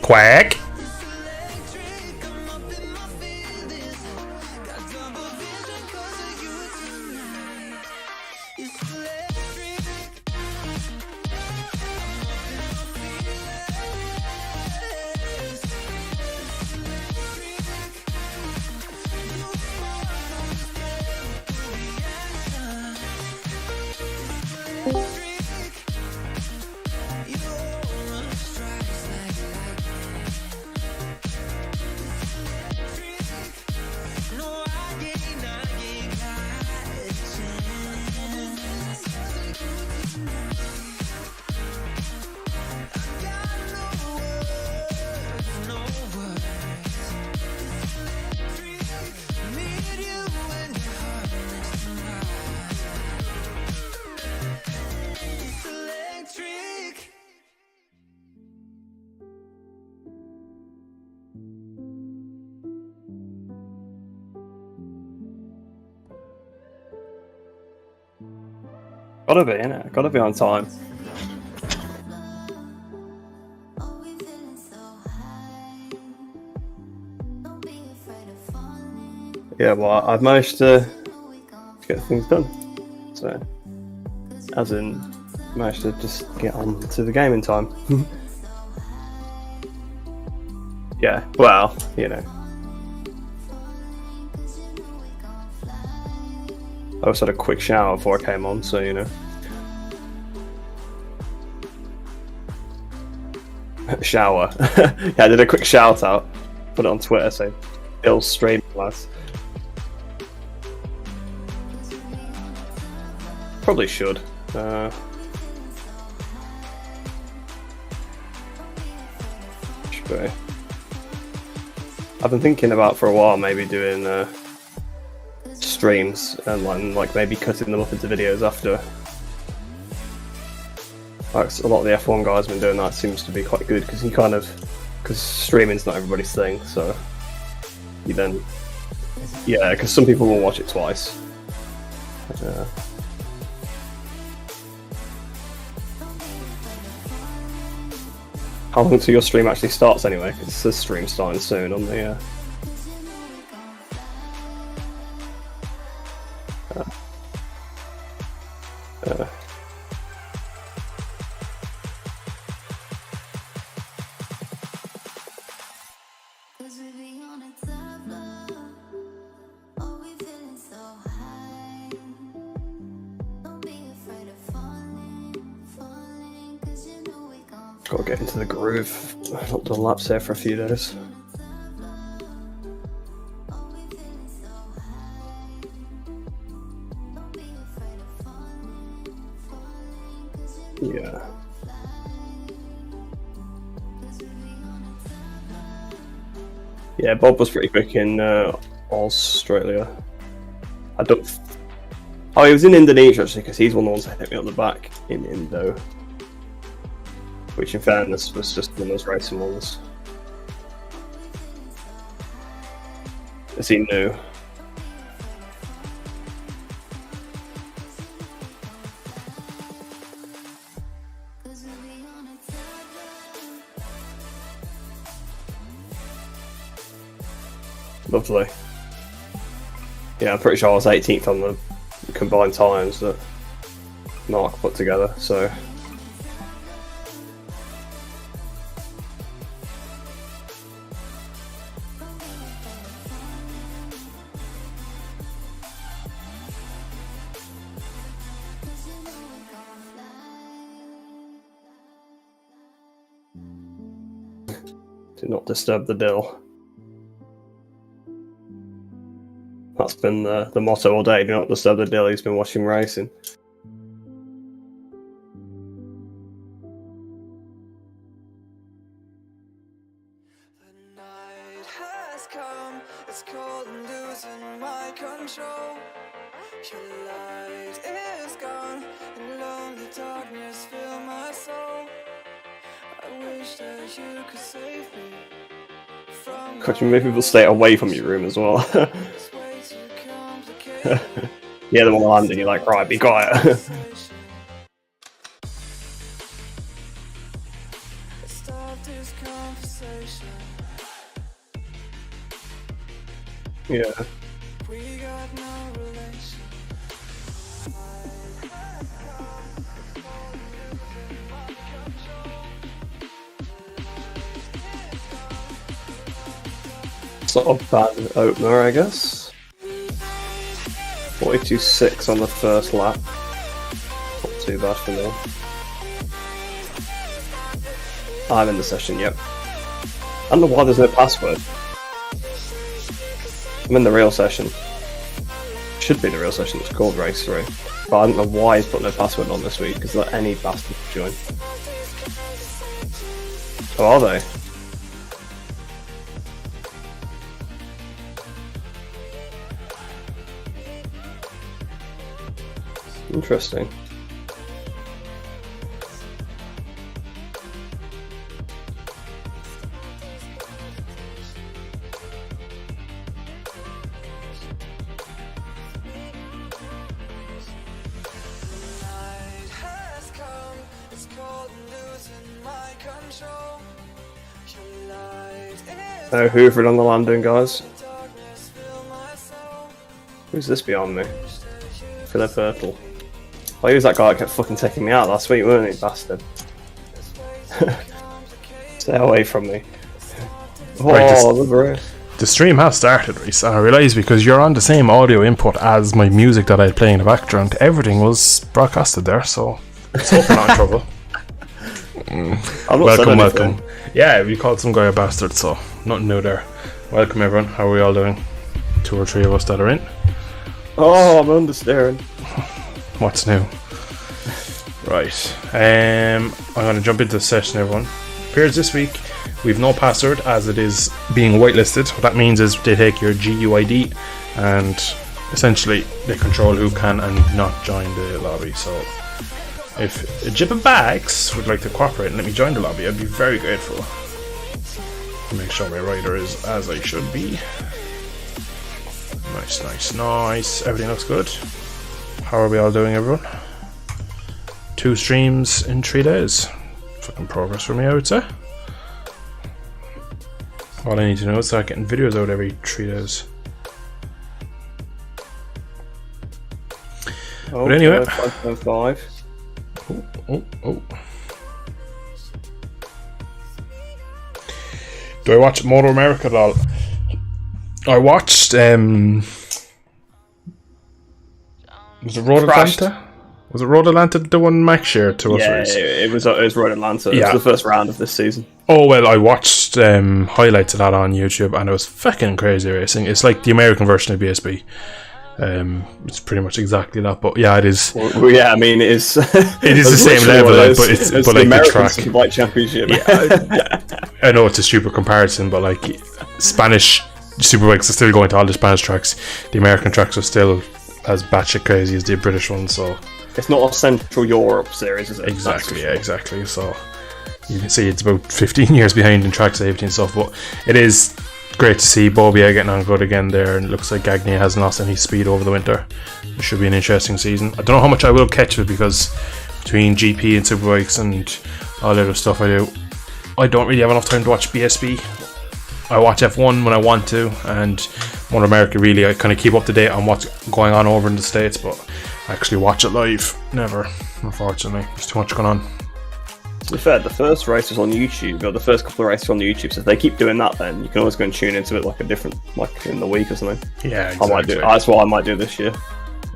Quack. Gotta be, innit? Gotta be on time. Yeah, well, I've managed to get things done. So, as in, managed to just get on to the game in time. Yeah, well, you know. I also had a quick shower before I came on, so you know. Shower. Yeah, I did a quick shout out. Put it on Twitter saying, Bill's stream class. Probably should. Should be. I've been thinking about for a while maybe doing streams and like maybe cutting them up into videos after. Like a lot of the F1 guys have been doing that. Seems to be quite good because because streaming's not everybody's thing. So you then, yeah, because some people will watch it twice. How long until your stream actually starts anyway? Because it says stream starting soon on the. Gotta get into the groove. I've not done laps here for a few days. Yeah. Yeah, Bob was pretty quick in Australia. I don't. Oh, he was in Indonesia actually, because he's one of the ones that hit me on the back in Indo. Which, in fairness, was just one of those racing ones. As he knew. Lovely. Yeah, I'm pretty sure I was 18th on the combined times that Mark put together, so. Do not disturb the dill. That's been the motto all day, do not disturb the dill. He's been watching racing. The night has come, it's cold and losing my control. Your light is gone, and lonely darkness fill my soul. I wish that you could save me from. God, you make people stay away from your room as well. Yeah, the one landing, you're like, right, be quiet. of this conversation. Yeah. We got no relation. Sort of bad opener, I guess. 42.6 on the first lap. Not too bad for me. I'm in the session, yep. I don't know why there's no password. I'm in the real session. Should be the real session, it's called Race 3. But I don't know why he's put no password on this week, because let any bastard join. Oh, are they? Interesting. No hoovering on the landing, guys. Who's this behind me? Philip Hurtle. Oh, he was that guy that kept fucking taking me out last week, weren't he, bastard? Stay away from me. Right, the stream has started, Reese, and I realised because you're on the same audio input as my music that I had playing in the background, everything was broadcasted there, so let's hope we're not in trouble. Welcome. Yeah, we called some guy a bastard, so nothing new there. Welcome everyone, how are we all doing? 2 or 3 of us that are in. Oh, I'm understaring. What's new? Right, I'm going to jump into the session, everyone. Appears this week, we've no password as it is being whitelisted. What that means is they take your GUID and essentially they control who can and not join the lobby. So if Jibba Bags would like to cooperate and let me join the lobby, I'd be very grateful. Make sure my rider is as I should be. Nice. Everything looks good. How are we all doing, everyone? 2 streams in 3 days. Fucking progress for me, I would say. All I need to know is start getting videos out every 3 days. Oh, but anyway. 5.5. Oh. Do I watch Motor America at all? I watched, was it Road Atlanta? Was it Road Atlanta the one Max shared to us? Yeah, it was Road Atlanta. Yeah. It was the first round of this season. Oh, well, I watched highlights of that on YouTube and it was fucking crazy racing. It's like the American version of BSB. It's pretty much exactly that, but yeah, it is. Well, yeah, I mean, it is. It is the same level, but it's but like the track. Like championship. Yeah, I know it's a stupid comparison, but like Spanish superbikes are still going to all the Spanish tracks. The American tracks are still as batshit crazy as the British ones, so it's not a Central Europe series, is it? Exactly, yeah, exactly. So you can see it's about 15 years behind in track safety and stuff, but it is great to see Bobia getting on good again there, and it looks like Gagne hasn't lost any speed over the winter. It should be an interesting season. I don't know how much I will catch of it because between GP and Superbikes and all the other stuff I do, I don't really have enough time to watch BSB. I watch F1 when I want to, and Motor America really, I kind of keep up to date on what's going on over in the States, but actually watch it live, never, unfortunately. There's too much going on. To be fair, the first race was on YouTube, or the first couple of races on YouTube, so if they keep doing that, then you can always go and tune into it like a different, like in the week or something. Yeah, exactly. That's what I might do this year.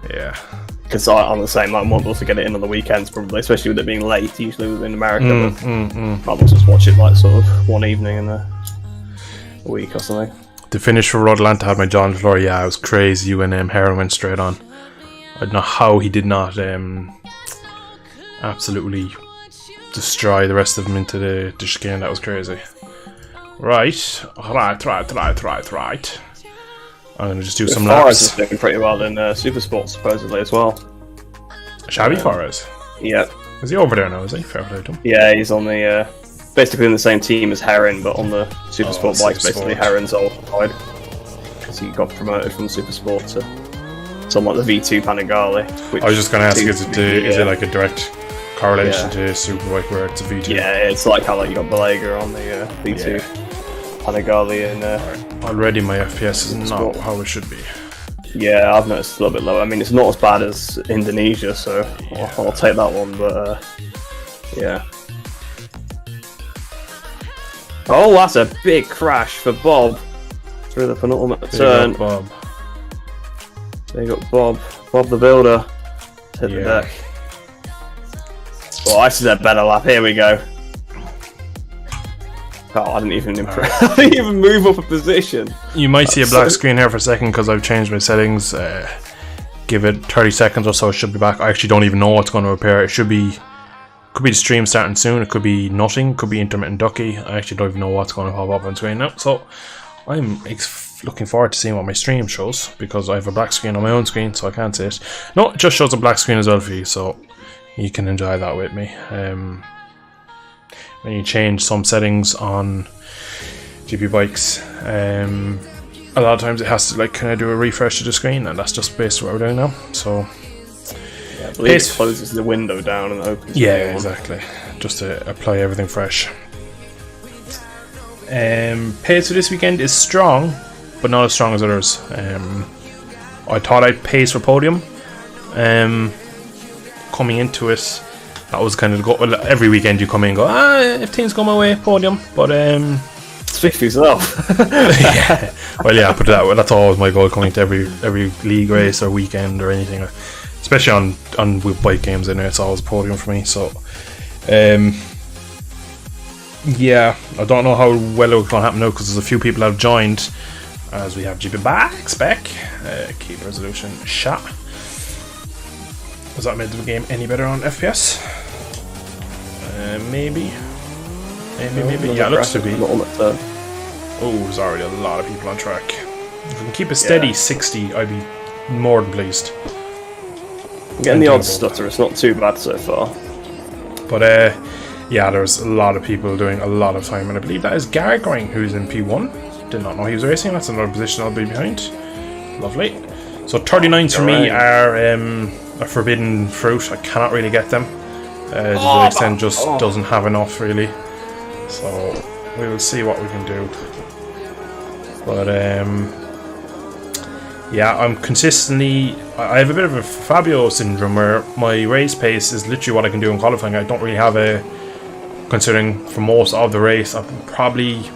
Yeah. Because I'm the same, I might also get it in on the weekends probably, especially with it being late, usually in America, but I might just watch it like sort of one evening in a week or something. The finish for Road Atlanta had my jaw on the floor. Yeah, it was crazy when Heron went straight on. I don't know how he did not absolutely destroy the rest of them into the chicane. That was crazy. Right. I'm going to just do some Forrest laps. is doing pretty well in Super Sport supposedly as well. Shabby Forrest? Yeah. Is he over there now, is he? Fair play to him. Yeah, he's on the basically in the same team as Heron, but on the Super Sport bikes. Basically, Heron's old side because he got promoted from Super Sport to somewhat the V2 Panigale. I was just going to ask, is it like a direct correlation to Superbike where it's a V2. Yeah, it's like how you got Belega on the V2. Panigale and already my FPS is not how it should be. Yeah, I've noticed it's a little bit lower. I mean, it's not as bad as Indonesia, so I'll take that one. But yeah. Oh, that's a big crash for Bob through the penultimate turn. There you got Bob. Bob the Builder. Hit the deck. Oh, this is a better lap. Here we go. Oh, I didn't even impress. I didn't even move up a position. You might see a black screen here for a second because I've changed my settings. Give it 30 seconds or so, it should be back. I actually don't even know what's going to appear. It should be, could be the stream starting soon. It could be nothing. Could be intermittent ducky. I actually don't even know what's going to pop up on screen now. So I'm looking forward to seeing what my stream shows because I have a black screen on my own screen, so I can't see it. No, it just shows a black screen as well for you, so you can enjoy that with me. When you change some settings on GP bikes, a lot of times it has to like kind of do a refresh to the screen, and that's just basically what we're doing now. So yeah, I believe it closes the window down and opens. Yeah, exactly. Just to apply everything fresh. Pace for this weekend is strong, but not as strong as others. I thought I'd pace for podium. Coming into it, that was kind of the goal. Well, every weekend you come in and go, if things go my way, podium. But speak for yourself. Yeah. Well, yeah, put it that way. That's always my goal coming to every league race or weekend or anything, especially on bike games. In there, it's always a podium for me. So, yeah, I don't know how well it's going to happen now because there's a few people that have joined. As we have Wsbk, keep resolution shot. Has that made the game any better on FPS? Maybe. Yeah, it looks to be. Oh, there's already a lot of people on track. If we can keep a steady 60, I'd be more than pleased. I'm getting the odd stutter, it's not too bad so far. But yeah, there's a lot of people doing a lot of time, and I believe that is Gargoring who's in P1. Did not know he was racing, that's another position I'll be behind. Lovely. So 39s for me are a forbidden fruit. I cannot really get them. The extent just doesn't have enough really. So we will see what we can do. But yeah, I'm consistently. I have a bit of a Fabio syndrome where my race pace is literally what I can do in qualifying. I don't really have a. Considering for most of the race, I probably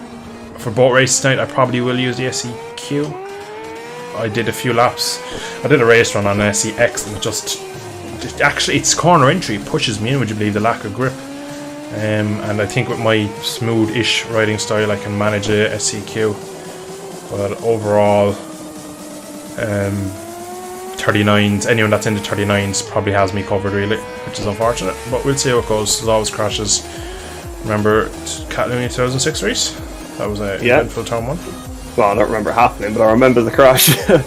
for both races tonight, I probably will use the SEQ. I did a few laps. I did a race run on an SEX and just actually its corner entry pushes me in, would you believe, the lack of grip. And I think with my smooth-ish riding style I can manage a SEQ. But overall 39s, anyone that's in the 39s probably has me covered really, which is unfortunate, but we'll see how it goes. There's always crashes. Remember Catalunya 2006 race? That was a eventful turn one. Well, I don't remember it happening, but I remember the crash. I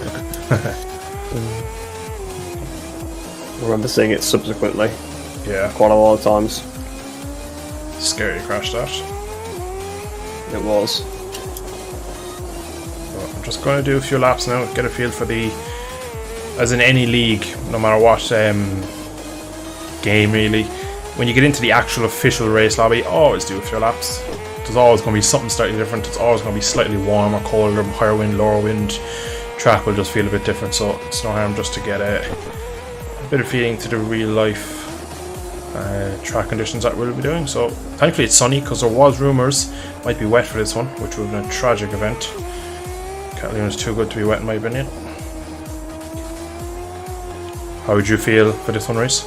remember seeing it subsequently. Yeah. Quite a lot of times. Scary crash that. It was. Well, I'm just going to do a few laps now, get a feel for the... As in any league, no matter what game really, when you get into the actual official race lobby, always do a few laps. There's always going to be something slightly different. It's always going to be slightly warmer, colder, higher wind, lower wind. Track will just feel a bit different, so it's no harm just to get a bit of feeling to the real life track conditions that we'll be doing. So thankfully it's sunny because there was rumours it might be wet for this one, which would have been a tragic event. Catalunya is too good to be wet in my opinion. How would you feel for this one, Reese?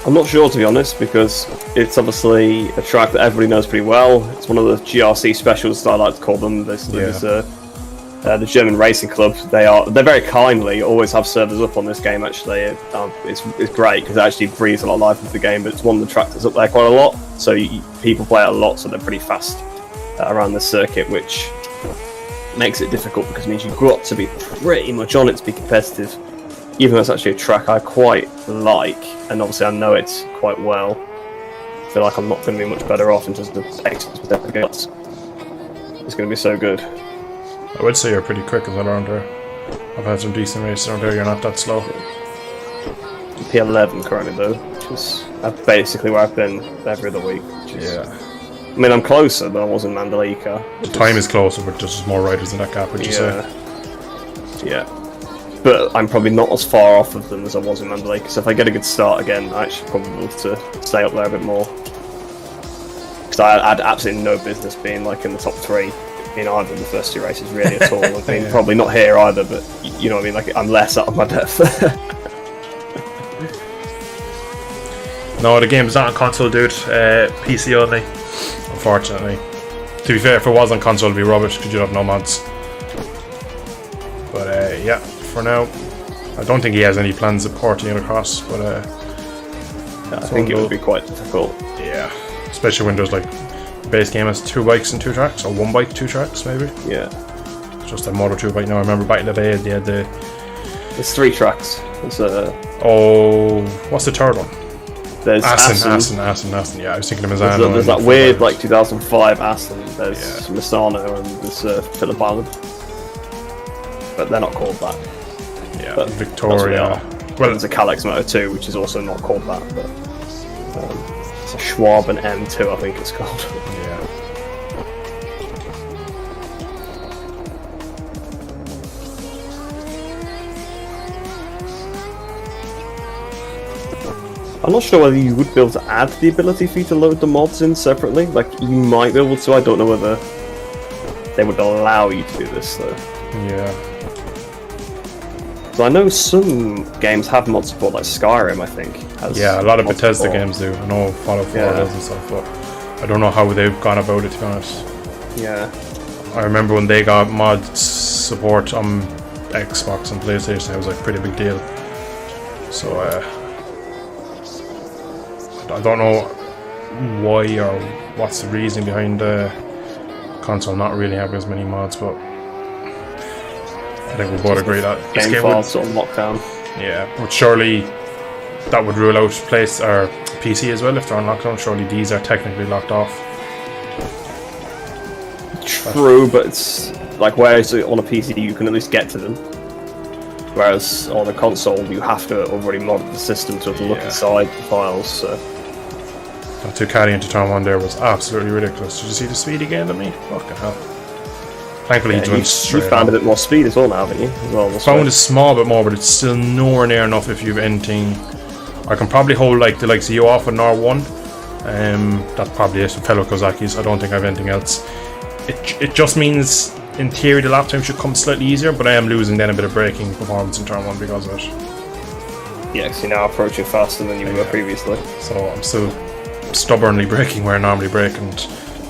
I'm not sure, to be honest, because it's obviously a track that everybody knows pretty well. It's one of the GRC specials, I like to call them. There's the German Racing Club. They're very kindly always have servers up on this game. Actually, it's great because it actually breathes a lot of life into the game. But it's one of the tracks that's up there quite a lot, so people play it a lot. So they're pretty fast around the circuit, which makes it difficult because it means you've got to be pretty much on it to be competitive. Even though it's actually a track I quite like, and obviously I know it quite well, I feel like I'm not going to be much better off in terms of experience. It's going to be so good. I would say you're pretty quick as well around there. I've had some decent races around there, you're not that slow. P11 currently though, which is basically where I've been every other week. Yeah. I mean, I'm closer than I was in Mandalika. The time is closer, but there's just more riders in that gap, would you say? Yeah. But I'm probably not as far off of them as I was in Mandalika, so if I get a good start again, I actually probably love to stay up there a bit more. Because I had absolutely no business being like in the top 3 in either of the first 2 races really at all. I mean, probably not here either, but you know what I mean, like I'm less out of my depth. No, the game is not on console, dude. PC only, unfortunately. To be fair, if it was on console, it'd be rubbish because you'd have no mods. But yeah, for now, I don't think he has any plans of porting it across. But I think it would be quite difficult. Yeah, especially when there's like the base game has 2 bikes and 2 tracks, or 1 bike, 2 tracks, maybe. Yeah. It's just a Moto 2 bike now. I remember back in the day, they had the. There's 3 tracks. There's Oh, what's the third one? There's Assen. Yeah, I was thinking of Misano. There's that weird like 2005 Assen. There's Misano and there's Phillip Island, but they're not called that. Yeah, but Victoria. Well, there's a Calyx Moto 2, which is also not called that, but it's a Schwab and M2, I think it's called. Yeah. I'm not sure whether you would be able to add the ability for you to load the mods in separately. Like, you might be able to. I don't know whether they would allow you to do this, though. Yeah. So I know some games have mod support, like Skyrim, I think. Yeah, a lot of Bethesda games do. I know Fallout 4 does and stuff, but I don't know how they've gone about it, to be honest. Yeah. I remember when they got mod support on Xbox and PlayStation, it was like a pretty big deal. So, I don't know why or what's the reason behind the console not really having as many mods, but I think we both agree that this game files on lockdown. Yeah, but surely that would rule out PC as well if they're on lockdown. Surely these are technically locked off. True, but it's like whereas on a PC you can at least get to them. Whereas on a console you have to already mod the system to look inside the files. So. That Ducati into turn 1 there was absolutely ridiculous. Did you see the speed he gained on me? Fucking hell. Thankfully he went straight. You found a bit more speed as well now, haven't you? As well, found a small bit more, but it's still nowhere near enough if you've anything. I can probably hold like the likes of you off in R1. That's probably it. Fellow Kozaki's. I don't think I have anything else. It just means in theory the lap time should come slightly easier, but I am losing then a bit of braking performance in turn 1 because of it. Yeah, so you're now approaching faster than you were previously. So I'm still stubbornly braking where I normally brake and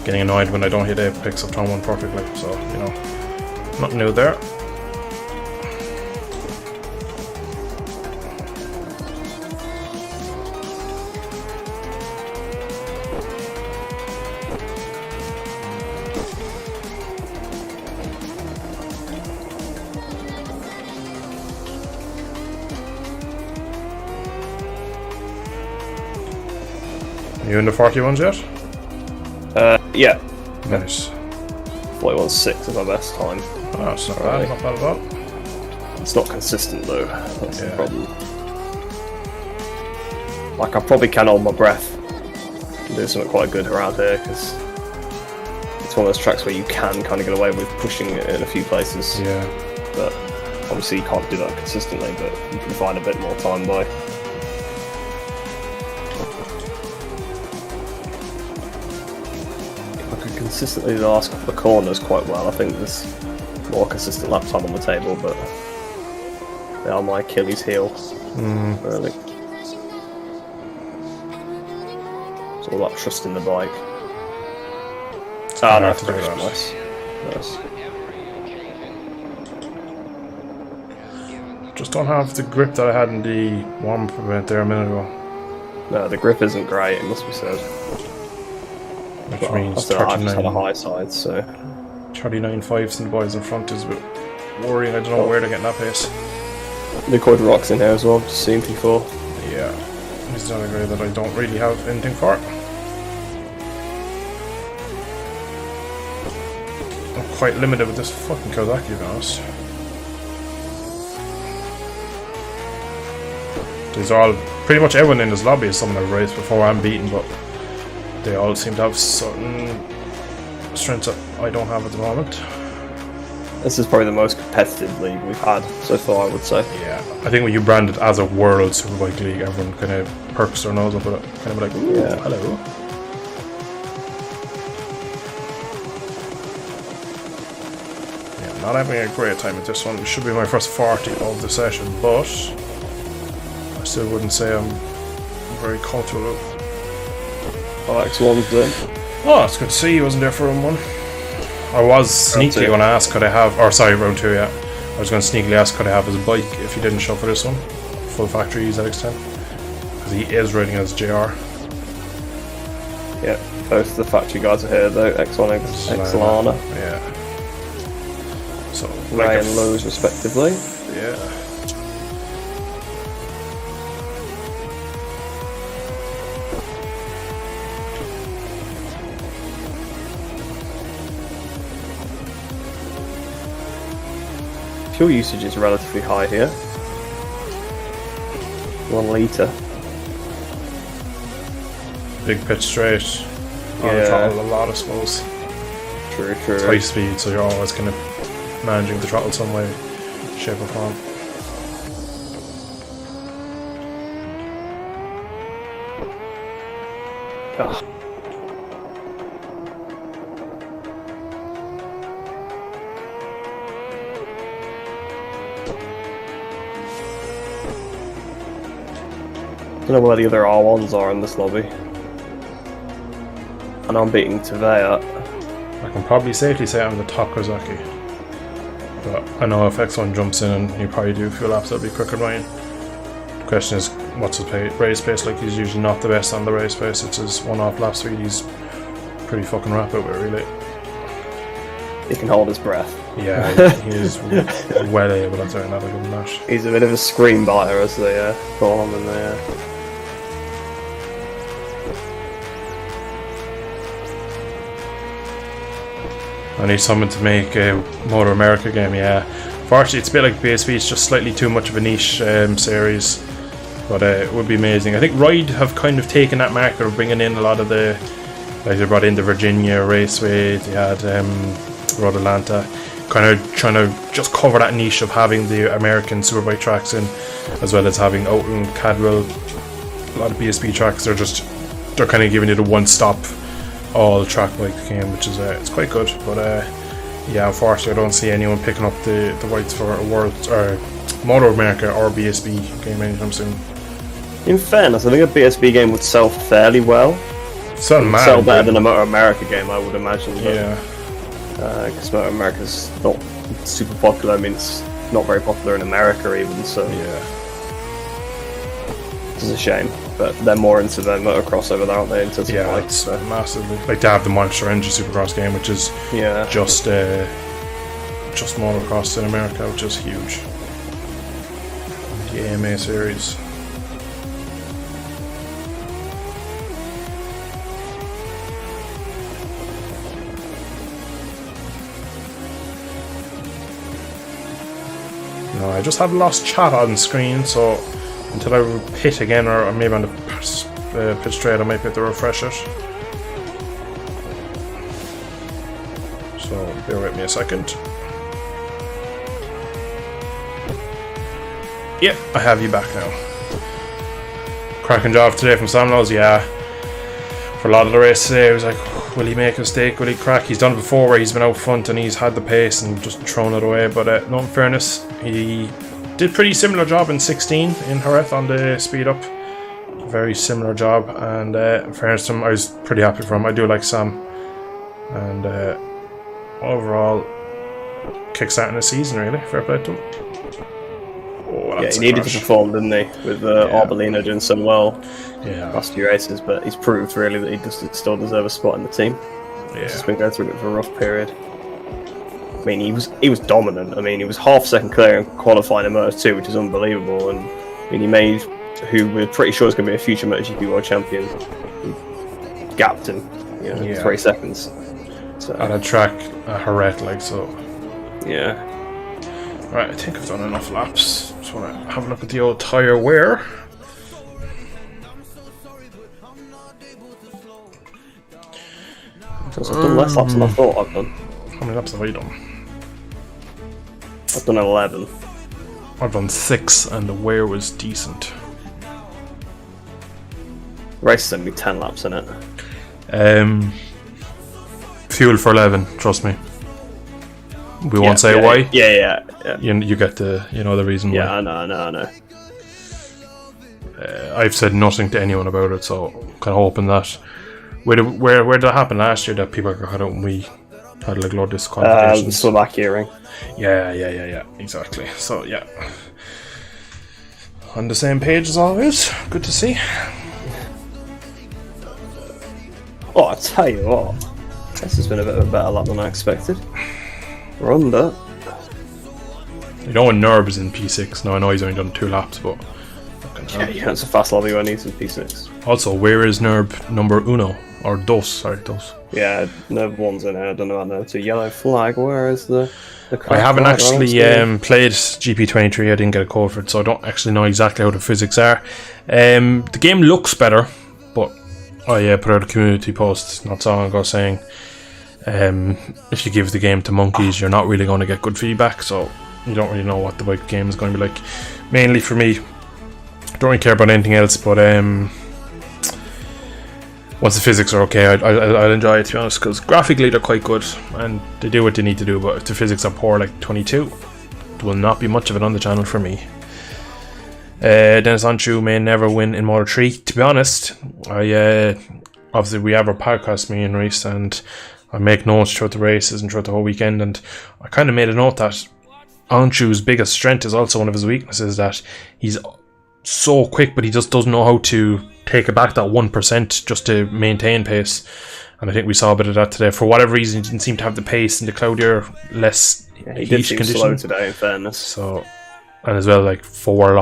getting annoyed when I don't hit apex of turn 1 perfectly. So, you know, nothing new there. You in the 41s yet? Yeah. Nice. 41.6 is my best time. Oh, it's not bad, not bad at all. It's not consistent though, that's the problem. Like, I probably can hold my breath and do something quite good around here, because it's one of those tracks where you can kind of get away with pushing it in a few places. Yeah. But obviously you can't do that consistently, but you can find a bit more time by. Consistently the last couple of corners quite well. I think there's more consistent lap time on the table, but they are my Achilles heel. Really. It's all about trusting the bike. No, that's very nice. Just don't have the grip that I had in the warm-up event there a minute ago. No, the grip isn't great, it must be said. Which means I just had a high side, so 39.5s and the boys in front is a bit worrying. I don't know where they're getting that pace. Liquid Rock's in here as well, just seen before. Yeah, he's done a grade that I don't really have anything for. I'm quite limited with this fucking Kawasaki, to be honest. These are all pretty much everyone in this lobby is someone I've raced before I'm beaten, but they all seem to have certain strengths that I don't have at the moment. This is probably the most competitive league we've had so far, I would say. Yeah, I think when you brand it as a World Superbike League, everyone kind of perks their nose up with it, kind of like, ooh, Yeah. hello. Yeah, not having a great time at this one. It should be my first 40 of the session, but I still wouldn't say I'm very comfortable. Oh, X1's done. Oh, it's good to see he wasn't there for round 1. I was sneakily going to ask could I have, or sorry, round 2, yeah. I was going to sneakily ask could I have his bike if he didn't show for this one. Full factory ZX10. Because he is riding as JR. Yeah, both the factory guys are here though, X1 and X-Lana. Yeah. So, Ray and Lowe's respectively. Yeah. Fuel usage is relatively high here. 1 litre. Big pitch straight. Yeah. A lot of slows. True. It's high speed, so you're always kind of managing the throttle some way, shape or form. Ah. I don't know where the other R1s are in this lobby. And I'm beating Tavea. I can probably safely say I'm the top Kozaki. But I know if X1 jumps in and you probably do a few laps, that'll be quicker than mine. The question is, what's his race pace like? He's usually not the best on the race pace. It's his one-off lap speed. He's pretty fucking rapid with it, really. He can hold his breath. Yeah, he is well able to turn that. I'll give him that. He's a bit of a screen biter, as they call him in there. I need someone to make a Motor America game, yeah. Fortunately, it's a bit like BSB, it's just slightly too much of a niche series. But it would be amazing. I think Ride have kind of taken that market of bringing in a lot of the... Like they brought in the Virginia Raceway, they had Road Atlanta. Kind of trying to just cover that niche of having the American Superbike tracks in, as well as having out in Cadwell, a lot of BSB tracks. They're kind of giving it a one-stop all track bike game, which is it's quite good. But yeah, unfortunately, I don't see anyone picking up the rights for a World or Motor America or BSB game anytime soon. In fairness, I think a BSB game would sell fairly well. Sell better than a Motor America game, I would imagine. But, yeah. I guess Motor America's not super popular. I mean, it's not very popular in America even, so Yeah. it's a shame. But they're more into the motocross over there, aren't they? Into Yeah, bikes, it's so. massively. Like they have the Monster Energy Supercross game, which is just motocross in America, which is huge. The AMA series. No, I just had lost chat on screen, so until I hit again, or maybe on the pitch straight, I might be able to refresh it. So bear with me a second. Yep, I have you back now. Cracking job today from Samlos, yeah. For a lot of the race today, I was like, will he make a mistake? Will he crack? He's done it before where he's been out front and he's had the pace and just thrown it away. But no, in fairness, he did pretty similar job in 16 in Jerez on the speed up. Very similar job. And in fairness to him, I was pretty happy for him. I do like Sam. And overall, kickstarting the season, really. Fair play to him. Oh, Yeah, he needed to perform, didn't he? With Arbolino doing so well Yeah. last few races, but he's proved really that he still deserves a spot in the team. He's just been going through a bit of a rough period. I mean, he was dominant. I mean, he was half second clear in qualifying in Moto2, which is unbelievable. And I mean, he made who we're pretty sure is going to be a future MotoGP World Champion. He gapped him, 3 seconds. So, At a track, a Jerez, like so. yeah. Right, I think I've done enough laps. Just want to have a look at the old tyre wear. So I've done less laps than I thought I've done. How many laps have I done? I've done 11. I've done 6, and the wear was decent. Race sent me 10 laps in it. Fuel for 11, trust me. We won't say why. Yeah. You get the the reason Yeah, why. I know. I've said nothing to anyone about it, so kind of hoping that where did that happen last year that people got out and we had like a lot of disqualifications. Slovakia ring. Yeah, exactly. So yeah, on the same page as always. Good to see. Oh, I tell you what, this has been a bit of a better lap than I expected. We're under. You know when Nerb is in P6. Now I know he's only done 2 laps, but Yeah, it's a fast lobby when he's in P6. also, where is Nerb number uno or dos? Sorry, dos. Yeah, no one's in here. I don't know about that. It's a yellow flag. Where is the I haven't flag? actually played GP23. I didn't get a code for it, so I don't actually know exactly how the physics are. The game looks better, but I put out a community post not so long ago saying if you give the game to monkeys, you're not really going to get good feedback, so you don't really know what the bike game is going to be like. Mainly for me, don't really care about anything else, but once the physics are okay, I'll enjoy it, to be honest, because graphically they're quite good and they do what they need to do, but if the physics are poor like 22, there will not be much of it on the channel for me. Dennis Anshu may never win in Moto 3. To be honest, obviously we have our podcast, me and Reese, and I make notes throughout the races and throughout the whole weekend, and I kind of made a note that Anshu's biggest strength is also one of his weaknesses, that he's so quick, but he just doesn't know how to take it back that 1% just to maintain pace. And I think we saw a bit of that today. For whatever reason, he didn't seem to have the pace in the cloudier, less he did seem condition. slow today, in fairness. So, and as well, like four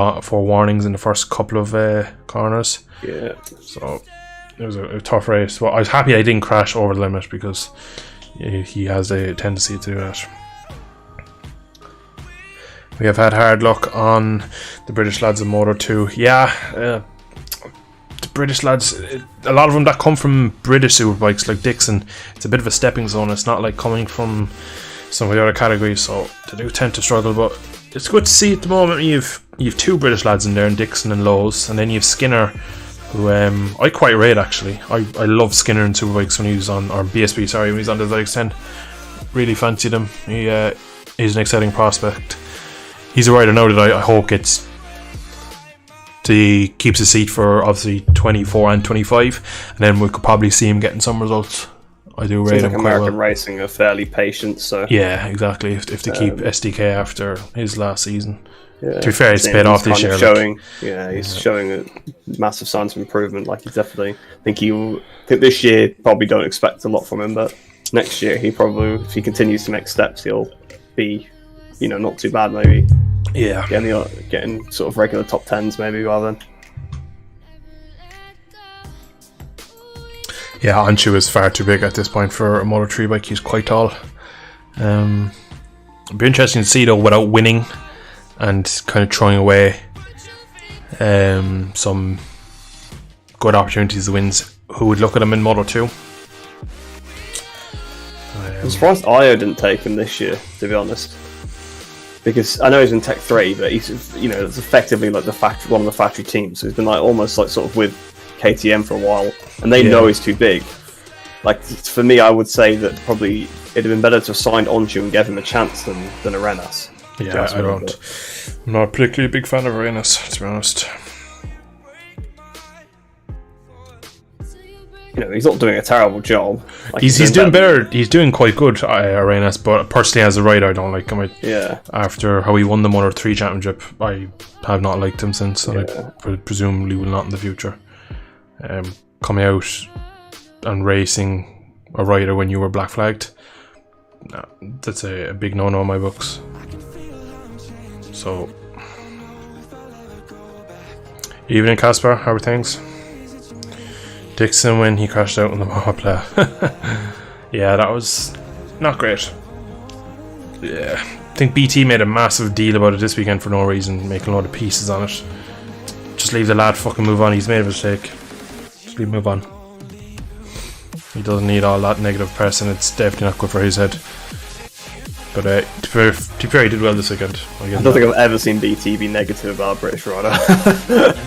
warnings in the first couple of corners. Yeah. So it was a tough race. Well, I was happy I didn't crash over the limit, because he has a tendency to do that. We have had hard luck on the British lads in Moto 2. Yeah, the British lads, a lot of them that come from British superbikes like Dixon, it's a bit of a stepping zone. It's not like coming from some of the other categories, so they do tend to struggle. But it's good to see at the moment you've 2 British lads in there, in Dixon and Lowe's, and then you have Skinner, who I quite rate actually. I love Skinner in superbikes when he was on, or BSB, sorry, when he was on the ZX10. Really fancied him. He's an exciting prospect. He's a rider now that I hope keeps his seat for obviously 24 and 25, and then we could probably see him getting some results. I do rate him quite American well. racing are fairly patient, so Yeah, exactly. If they keep SDK after his last season. yeah. To be fair, he's paid off this year. He's showing a massive signs of improvement. Like, he's definitely. I think this year probably don't expect a lot from him, but next year he probably, if he continues to make steps, he'll be, not too bad maybe. Yeah. Getting sort of regular top 10s maybe rather than. Yeah, Anshu is far too big at this point for a Moto 3 bike. He's quite tall. It'd be interesting to see though, without winning and kind of throwing away some good opportunities to wins, who would look at him in Moto 2. I'm surprised Io didn't take him this year, to be honest. Because I know he's in Tech 3, but he's, it's effectively like one of the factory teams. So he's been like almost like sort of with KTM for a while, and they know he's too big. Like, for me, I would say that probably it'd have been better to have signed Onchu and give him a chance than Arenas. Yeah, I'm not particularly a big fan of Arenas, to be honest. He's not doing a terrible job. Like, he's doing better. He's doing quite good, Arenas. But personally, as a rider, I don't like him. After how he won the Moto 3 championship, I have not liked him since, and I presumably will not in the future. Coming out and racing a rider when you were black flagged, that's a big no-no in my books. So, evening, Casper. How are things? Dixon when he crashed out on the Monoplay. Yeah, that was not great. Yeah, I think BT made a massive deal about it this weekend for no reason, making a lot of pieces on it. Just leave the lad fucking move on. He's made a mistake. Just leave him move on. He doesn't need all that negative press, and it's definitely not good for his head. But to be fair, he did well this weekend. I don't think I've ever seen BT be negative about a British rider.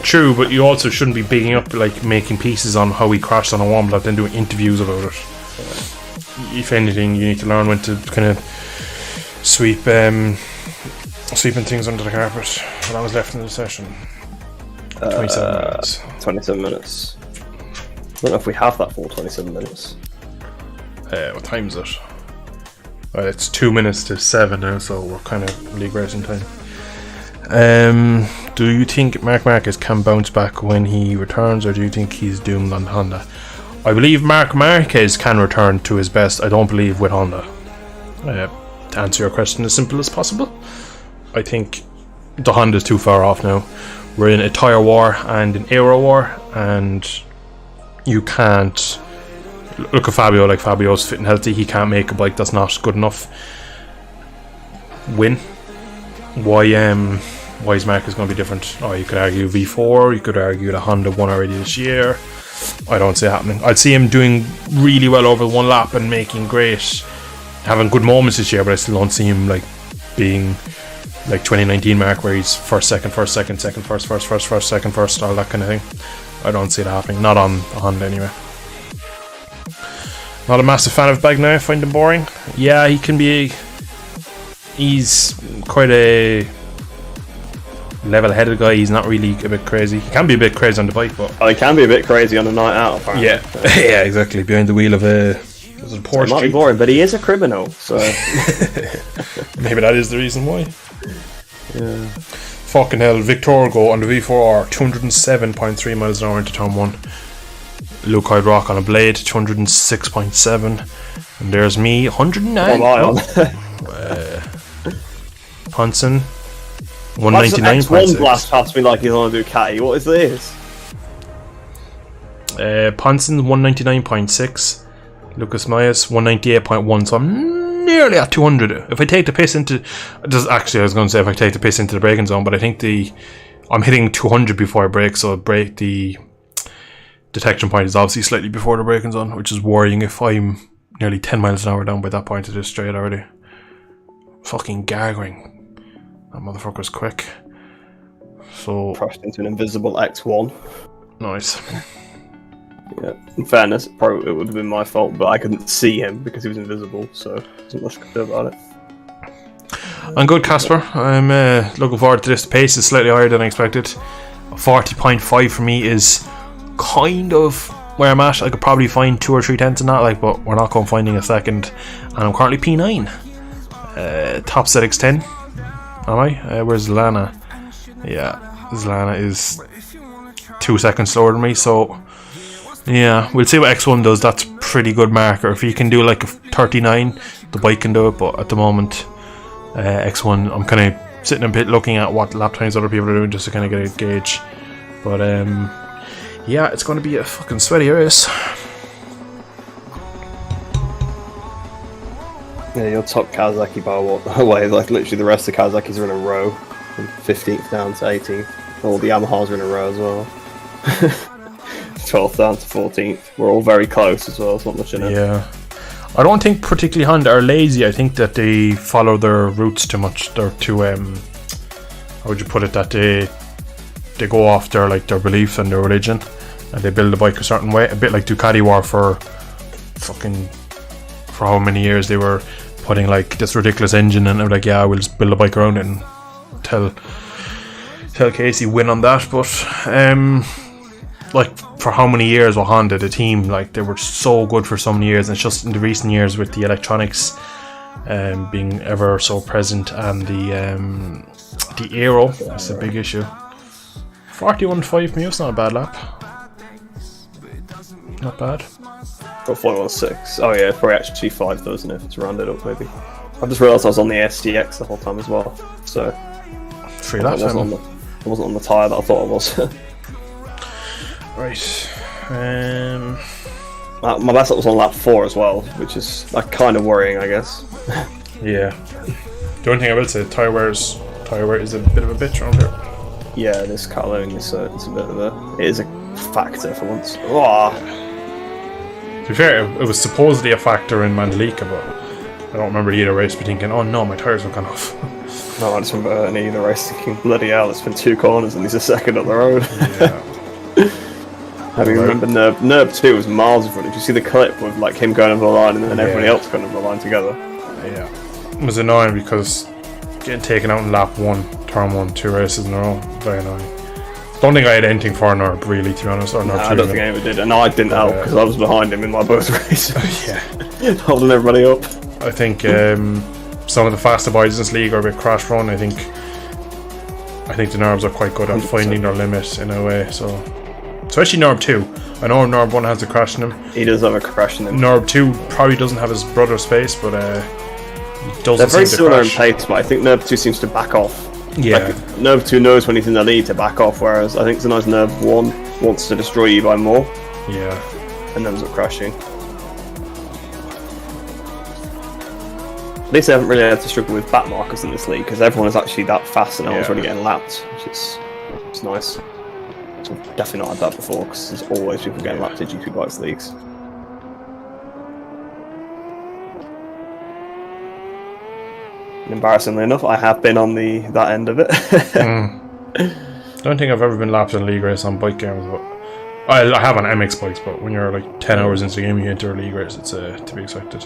True, but you also shouldn't be bigging up, like making pieces on how he crashed on a warm lap, then doing interviews about it. If anything, you need to learn when to kind of sweeping things under the carpet. Well, that was left in the session. 27 minutes. 27 minutes. I don't know if we have that full 27 minutes. What time is it? Well, it's 2 minutes to 7 now, so we're kind of league racing time. Do you think Marc Marquez can bounce back when he returns, or do you think he's doomed on Honda? I believe Marc Marquez can return to his best. I don't believe with Honda. To answer your question as simple as possible, I think the Honda's too far off now. We're in a tyre war and an aero war, and you can't look at Fabio. Like, Fabio's fit and healthy, he can't make a bike that's not good enough win. Why is Marquez going to be different? Oh, you could argue V4, you could argue the Honda won already this year. I don't see it happening. I'd see him doing really well over one lap and making great, having good moments this year, but I still don't see him like being like 2019 Mark, where he's first, second, first, second, second, first, first, first, first, second, first, all that kind of thing. I don't see it happening. Not on the Honda anyway. Not a massive fan of Bagnaia. I find him boring. Yeah, he can be. He's quite a level-headed guy. He's not really a bit crazy. He can be a bit crazy on the bike, but he can be a bit crazy on a night out. Apparently. Yeah, yeah, exactly. Behind the wheel of a Porsche. It might be boring, but he is a criminal, so maybe that is the reason why. Yeah. Fucking hell, Victor go on the V4R, 207.3 miles an hour into turn 1. Luke Hyde Rock on a blade, 206.7. And there's me, 109. Punson, 199.6. One blast past me like he's on a Ducati. What is this? Punson, 199.6. Lucas Myers, 198.1. So I'm nearly at 200. If I take the piss into... Actually, I was going to say if I take the piss into the braking zone, but I think I'm hitting 200 before I brake, so the detection point is obviously slightly before the braking zone, which is worrying if I'm nearly 10 miles an hour down by that point of this straight already. Fucking gaggering. That motherfucker's quick. So crashed into an invisible X1. Nice. Yeah. In fairness, it would have been my fault, but I couldn't see him because he was invisible, so there's not much I could do about it. I'm good, Casper. I'm looking forward to this. The pace is slightly higher than I expected. 40.5 for me is kind of where I'm at. I could probably find 2 or 3 tenths in that, but we're not going finding a second. And I'm currently P9. Top ZX10. Am I? Where's Lana? Yeah, Lana is 2 seconds slower than me, so yeah, we'll see what X1 does. That's a pretty good marker. If he can do like a 39, the bike can do it, but at the moment, X1, I'm kind of sitting a bit looking at what lap times other people are doing just to kind of get a gauge. But yeah, it's going to be a fucking sweaty race. Yeah, your top Kawasaki bar away, like literally the rest of the Kawasaki's are in a row, from 15th down to 18th. All the Yamahas are in a row as well. 12th down to 14th. We're all very close as well, it's not much in it. Yeah. I don't think particularly Honda are lazy. I think that they follow their routes too much. They're too, how would you put it, that they go off their beliefs and their religion, and they build a bike a certain way. A bit like Ducati were for how many years. They were putting like this ridiculous engine, and they're like, yeah, we'll just build a bike around it and tell Casey win on that. But like for how many years with Honda, the team, like they were so good for so many years, and it's just in the recent years with the electronics being ever so present, and the aero, that's a big issue. 41.5 for me, it's not a bad lap. Not bad. Got 41.6. Oh yeah, probably actually 5 though, isn't it? If it's rounded up, maybe. I just realised I was on the SDX the whole time as well, so 3 laps. I wasn't on the tyre that I thought I was. Right. My best lap was on lap 4 as well, which is kind of worrying, I guess. Yeah. The only thing I will say, tyre wear is a bit of a bitch around here. Yeah, this car loading is it's a bit of it is a factor for once. Oh. be fair, it was supposedly a factor in Mandalika, but I don't remember either race be thinking, oh no, my tyres have gone off. No, I just remember in either race thinking, bloody hell, it's been 2 corners and he's a second up the road. Yeah. I mean, remember Nerb 2 was miles in front. Did you see the clip with like him going over the line and then everybody else going over the line together? Yeah. It was annoying because getting taken out in lap 1, turn 1, 2 races in a row, very annoying. Don't think I had anything for Nerb, really, to be honest. Or Nerb 2 I don't think I ever did, and I didn't help because I was behind him in my both races. Yeah. Holding everybody up. I think some of the faster boys in this league are a bit crash prone. I think the Nerbs are quite good at 100%. Finding their limit in a way, so especially Nerb 2. I know Nerb 1 has a crash in him. He does have a crash in him. Nerb 2 probably doesn't have his brother's pace, but he doesn't. They're very seem to similar in crash. pace, but I think Nerb 2 seems to back off. Yeah. Like, Nerb 2 knows when he's in the lead to back off, whereas I think sometimes Nerb 1 wants to destroy you by more. Yeah. And ends up crashing. At least they haven't really had to struggle with back markers in this league, because everyone is actually that fast and no one's really getting lapped, which is it's nice. So I've definitely not had that before, because there's always people getting lapped in GP Bikes leagues. And embarrassingly enough, I have been on that end of it. Don't think I've ever been lapped in a league race on bike games, but I have on MX bikes. But when you're like 10 hours into the game, you enter a league race. It's to be expected.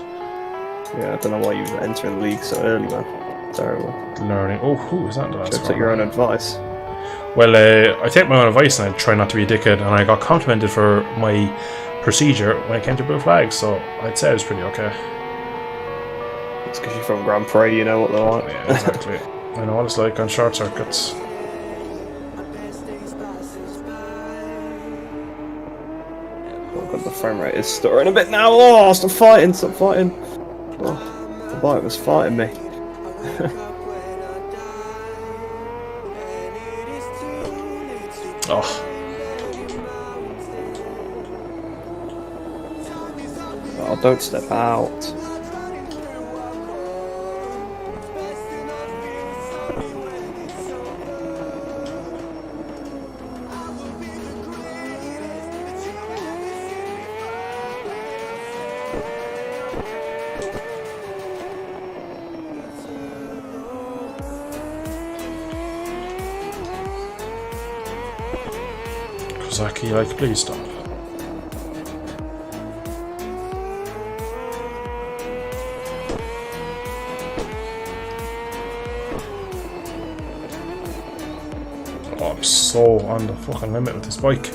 Yeah, I don't know why you were entering the league so early, man. Terrible. Learning. Oh, who is that? The last Should take your own advice. Well, I take my own advice and I try not to be a dickhead. And I got complimented for my procedure when it came to blue flags, so I'd say it was pretty okay. It's because you're from Grand Prix, you know what they're like. Yeah, exactly. I know what it's like on short circuits. Oh god, the frame rate is stuttering a bit now. Oh, stop fighting, stop fighting. Oh, the bike was fighting me. Oh. Oh, don't step out. Kozaki, like, please stop. Oh, I'm so on the fucking limit with this bike.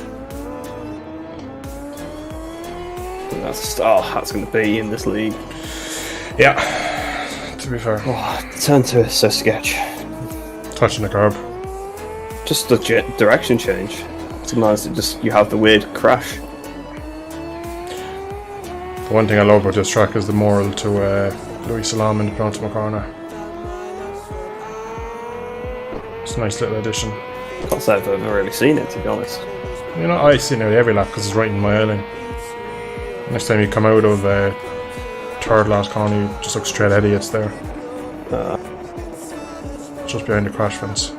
That's going to be in this league. Yeah, to be fair. Oh, turn 2 is so sketch. Touching the curb. Just the direction change. Sometimes you have the weird crash. The one thing I love about this track is the moral to Louis Salam in the penultimate corner. It's a nice little addition. Can't say I've ever really seen it, to be honest. You know, I see it nearly every lap because it's right in my island. Next time you come out of third last corner, you just look straight ahead of you, it's there. Just behind the crash fence.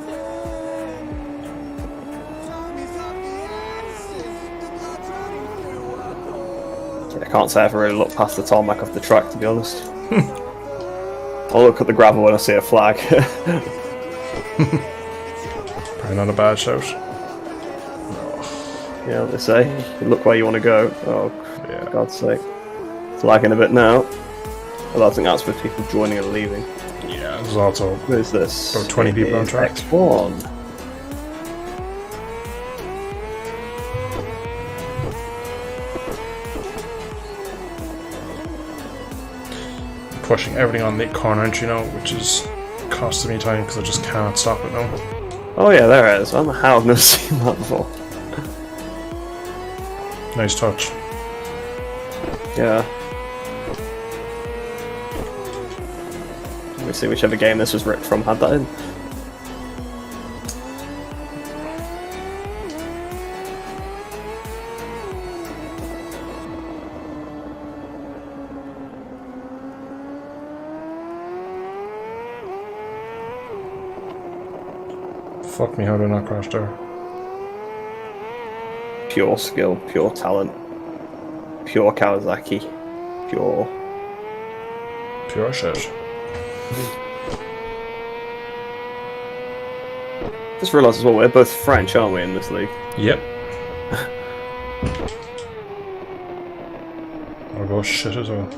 I can't say I've ever really looked past the tarmac off the track, to be honest. I'll look at the gravel when I see a flag. Probably not a bad shout. Yeah, what they say. You look where you want to go. Oh, Yeah. for God's sake. It's lagging a bit now. Although I think that's with people joining and leaving. Yeah, there's also Who is this? about 20 people on track. X1. pushing everything on the corner entry now, which is costing me time because I just can't stop it now. Oh yeah, there it is. I don't know how I've never seen that before. Nice touch. Yeah. Let me see whichever game this was ripped from had that in. Fuck me, how did I not crash there? Pure skill, pure talent, pure Kawasaki. Pure shit. Just realised as well, we're both French, aren't we, in this league? Yep. I'll go shit as well.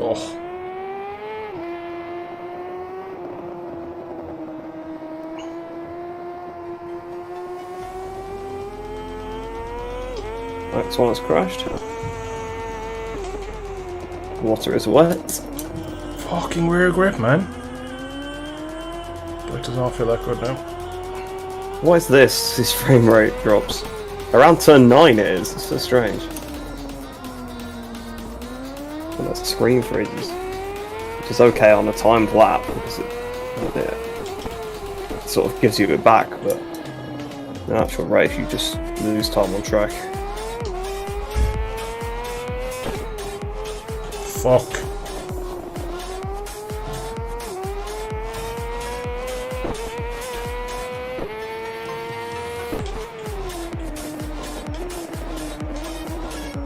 Oh. Next one has crashed. Water is wet. Fucking rear grip, man. But it does not feel that good now. What is this? This frame rate drops. Around turn 9 it is. It's so strange. And that's screen freezes. Which is okay on a timed lap because it sort of gives you it back, but in actual race you just lose time on track. Fuck.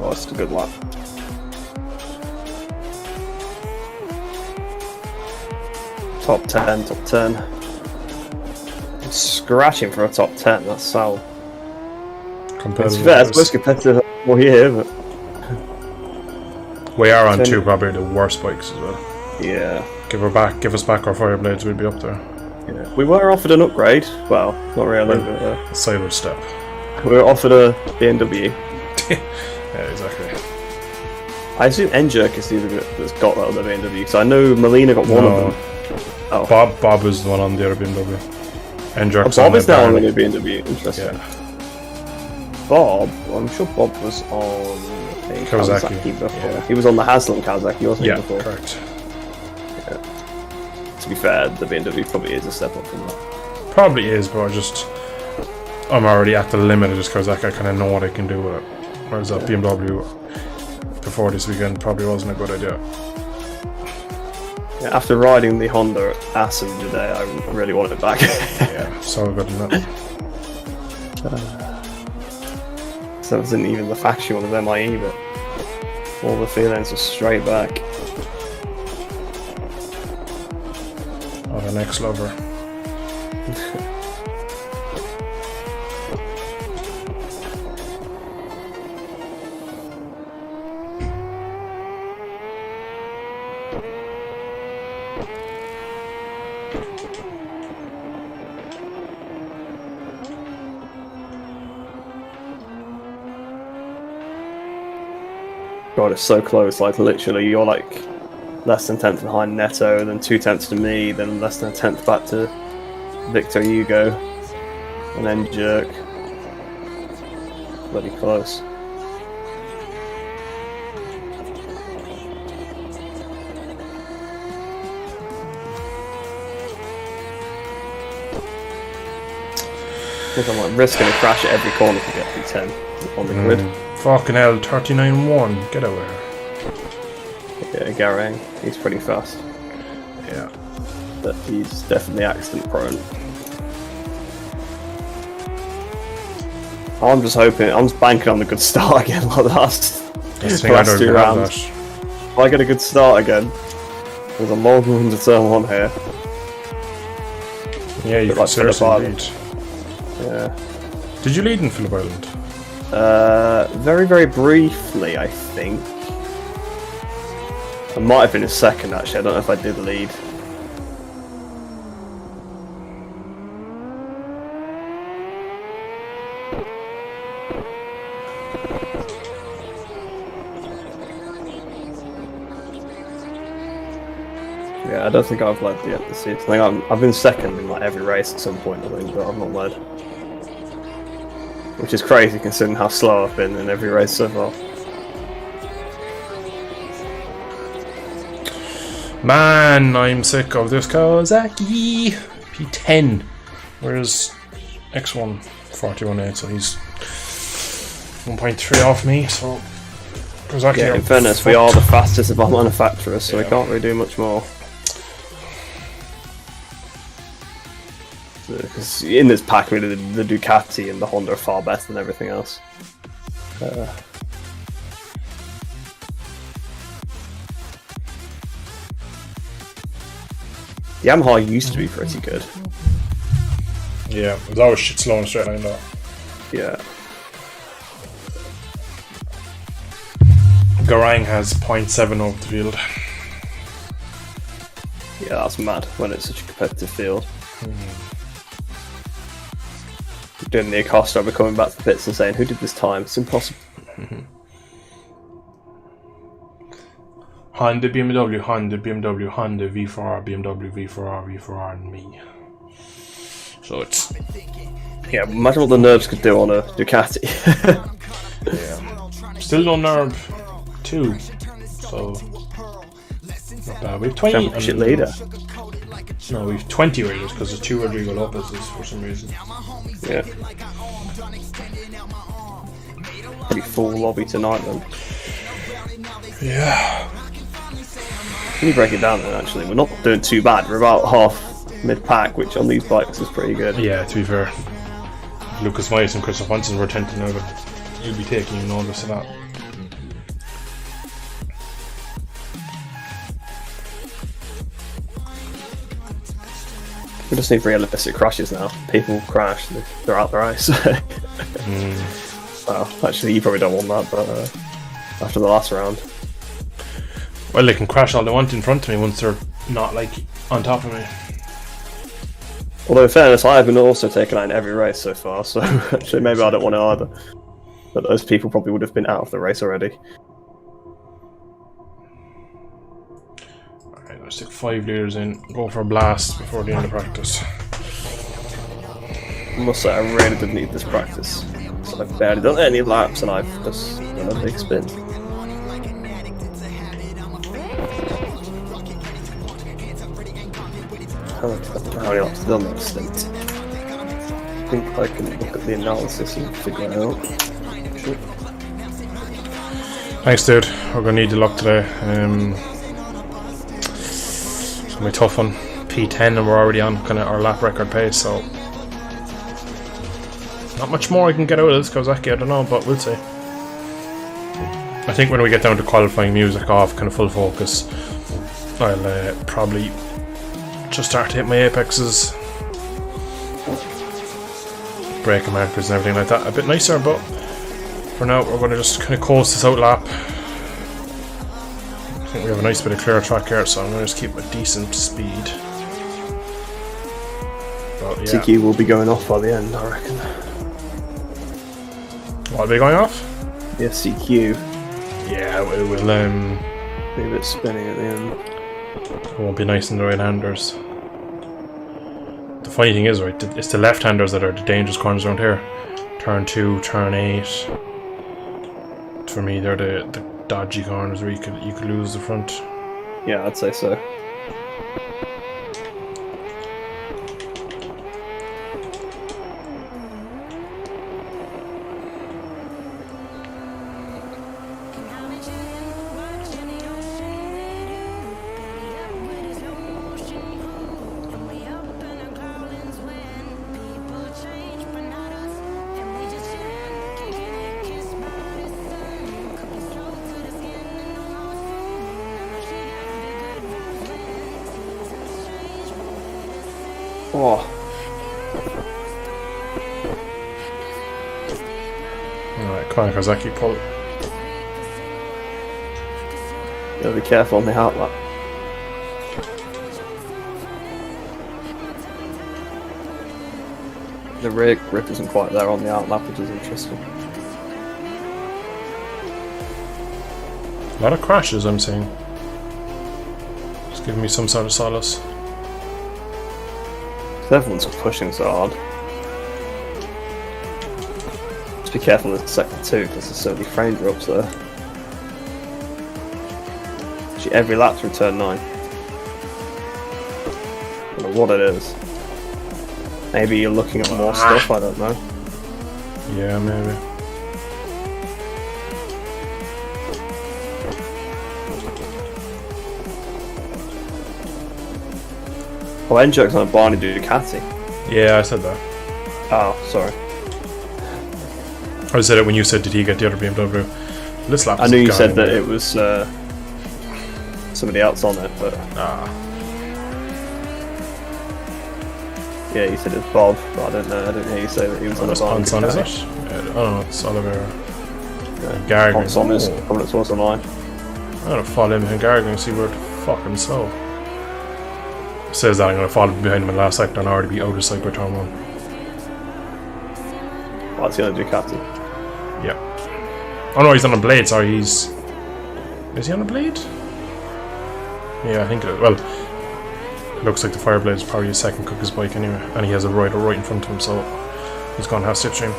Oh, it's a good lap. Top 10, top 10. I'm scratching for a top 10, that's solid. It's fair, it's most competitive all year, but... We are on two probably the worst bikes as well. Yeah. Give us back our Fireblades, we'd be up there. Yeah. We were offered an upgrade. Well, not really, but... a sideward step. We were offered a BMW. Yeah, exactly. I assume N-Jerk is the other bit that's got that other BMW, because I know Molina got one of them. Oh. Bob was the one on the other BMW. N-Jerk's Bob is now on the new BMW, interesting. Yeah. Bob, I'm sure Bob was on a Kawasaki before. Yeah. He was on the Haslam Kawasaki, wasn't he, before? Correct. Yeah. To be fair, the BMW probably is a step up from that. Probably is, but I'm already at the limit of this Kawasaki. I kind of know what I can do with it. Whereas that BMW before this weekend probably wasn't a good idea. Yeah, after riding the Honda at Assen today, I really want it back. Yeah, so good in that. So it wasn't even the faction one of MIE, but all the feelings are straight back. Oh, the next lover. God, it's so close, like literally you're like less than 10th behind Neto, then 2 tenths to me, then less than a 10th back to Victor Hugo, and then Jerk. Bloody close. I think I'm like risking a crash at every corner to get P10 on the grid. Fucking hell, 39.1, get away. Yeah, Garang, he's pretty fast. Yeah. But he's definitely accident prone. I'm just hoping, I'm just banking on the good start again like the last 2 rounds. If I get a good start again, there's a long run to turn 1 here. Yeah, you could seriously lead. Yeah. Did you lead in Phillip Island? Very, very briefly, I think. I might have been a second, actually. I don't know if I did lead. Yeah, I don't think I've led yet this season. I think I've been second in like every race at some point, I think, but I've not led. Which is crazy considering how slow I've been in every race so far. Man, I'm sick of this Kawasaki. P10. Whereas X1 41.8, so he's 1.3 off me, so Kawasaki. Yeah, in fairness, we are the fastest of our manufacturers, so we can't really do much more. Because because in this pack, really, the Ducati and the Honda are far better than everything else. The Yamaha used to be pretty good. Yeah, it was always shit slow and straight line though. Yeah. Garang has 0.7 over the field. Yeah, that's mad when it's such a competitive field. Doing the Acosta, I'll be coming back to the pits and saying, who did this time? It's impossible. Honda, BMW, Honda, BMW, Honda, V4R, BMW, V4R, V4R, and me. So it's... Yeah, imagine what the nerves could do on a Ducati. Yeah. Still no nerve 2. So... not bad. We have 20... Push it later. No, we have 20 raiders because the 2 Rodrigo Lopez's for some reason. Yeah. Pretty full lobby tonight then. Yeah. Can you break it down then, actually? We're not doing too bad. We're about half mid-pack, which on these bikes is pretty good. Yeah, to be fair. Lucas Weiss and Christoph Hansen were 10th now, but you'll be taking notice of that. We just need realistic crashes now. People crash, they're out their eyes. Well, actually, you probably don't want that, but after the last round. Well, they can crash all they want in front of me once they're not, like, on top of me. Although, in fairness, I have been also taken out in every race so far, so actually maybe I don't want it either. But those people probably would have been out of the race already. Alright, let's stick 5 litres in, go for a blast before the end of practice. I must say, I really did need this practice. So I've barely done any laps and I've just done a big spin. How many laps have I done that stint? I think I can look at the analysis and figure it out. Sure. Thanks, dude. We're gonna need the luck today. It's gonna be a tough one. P10 and we're already on kind of our lap record pace, so not much more I can get out of this Kawasaki, I don't know, but we'll see. I think when we get down to qualifying music off, kind of full focus, I'll probably just start to hit my apexes, braking markers and everything like that a bit nicer, but for now we're going to just kind of coast this out lap. I think we have a nice bit of clear track here, so I'm going to just keep a decent speed. But yeah. CQ will be going off by the end, I reckon. What, are they going off? Yeah, CQ. Yeah, it will Be a bit spinning at the end. it won't be nice in the right-handers. The funny thing is, right, it's the left-handers that are the dangerous corners around here. Turn 2, turn 8. For me, they're the dodgy corners where you could lose the front. Yeah, I'd say so. Oh. Alright, come on, Kawasaki, pull it. Gotta be careful on the outlap. The rear grip isn't quite there on the outlap, which is interesting. A lot of crashes, I'm seeing. Just giving me some sort of solace. Everyone's pushing so hard. Just be careful in the second two, because there's so many frame drops there. Actually, every lap through turn 9. I don't know what it is. Maybe you're looking at more stuff, I don't know. Yeah, maybe. Oh, N-Jerk's on a Barney Ducati. Yeah, I said that. Oh, sorry. I said it when you said, did he get the other BMW? This lap I knew you said that it was somebody else on it, but yeah, you said it's Bob, but I don't know. I didn't hear you say that he was on the Ponce on, is it? Oh, it's Oliver. Garrigan. Ponce on his comment source online. I'm gonna follow him in Garrigan and see where the fuck I'm so. Says that I'm gonna follow behind him in last second and already be out of sight by turn 1. Oh, it's the other Ducati. Yeah. Oh no, he's on a blade, sorry, is he on a blade? Yeah, I think it is. Well, it looks like the Fireblade is probably his second Cook's bike anyway, and he has a rider right in front of him, so he's gonna have slipstream.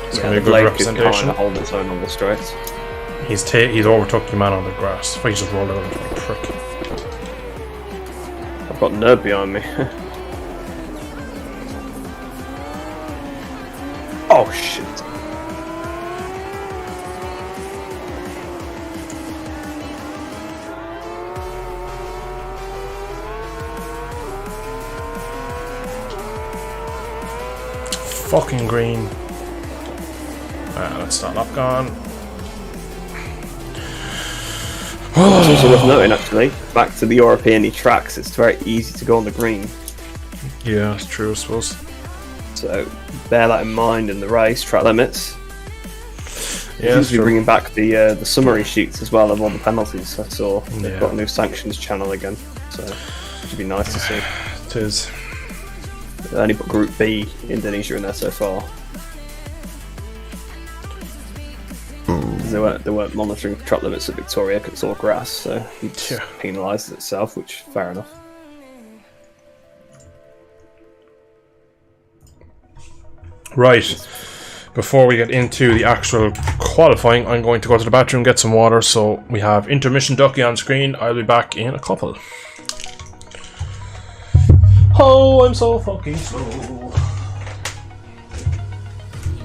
It's gonna be a good representation. Kind of hold its own on the straights. He's overtook the man on the grass. If I just rolled out like a prick. I've got Nerd behind me. Oh shit. Fucking green. Let's not lock on. It's also worth noting, actually, back to the European tracks, it's very easy to go on the green. Yeah, that's true, I suppose. So bear that in mind in the race, track limits. Yeah, usually bringing back the summary sheets as well of all the penalties. I saw they've got a new sanctions channel again, so it should be nice to see. It is. They only put Group B Indonesia in there so far. They weren't monitoring track limits at Victoria because it's all grass, so it penalises itself, which fair enough. Right. Before we get into the actual qualifying, I'm going to go to the bathroom, get some water, so we have intermission ducky on screen. I'll be back in a couple. Oh, I'm so fucking slow.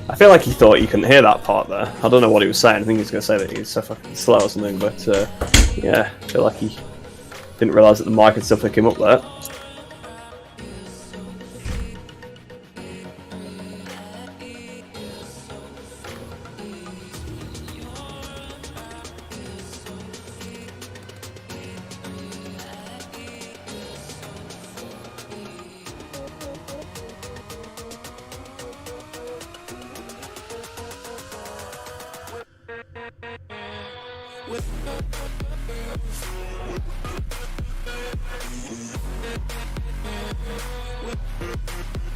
I feel like he thought you couldn't hear that part there. I don't know what he was saying. I think he was going to say that he was so fucking slow or something, but yeah, I feel like he didn't realise that the mic and stuff pick him up there.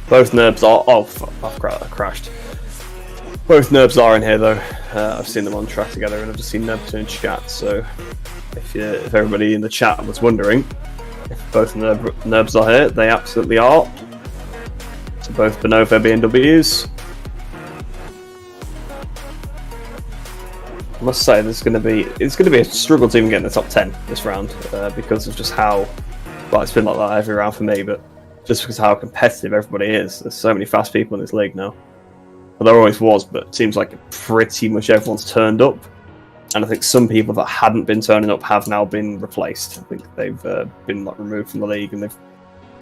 Both NURBs are. Oh, fuck, I crashed. Both NURBs are in here though. I've seen them on track together, and I've just seen NURBs in chat. So, if everybody in the chat was wondering if both NURBs are here, they absolutely are. So both Bonova BMWs. I must say, it's going to be a struggle to even get in the top 10 this round because of just how. Well, it's been like that every round for me, but. Just because of how competitive everybody is. There's so many fast people in this league now. Well, there always was, but it seems like pretty much everyone's turned up. And I think some people that hadn't been turning up have now been replaced. I think they've been removed from the league, and there's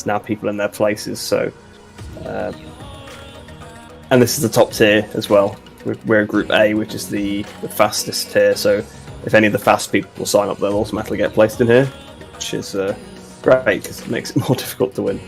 now people in their places. So, and this is the top tier as well. We're Group A, which is the fastest tier. So, if any of the fast people sign up, they'll automatically get placed in here, which is great because it makes it more difficult to win.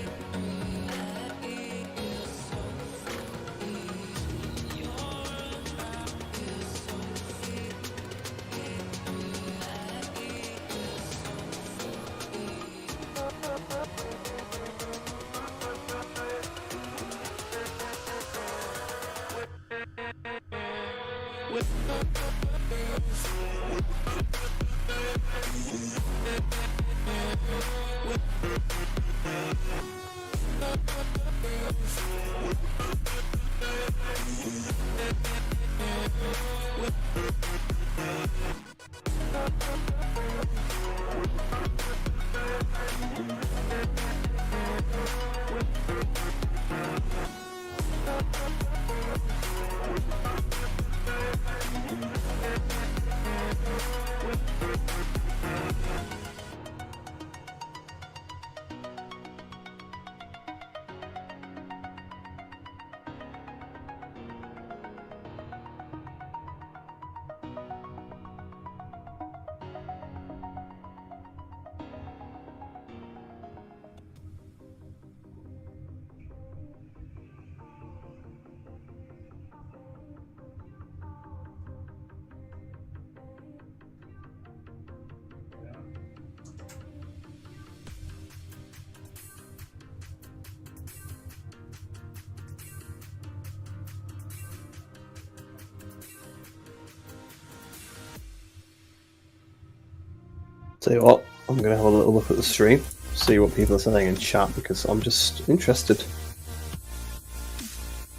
Tell you what, I'm going to have a little look at the stream, see what people are saying in chat, because I'm just interested.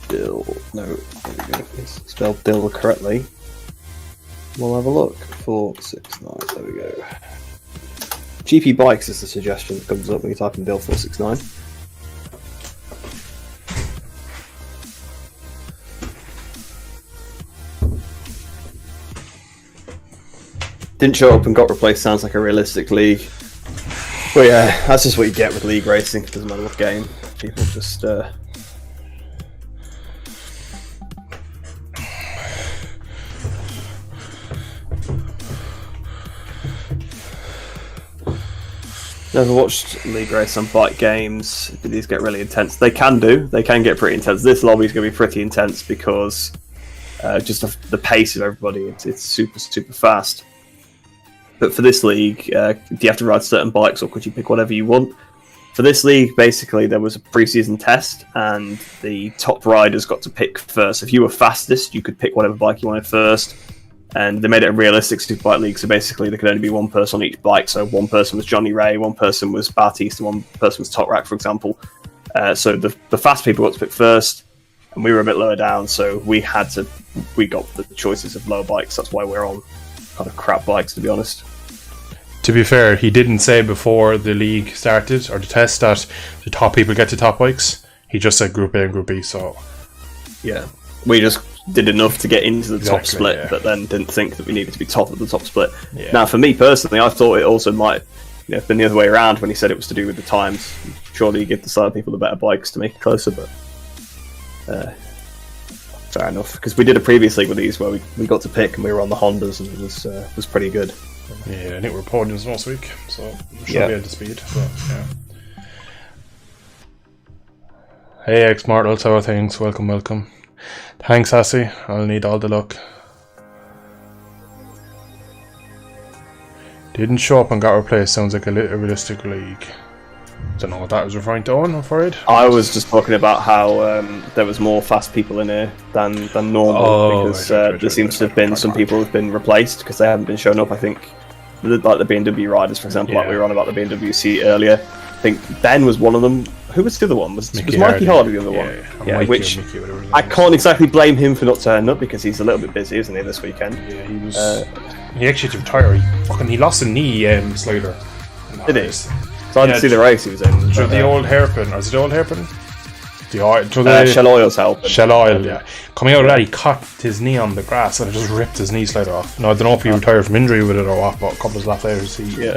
Dill, no, there we go. It's spelled Dill correctly. We'll have a look. 469, there we go. GP Bikes is the suggestion that comes up when you type in Dill 469. Didn't show up and got replaced sounds like a realistic league. Well, yeah, that's just what you get with league racing. It doesn't matter what game. People just. Never watched league race on bike games. Do these get really intense? They can do. They can get pretty intense. This lobby is going to be pretty intense because just the pace of everybody. It's super fast. But for this league, do you have to ride certain bikes, or could you pick whatever you want? For this league, basically, there was a pre-season test, and the top riders got to pick first. If you were fastest, you could pick whatever bike you wanted first. And they made it a realistic superbike league, so basically there could only be one person on each bike. So one person was Johnny Ray, one person was Batiste, and one person was Top Rack, for example. So the fast people got to pick first, and we were a bit lower down, so we got the choices of lower bikes. That's why we're on kind of crap bikes, to be honest. To be fair, he didn't say before the league started, or the test, that the top people get to top bikes. He just said Group A and Group B, so... Yeah, we just did enough to get into the top Exactly, split, yeah. but then didn't think that we needed to be top of the top split. Yeah. Now, for me personally, I thought it also might have been the other way around when he said it was to do with the times. Surely you give the side people the better bikes to make it closer, but fair enough. Because we did a previous league with these where we got to pick and we were on the Hondas, and it was pretty good. Yeah, I think we're podiums last week, so we should Yeah. be at the speed. But, yeah. Hey, X-Martals, how are things? Welcome. Thanks, Assy. I'll need all the luck. Didn't show up and got replaced. Sounds like a realistic league. Don't know what that was referring to, I'm afraid. I was just talking about how there was more fast people in here than normal, because there seems to have been some people who've been replaced because they haven't been showing up. I think, like the BMW riders, for example, like we were on about the BMW seat earlier. I think Ben was one of them. Who was the other one? Was Mikey Hardy the other one? Yeah, Mikey, which Mickey, I can't exactly blame him for not turning up because he's a little bit busy, isn't he, this weekend? Yeah, he was. He actually had to retire. He lost a knee slider. Did he? So I didn't see the race he was in. Through the old hairpin, or is it the old hairpin? Shell Oil's helping. Shell Oil, yeah. Coming out of that, he cut his knee on the grass and it just ripped his knee slider off. Now, I don't know if he retired from injury with it or what, but a couple of laps later, he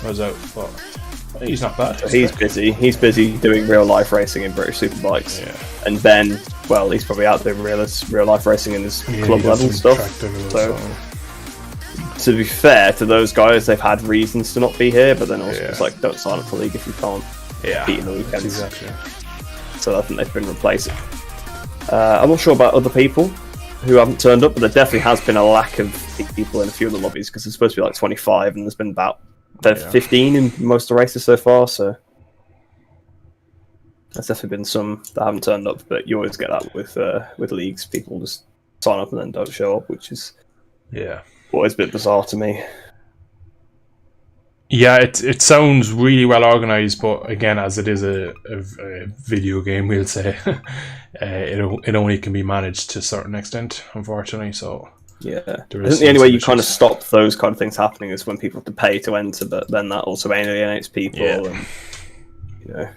was out. But he's not bad. So he's busy. He's busy doing real life racing in British Superbikes. Yeah. And Ben, well, he's probably out doing real life racing in his club level stuff. So, to be fair to those guys, they've had reasons to not be here, but then also it's like, don't sign up for league if you can't beat in the weekends. Exactly. So I think they've been replaced. I'm not sure about other people who haven't turned up, but there definitely has been a lack of people in a few of the lobbies because there's supposed to be like 25 and there's been about 15 in most of the races so far, so there's definitely been some that haven't turned up, but you always get that with leagues. People just sign up and then don't show up, which is always a bit bizarre to me. Yeah, it sounds really well organised, but again, as it is a video game, we'll say, it only can be managed to a certain extent, unfortunately, so... Yeah, I think the only way you kind of stop those kind of things happening is when people have to pay to enter, but then that also alienates people, and, you know...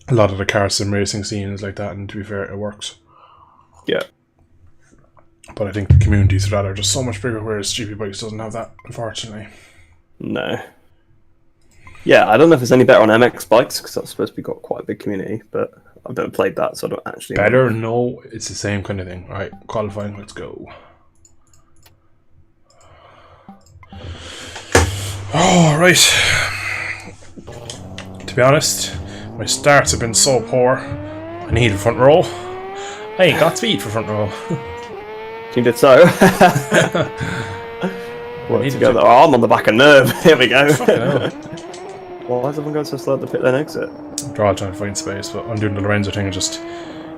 A lot of the car sim racing scene is like that, and to be fair, it works. Yeah. But I think the communities for that are just so much bigger, whereas GP Bikes doesn't have that, unfortunately. No. Yeah, I don't know if it's any better on MX Bikes, because that's supposed to be got quite a big community, but I've never played that, so I don't actually know. Better? No, it's the same kind of thing. Right, qualifying, let's go. Oh, right. To be honest, my starts have been so poor, I need a front row. I ain't got speed for front row. You did so. Work together. Oh, I'm on the back of nerve. Here we go. Why is everyone going so slow at the pit lane exit? They're all trying to find space, but I'm doing the Lorenzo thing and just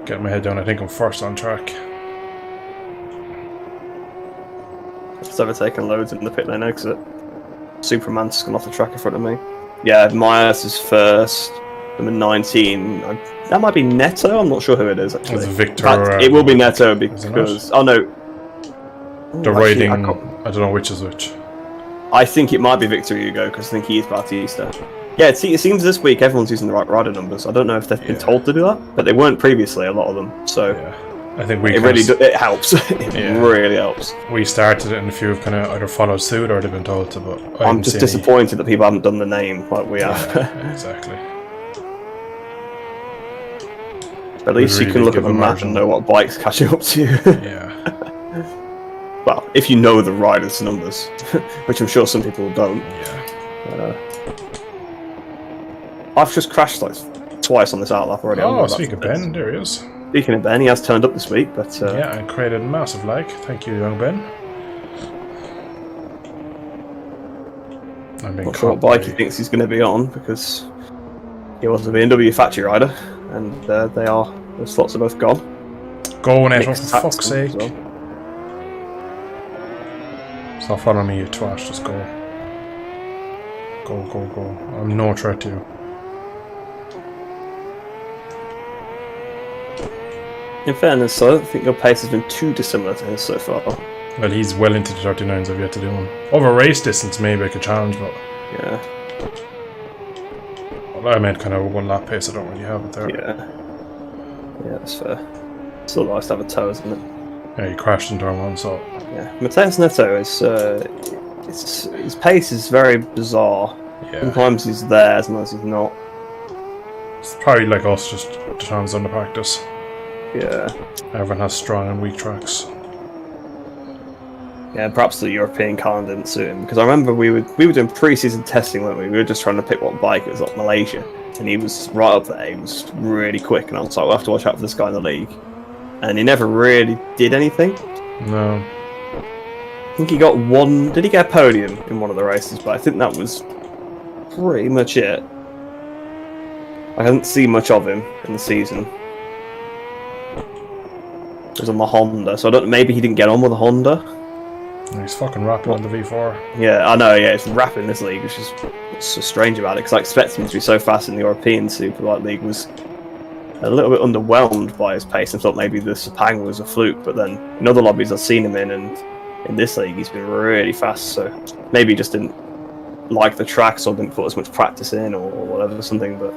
getting my head down. I think I'm first on track. Just overtaken loads in the pit lane exit. Superman's gone off the track in front of me. Yeah, Myers is first. Number 19. That might be Neto. I'm not sure who it is actually. It's Victor. In fact, it will be Neto because oh no, the riding. I don't know which is which. I think it might be Victor Hugo because I think he is Bautista. Yeah, it seems this week everyone's using the right rider numbers. I don't know if they've been told to do that, but they weren't previously. A lot of them. So I think it helps. It really helps. We started it, and a few have kind of either followed suit or they've been told to. But I'm just disappointed that people haven't done the name like we have. Exactly. At least you can look at the map and know what bike's catching up to you. Yeah. Well, if you know the rider's numbers, which I'm sure some people don't. Yeah. I've just crashed like twice on this outlap already. Oh, speaking of Ben, there he is. Speaking of Ben, he has turned up this week, but... yeah, and created a massive lag. Thank you, young Ben. I'm being not sure what bike he thinks he's going to be on, because he was a BMW factory rider, and the slots are both gone. Go, Neto, for fuck's sake. Well. Stop following me, you twat, just go. Go, go, go. I'm no threat to you. In fairness, I don't think your pace has been too dissimilar to his so far. Well, he's well into the 39s. I've yet to do one. Over race distance, maybe I could challenge, but... Yeah. Well, I meant kind of one lap pace. I don't really have it there. Yeah. Yeah, that's fair. Still nice to have a toe, isn't it? Yeah, he crashed in turn 1, so... Yeah. Mateus Neto is... his pace is very bizarre. Yeah. Sometimes he's there, sometimes he's not. It's probably like us, just determines on the practice. Yeah. Everyone has strong and weak tracks. Yeah, perhaps the European calendar didn't suit him, because I remember we were doing pre-season testing, weren't we? We were just trying to pick what bike. It was like Malaysia, and he was right up there. He was really quick, and I was like, we'll have to watch out for this guy in the league. And he never really did anything. No. I think he got one... Did he get a podium in one of the races? But I think that was pretty much it. I didn't see much of him in the season. It was on the Honda, so I don't. Maybe he didn't get on with the Honda. He's fucking rapid on the V4. Yeah, I know. Yeah, it's rapid in this league, which is what's so strange about it. Because I expected him to be so fast in the European Superbike League. Was a little bit underwhelmed by his pace and thought maybe the Sepang was a fluke. But then in other lobbies I've seen him in, and in this league he's been really fast. So maybe he just didn't like the tracks or didn't put as much practice in or whatever, something. But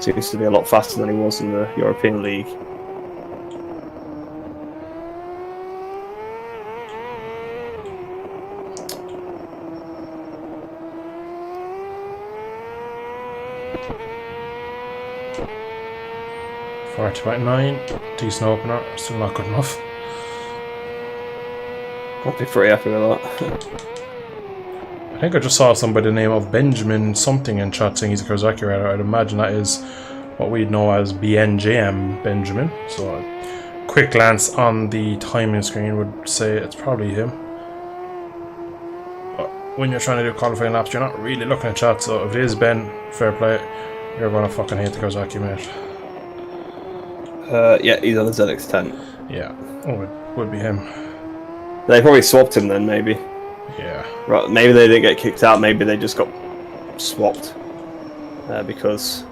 seems to be a lot faster than he was in the European League. About 9, decent opener, still not good enough. I'll be pretty happy with that. I think I just saw somebody by the name of Benjamin something in chat saying he's a Kawasaki rider. I'd imagine that is what we'd know as BNJM Benjamin. So a quick glance on the timing screen would say it's probably him. But when you're trying to do qualifying laps, you're not really looking at chat, so if it is Ben, fair play, you're gonna fucking hate the Kawasaki, mate. Yeah, he's on the ZX10. Yeah, it would be him. They probably swapped him then, maybe. Yeah. Right, maybe they didn't get kicked out, maybe they just got swapped. Because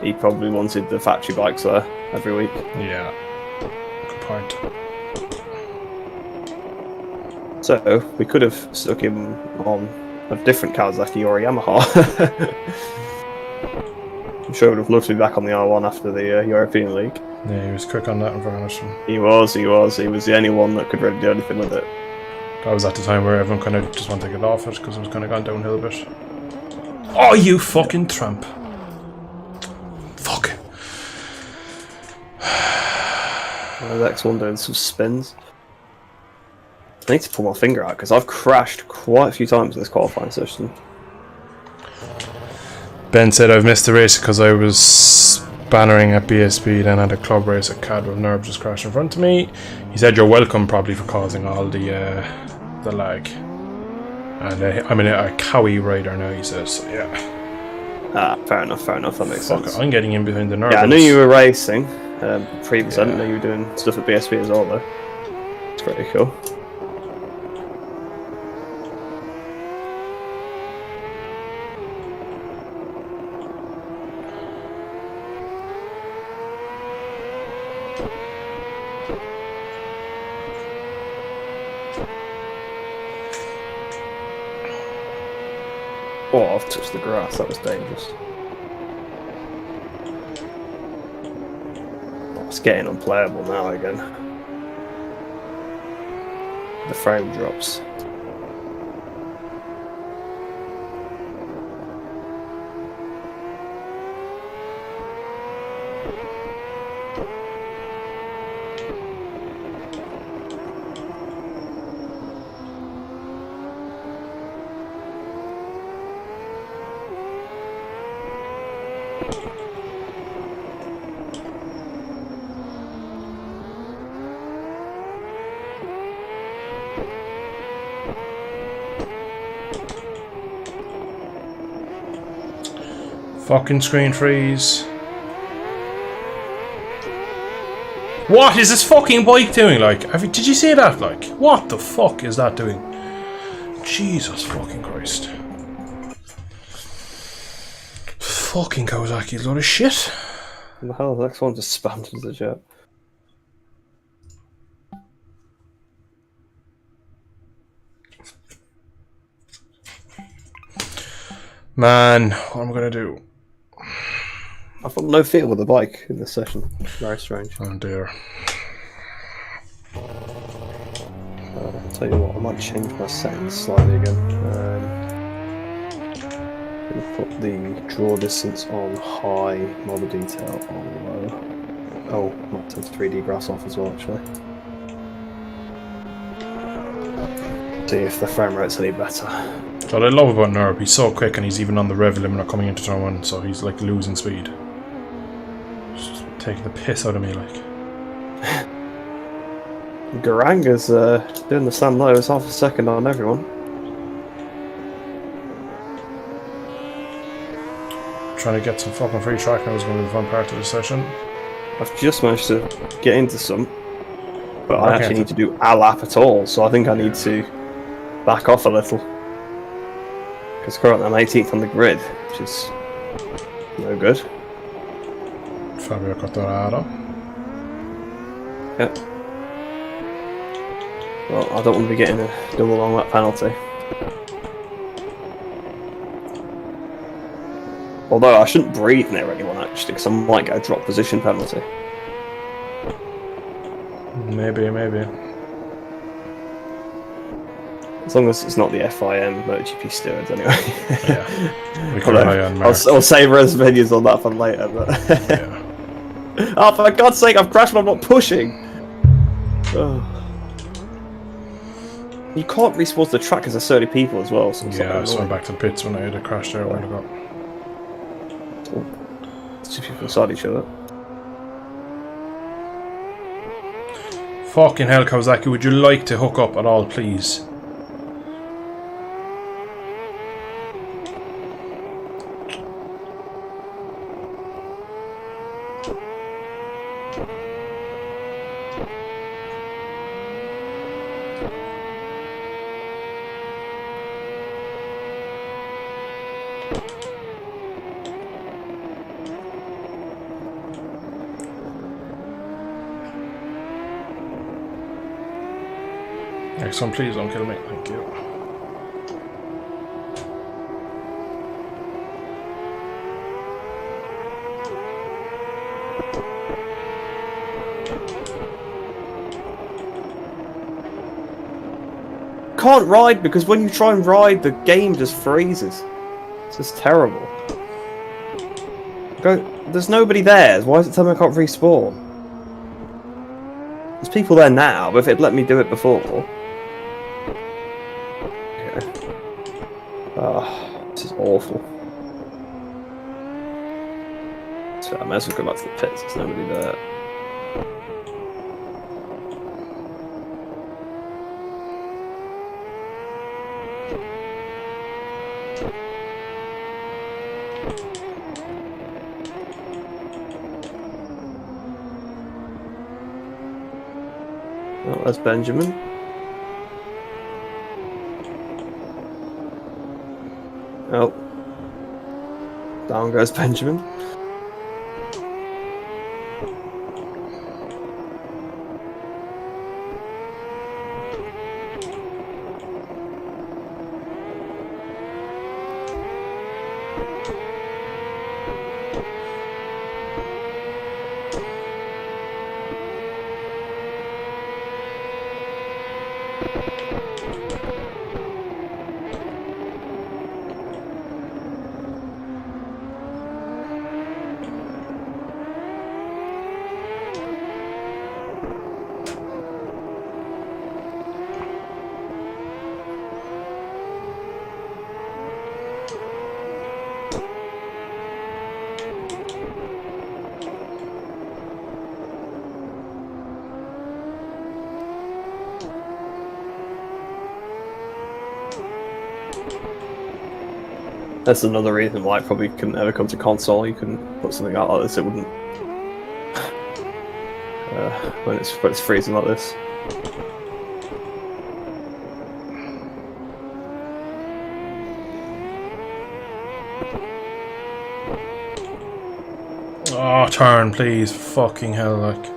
he probably wanted the factory bikes there every week. Yeah. Good point. So, we could have stuck him on a different Kawasaki or a Yamaha. I'm sure I would have loved to be back on the R1 after the European League. Yeah, he was quick on that in fairness. He was the only one that could really do anything with it. That was at the time where everyone kind of just wanted to get off it because it was kind of gone downhill a bit. Oh, you fucking tramp. Fuck. The next one doing some spins. I need to pull my finger out because I've crashed quite a few times in this qualifying session. Ben said I've missed the race because I was bannering at BSB, then had a club race at CAD with Nerb just crashed in front of me. He said you're welcome probably for causing all the lag. And I'm a Cowie rider now, he says, so yeah. Fair enough, that makes sense. I'm getting in behind the Nerb. Yeah, I knew you were racing previously. I didn't know you were doing stuff at BSB as well though. It's pretty cool. Oh, I've touched the grass. That was dangerous. Oh, it's getting unplayable now again. The frame drops. Fucking screen freeze. What is this fucking bike doing? Like, did you see that? Like, what the fuck is that doing? Jesus fucking Christ. Fucking Kawasaki's a lot of shit. What the hell? The next one just spammed into the chat. Man, what am I gonna do? I've got no feel with the bike in this session. Very strange. Oh dear. I'll tell you what, I might change my settings slightly again. Gonna put the draw distance on high, model detail on low. Oh, might turn 3D grass off as well, actually. See if the frame rate's any better. What I love about Nerb, he's so quick and he's even on the rev limiter coming into turn 1, so he's like losing speed. Just taking the piss out of me, like. Garanga's doing the stand low, it's half a second on everyone. Trying to get some fucking free track now is going to be the fun part of the session. I've just managed to get into some, but I actually need to do a lap at all, so I think I need to back off a little. Because currently I'm 18th on the grid, which is no good. Fabio Cottorado. Yep. Well, I don't want to be getting a double long lap penalty. Although I shouldn't breathe near anyone actually, because I might get a drop position penalty. Maybe. As long as it's not the FIM MotoGP stewards, anyway. Yeah. We can rely on Mark. I'll save Res videos on that for later, but... Yeah. Oh, for God's sake, I've crashed when I'm not pushing! Oh. You can't respawn to the track because there's 30 people as well, so yeah, I swung back to the pits when I had a crash there a while ago. It's 2 people inside each other. Fucking hell, Kawasaki, would you like to hook up at all, please? Next one, please don't kill me. Thank you. Can't ride because when you try and ride, the game just freezes. It's just terrible. There's nobody there. Why is it telling me I can't respawn? There's people there now, but if it'd let me do it before. Oh, this is awful. So I might as well go back to the pits, there's nobody there. Oh, that's Benjamin. Oh. Down goes Benjamin. That's another reason why it probably couldn't ever come to console. You couldn't put something out like this, it wouldn't. When it's freezing like this. Oh, turn, please. Fucking hell, like.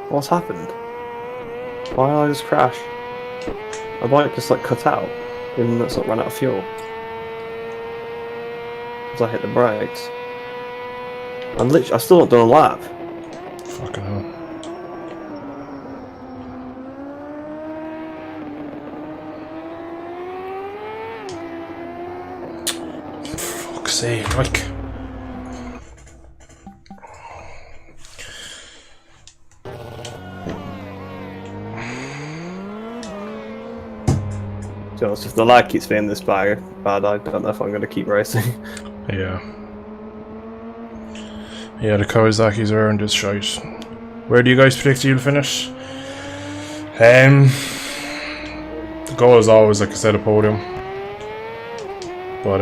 What's happened? Why did I just crash? My bike just like cut out, even though it's not run out of fuel. As I hit the brakes. I've still not done a lap. Fucking hell. Fuck's sake, like. To be honest, if the lag keeps being this bad, I don't know if I'm going to keep racing. Yeah. Yeah, the Kawasaki's earned this shite. Where do you guys predict you'll finish? The goal is always, like I said, a podium. But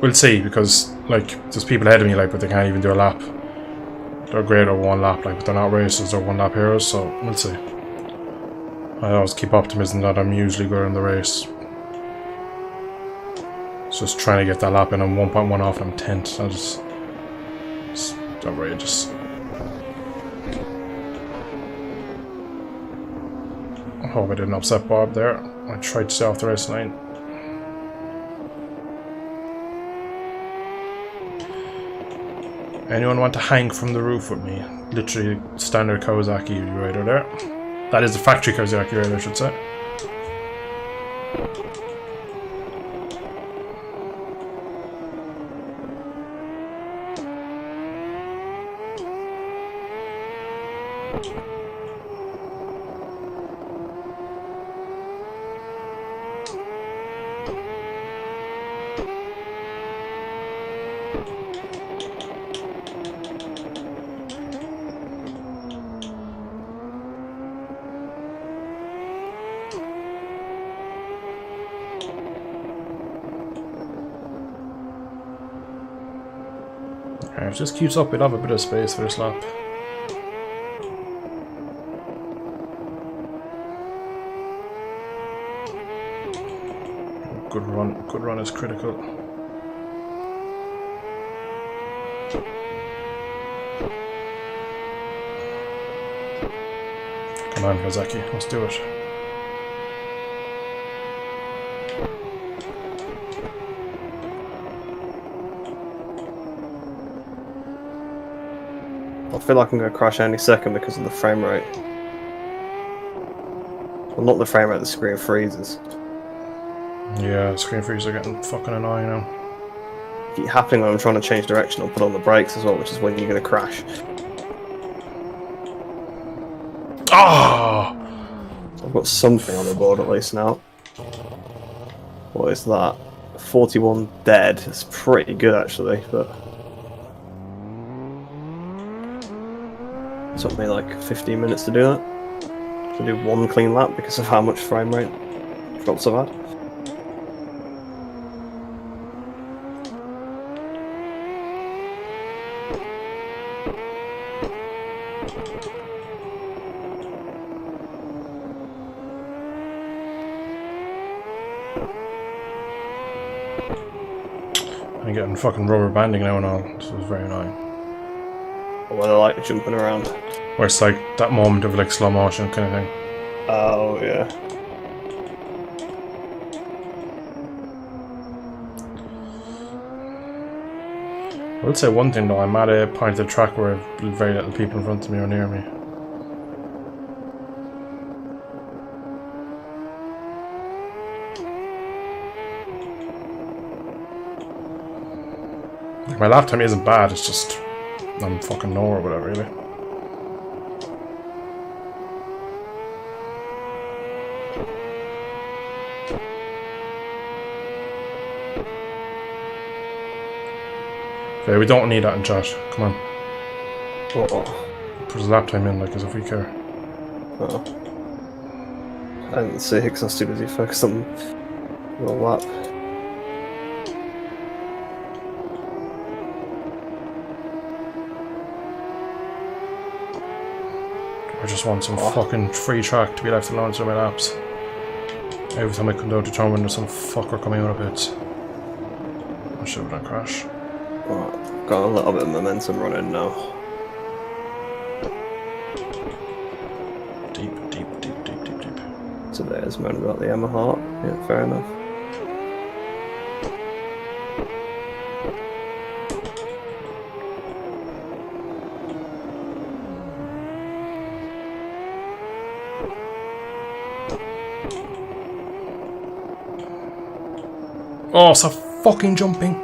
we'll see, because like there's people ahead of me, like, but they can't even do a lap. They're great over one lap, like, but they're not racers, they're one lap heroes, so we'll see. I always keep optimism that I'm usually good in the race. It's just trying to get that lap in. I'm 1.1 off and I'm 10th. It's outrageous. I hope I didn't upset Bob there. I tried to stay off the race line. Anyone want to hang from the roof with me? Literally standard Kawasaki radar there. That is the factory Kawasaki radar, I should say. If it just keeps up, we'll have a bit of space for this lap. Good run is critical. Come on, Kawasaki, let's do it. I feel like I'm going to crash any second because of the frame rate. Well, not the frame rate, the screen freezes. Yeah, screen freezes are getting fucking annoying now. Keep happening when I'm trying to change direction or put on the brakes as well, which is when you're going to crash. Ah! I've got something on the board at least now. What is that? 41 dead. It's pretty good actually, but it took me like 15 minutes to do that. To do one clean lap because of how much frame rate drops I've had. I'm getting fucking rubber banding now and all. This is very annoying. Where I like jumping around. Where it's like that moment of like slow motion kind of thing. Oh yeah. I would say one thing though, I'm at a point of the track where very little people in front of me or near me. Like, my lap time isn't bad, it's just I'm fucking nowhere with it, really. Okay, we don't need that in chat. Come on. Put his lap time in, like, as if we care. Oh. I didn't see because I was too busy focused on the lap. I just want some fucking free track to be left alone through my laps. Every time I come down to turn when there's some fucker coming out of it. I should have done crash. Right, got a little bit of momentum running now. Deep. So there's moan about the Yamaha. Yeah, fair enough. Oh, so fucking jumping.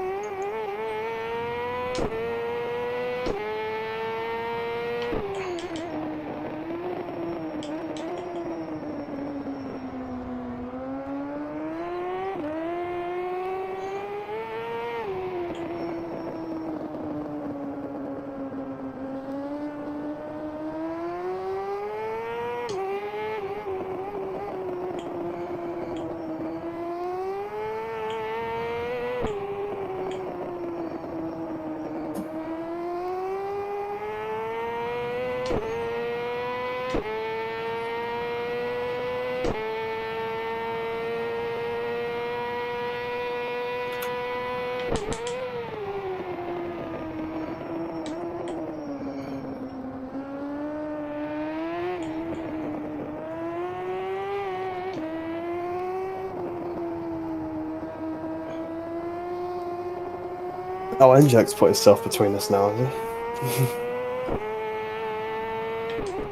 Oh, Njack's put himself between us now, has he?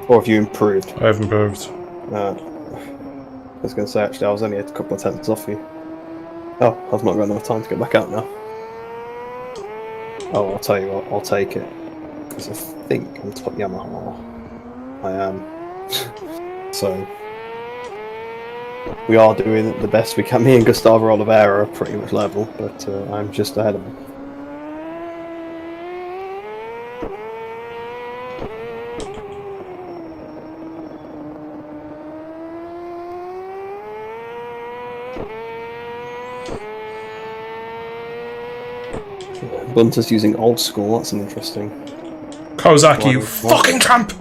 Or have you improved? I've improved. I was going to say, actually, I was only a couple of tenths off you. Oh, I've not got enough time to get back out now. Oh, I'll tell you what, I'll take it. Because I think I'm top Yamaha. I am. So, we are doing the best we can. Me and Gustavo Oliveira are pretty much level, but I'm just ahead of him. Bunter's using old school, that's an interesting. Kawasaki, you fucking tramp!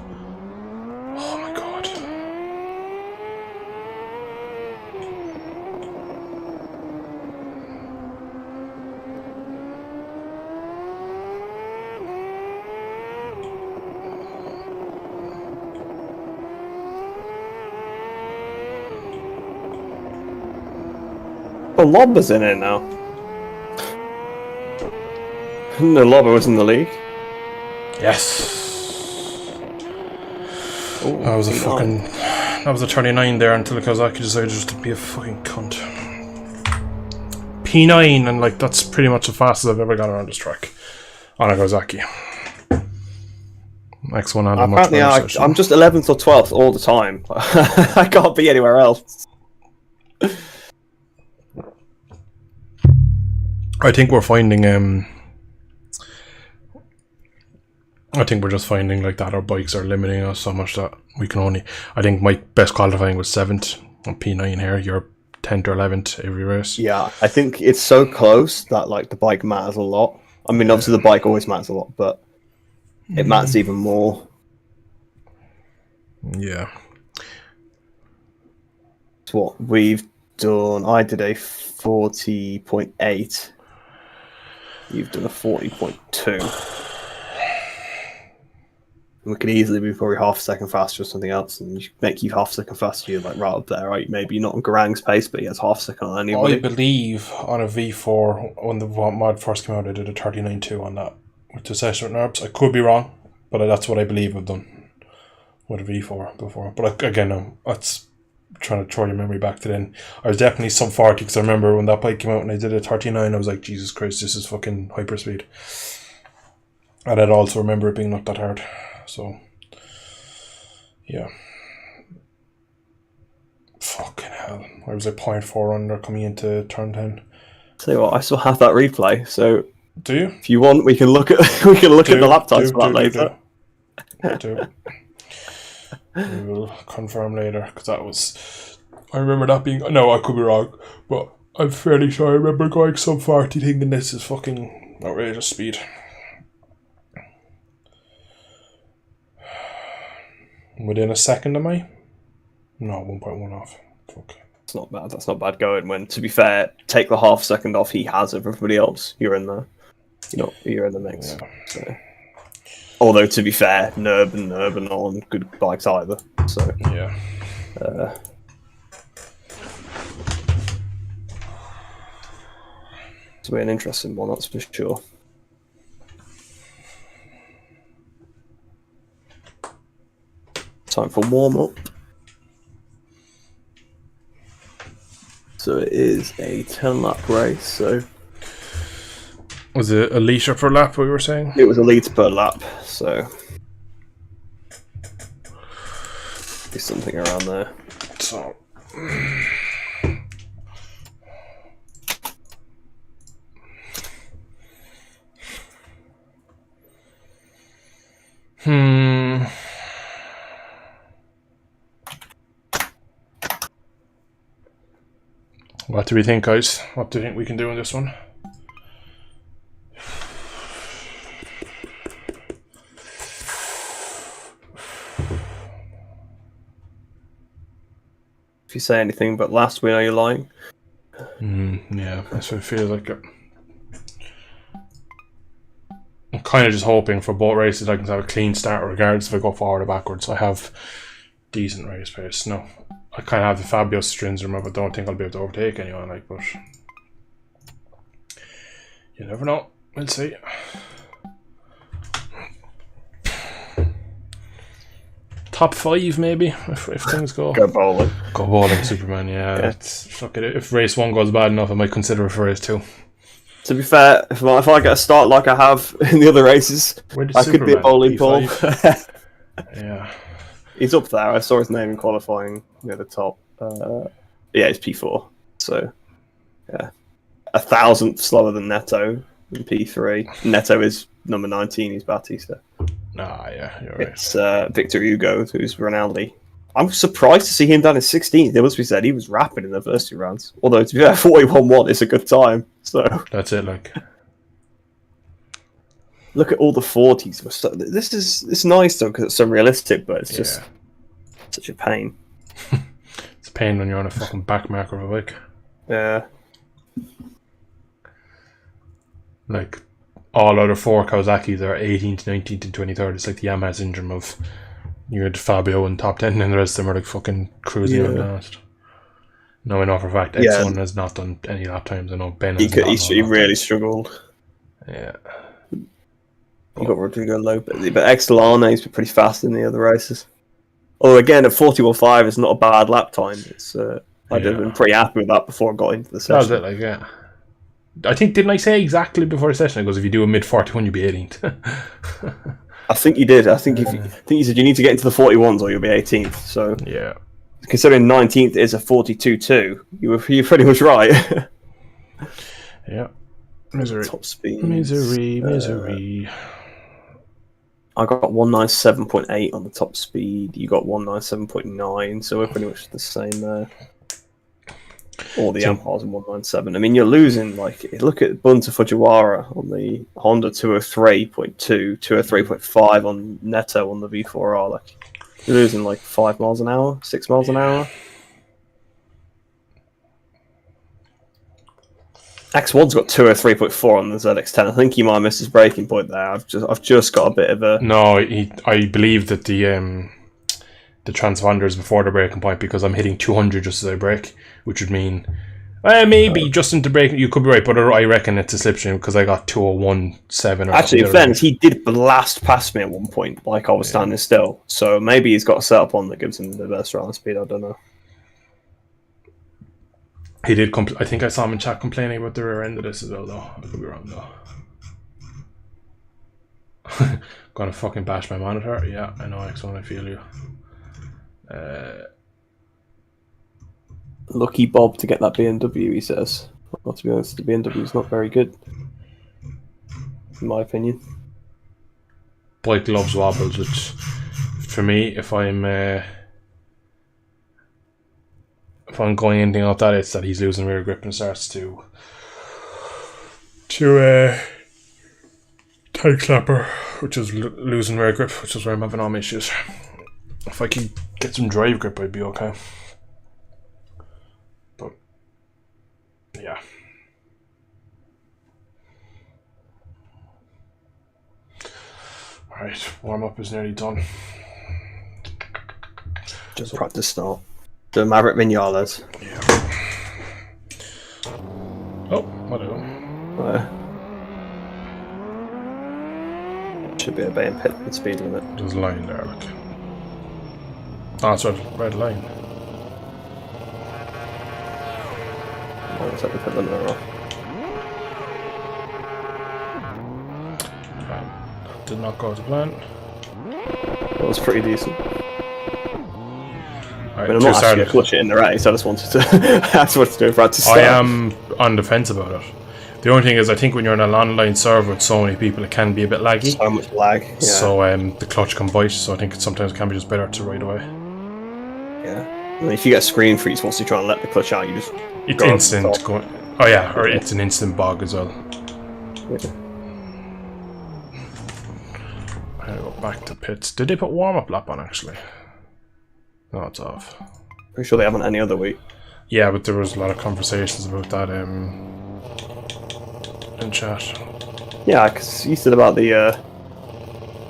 Oh my god. Oh, Lobber's in it now. No, Lobber was in the league. Yes. Ooh, That was a fucking... That was a 39 there until Kawasaki decided just to be a fucking cunt. P9, and like that's pretty much the fastest I've ever got around this track on a Kawasaki. Next one on a much apparently better session. I'm just 11th or 12th all the time. I can't be anywhere else. I think we're finding I think we're just finding like that our bikes are limiting us so much that we can only... I think my best qualifying was 7th on P9 here. You're 10th or 11th every race. Yeah, I think it's so close that like the bike matters a lot. I mean, obviously the bike always matters a lot, but it matters even more. Yeah. It's what we've done. I did a 40.8. You've done a 40.2. We could easily be probably half a second faster or something else, and make you half a second faster. You're like right up there, right? Maybe not on Garang's pace, but he has half a second on anybody. I believe on a V4 when the mod first came out, I did a 39.2 on that with the session with NURBS. I could be wrong, but that's what I believe I've done with a V4 before. But again, no, that's trying to throw your memory back to then. I was definitely sub 40 because I remember when that bike came out and I did a 39, I was like, Jesus Christ, this is fucking hyperspeed. And I'd also remember it being not that hard. So, yeah. Fucking hell. I was like 0.4 under coming into turn 10. Tell you what, I still have that replay, so Do you? if you want, we can look at the lap times for that later. Do. We will confirm later, because that was... I remember that being... No, I could be wrong, but I'm fairly sure I remember going sub 40 thinking this is fucking outrageous speed. Within a second, am I? No, 1.1 off. Fuck. It's not bad. That's not bad going. When, to be fair, take the half second off he has of everybody else. You're in there. You're in the mix. Yeah. So. Although, to be fair, Nerb and are not on good bikes either. So yeah. It's an interesting one, that's for sure. Time for warm up. So it is a 10-lap race. So was it a litre per lap? We were saying it was a litre per lap. So it's something around there. So. What do we think, guys? What do you think we can do in this one? If you say anything but last, we know you're lying. Yeah, that's what it feels like. I'm kind of just hoping for both races I can have a clean start regardless if I go forward or backwards. I have decent race pace. No, I kind of have the Fabio strings in, but don't think I'll be able to overtake anyone. Like, but you never know. We'll see. Top 5 maybe if things go. Go bowling. Go bowling, Superman. Yeah. Fuck it. If race 1 goes bad enough, I might consider it for race 2. To be fair, if I get a start like I have in the other races, I could be a bowling ball. Yeah. He's up there. I saw his name in qualifying near the top. Yeah, it's P4. So, yeah. 1,000th slower than Neto in P3. Neto is number 19, he's Batty, so. Yeah, you're right. It's Victor Hugo, who's Rinaldi. I'm surprised to see him down in 16th. It must be said, he was rapid in the first 2 rounds. Although, to be fair, 41-1 is a good time. So that's it, like. Look at all the 40s. It's nice, though, because it's so realistic, but it's just such a pain. It's a pain when you're on a fucking back marker of a bike. Yeah. Like, all other 4 Kawasaki's are 18th, 19th, and 23rd. It's like the Yamaha syndrome of you had Fabio in top 10 and the rest of them are like fucking cruising on last. No, I know for a fact X1 has not done any lap times. I know Ben has he really struggled. Yeah. You got Rodrigo Lopez, but Exelana's been pretty fast in the other races. Although again, at 41.5 is not a bad lap time. It's I'd have been pretty happy with that before I got into the session. That was it, like, yeah. I think, didn't I say exactly before the session? It goes, if you do a mid 41, you'll be 18th. I think you did. I think you said you need to get into the 41s or you'll be 18th. So yeah, considering 19th is a 42.2, you're pretty much right. Yeah. Misery. Top speed. Misery. I got 197.8 on the top speed. You got 197.9, so we're pretty much the same there. All the Yamahas in 197. I mean, you're losing, like, look at Bunta Fujiwara on the Honda 203.2, 203.5 on Neto on the V4R. Like, you're losing like 5 miles an hour, 6 miles an hour. X1's got 203.4 on the ZX10. I think he might have missed his breaking point there. I've just got a bit of a... No, I believe that the transponder is before the breaking point because I'm hitting 200 just as I brake, which would mean maybe just into braking. You could be right, but I reckon it's a slipstream because I got 201.7. Actually, in fairness, he did blast past me at one point, like I was standing still. So maybe he's got a setup on that gives him the best round speed. I don't know. He did. I think I saw him in chat complaining about the rear end of this as well, though. I could be wrong though. Gonna fucking bash my monitor. Yeah, I know, X1. I feel you. Lucky Bob to get that BMW, he says. Well, to be honest, the BMW is not very good, in my opinion. Blake loves wobbles, which for me, if I'm going anything off that, it's that he's losing rear grip and starts to tight clapper, which is losing rear grip, which is where I'm having all my issues. If I can get some drive grip, I'd be okay. But yeah. Alright, warm up is nearly done. Just practice start. The Maverick Vinales. Yeah. Oh, whatever. Should be obeying pit and speed limit. There's a line there, look. Oh, it's red line. I'll set the pit limit off. Did not go to plan. That was pretty decent. Right, I'm not actually going to clutch it in the race, I just wanted to that's what to do for to start. I am on the fence about it. The only thing is, I think when you're in an online server with so many people, it can be a bit laggy. So much lag. Yeah. So the clutch can bite, so I think sometimes it can be just better to ride away. Yeah. And if you get a screen freeze once you try and let the clutch out, you just... It's instant. Oh yeah, or it's an instant bog as well. Yeah. I'm going to go back to pits. Did they put warm-up lap on, actually? No, it's off. Pretty sure they haven't any other week. Yeah, but there was a lot of conversations about that in chat. Yeah, because you said about the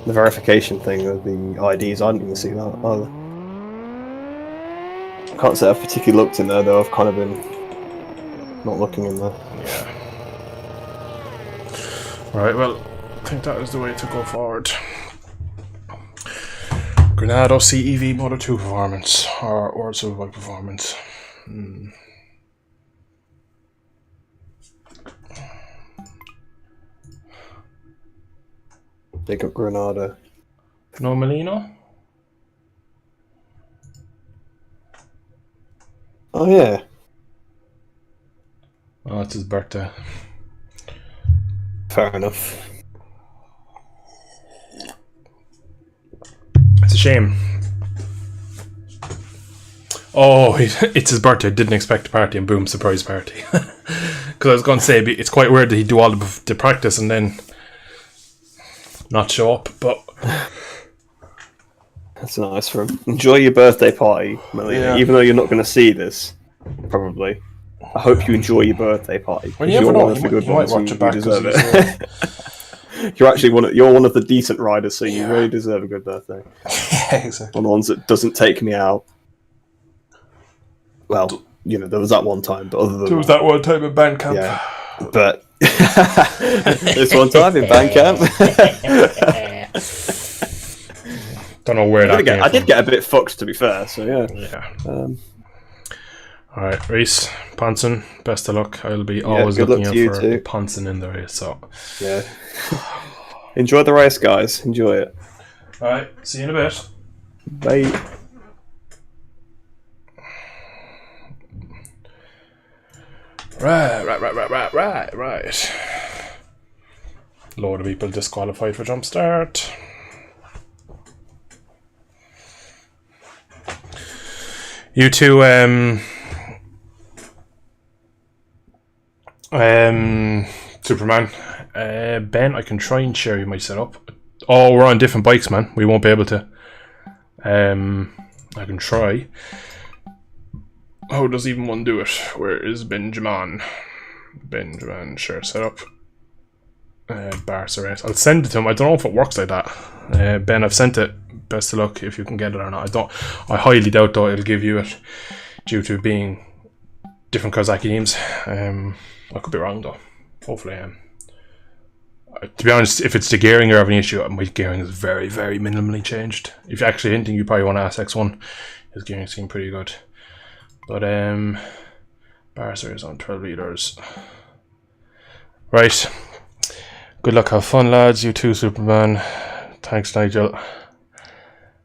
verification thing of the IDs. I didn't even see that either. I can't say I've particularly looked in there, though. I've kind of been not looking in there. Yeah. Right, well, I think that is the way to go forward. Granado CEV Moto 2 performance, or Wsbk performance. Big up Granada. No Molino? Oh, yeah. Oh, it's his birthday. Fair enough. It's a shame. Oh, it's his birthday. Didn't expect a party, and boom, surprise party. Because I was going to say, it's quite weird that he'd do all the practice and then not show up, but... That's nice for him. Enjoy your birthday party, Melina. Yeah. Even though you're not going to see this, probably. I hope you enjoy your birthday party. Well, you never know. You might ones, watch it back. deserve it. You're actually you're one of the decent riders, so you really deserve a good birthday. Yeah, exactly. One of the ones that doesn't take me out. Well, you know, there was that one time, but other than There was that one time in band camp. yeah, but this one time in band camp. Don't know where that came I did from. get a bit fucked, to be fair. So yeah. All right, Reese Ponson, best of luck. I'll be always good looking luck out to you for too. Ponson in the race. So Yeah. Enjoy the race, guys. Enjoy it. all right, see you in a bit. Bye. Right. Load of people disqualified for jump start. You two, Superman. Ben, I can try and share you my setup. Oh, we're on different bikes, man. We won't be able to. I can try. How does even one do it? Where is Benjamin? Benjamin, share setup. Barca race. I'll send it to him. I don't know if it works like that. Ben, I've sent it. Best of luck if you can get it or not. I highly doubt though it'll give you it due to being different Kawasaki teams. I could be wrong though. Hopefully I am. To be honest, if it's the gearing you're having an issue, my gearing is very, very minimally changed. If you actually anything you probably want to ask X1, his gearing seemed pretty good. But Bar series on 12 litres. Right. Good luck, have fun, lads. You too, Superman. Thanks, Nigel.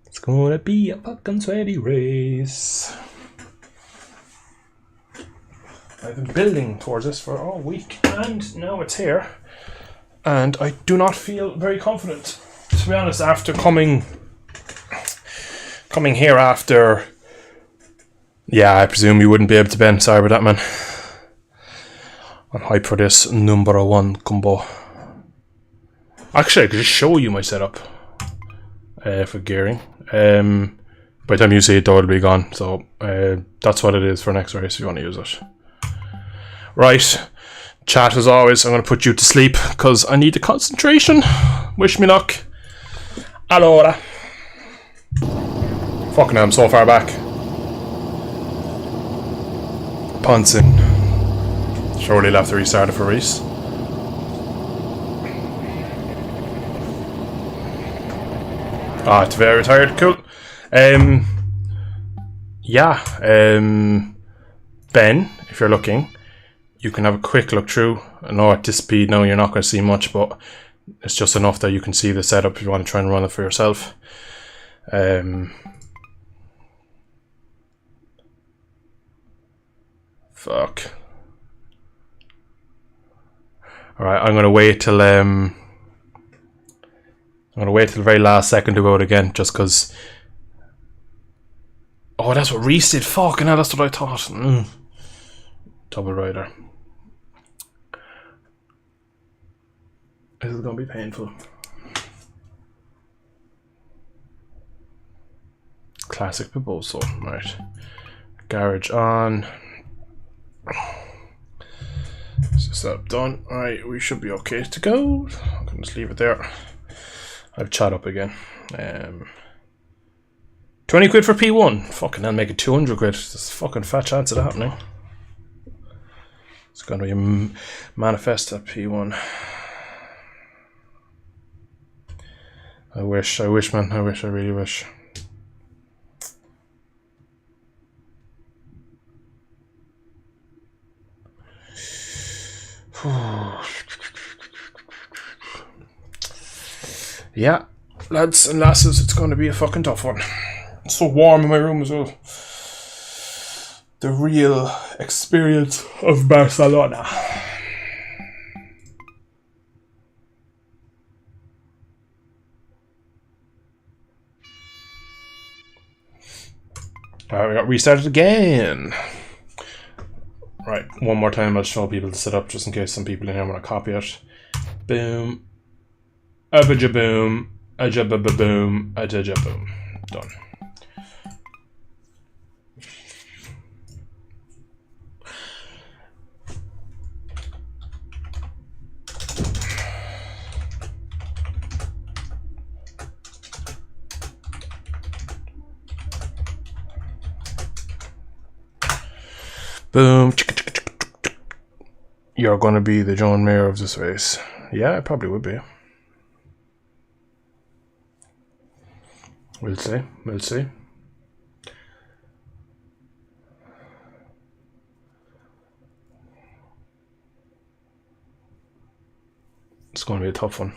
It's gonna be a fucking sweaty race. I've been building towards this for all week, and now it's here. And I do not feel very confident, to be honest, after coming here after. Yeah, I presume you wouldn't be able to bend. Sorry about that, man. I'm hyped for this number 1 combo. Actually, I could just show you my setup for gearing. By the time you see it, though, it'll be gone. So that's what it is for next race if you want to use it. Right, chat as always. I'm going to put you to sleep because I need the concentration. Wish me luck. Allora. Fucking hell, I'm so far back. Pouncing. Surely he'll have to restart it for Reese. Ah, it's very tired. Cool. Yeah. Ben, if you're looking, you can have a quick look through. I know at this speed now you're not going to see much, but it's just enough that you can see the setup if you want to try and run it for yourself. Fuck. Alright, I'm going to wait till the very last second to go out again, just because. Oh, that's what Reese did. Fucking hell, that's what I thought. Double rider. This is going to be painful. Classic Piposo. Right. Garage on. Setup done. Alright, we should be okay to go. I can just leave it there. I've chat up again. 20 quid for P1. Fucking hell, make it 200 quid. There's a fucking fat chance of that happening. It's going to be a manifest at P1. I wish, man. I really wish. Yeah, lads and lasses, it's going to be a fucking tough one. It's so warm in my room as well. The real experience of Barcelona. Alright, we got restarted again. Right, one more time I'll show people to set up just in case some people in here want to copy it. Boom. Abajaboom. Ajababoom. Ajajaboom. Done. Boom. You're gonna be the John Mayer of this race. Yeah, I probably would be. We'll see. We'll see. It's going to be a tough one.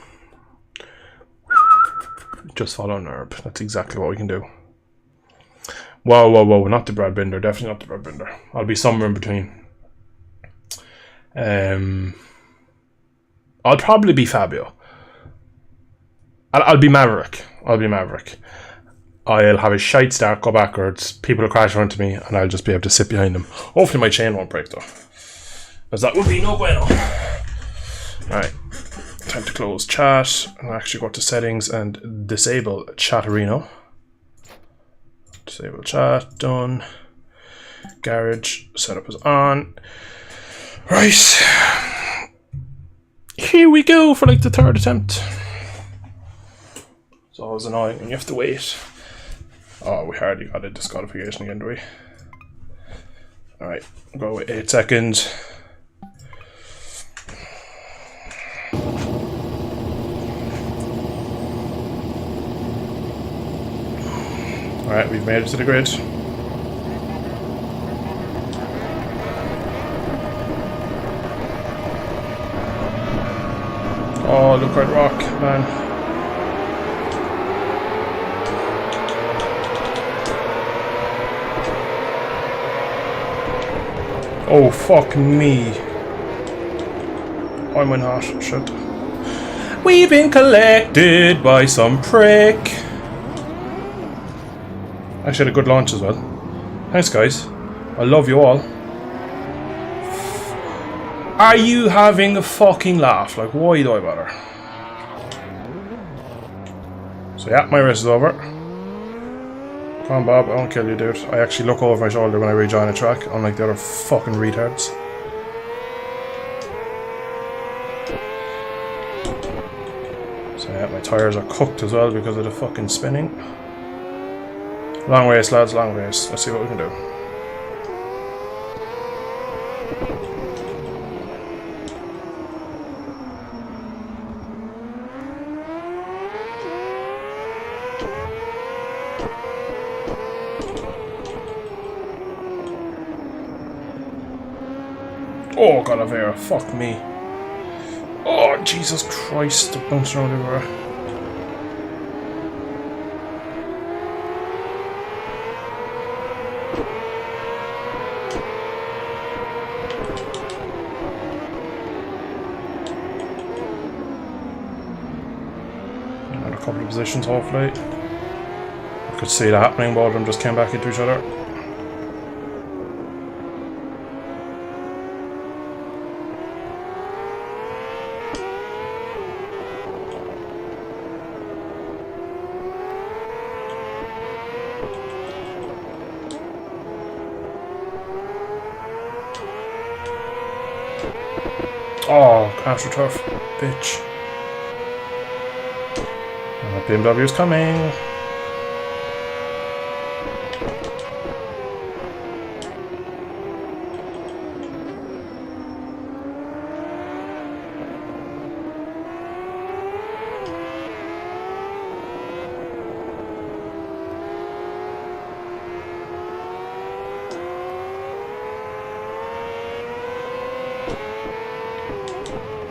Just follow an herb. That's exactly what we can do. Whoa, whoa, whoa. Not the Brad Binder. Definitely not the Brad Binder. I'll be somewhere in between. I'll probably be Fabio. I'll be Maverick. I'll have a shite start, go backwards, people will crash onto me, and I'll just be able to sit behind them. Hopefully my chain won't break though, as that would be no bueno. Alright, time to close chat. I'll actually go to settings and disable Chatterino. Disable chat, done. Garage, setup is on. Right. Here we go for like the third attempt. It's always annoying when you have to wait. Oh, we hardly got a disqualification again, do we? Alright, go with 8 seconds. Alright, we've made it to the grid. Oh, look at rock, man. Oh, fuck me. Why am I not? Shit. We've been collected by some prick. Actually had a good launch as well. Thanks, guys. I love you all. Are you having a fucking laugh? Like, why do I bother? So yeah, my race is over. Come on, Bob, I won't kill you, dude. I actually look over my shoulder when I rejoin a track, unlike the other fucking retards. So yeah, my tyres are cooked as well because of the fucking spinning. Long race, lads, long race. Let's see what we can do. Oh, God of air. Fuck me. Oh, Jesus Christ. They're bouncing around everywhere. Another couple of positions, hopefully. I could see that happening. Both of them just came back into each other. Oh, AstroTurf, bitch. Oh, BMW's coming.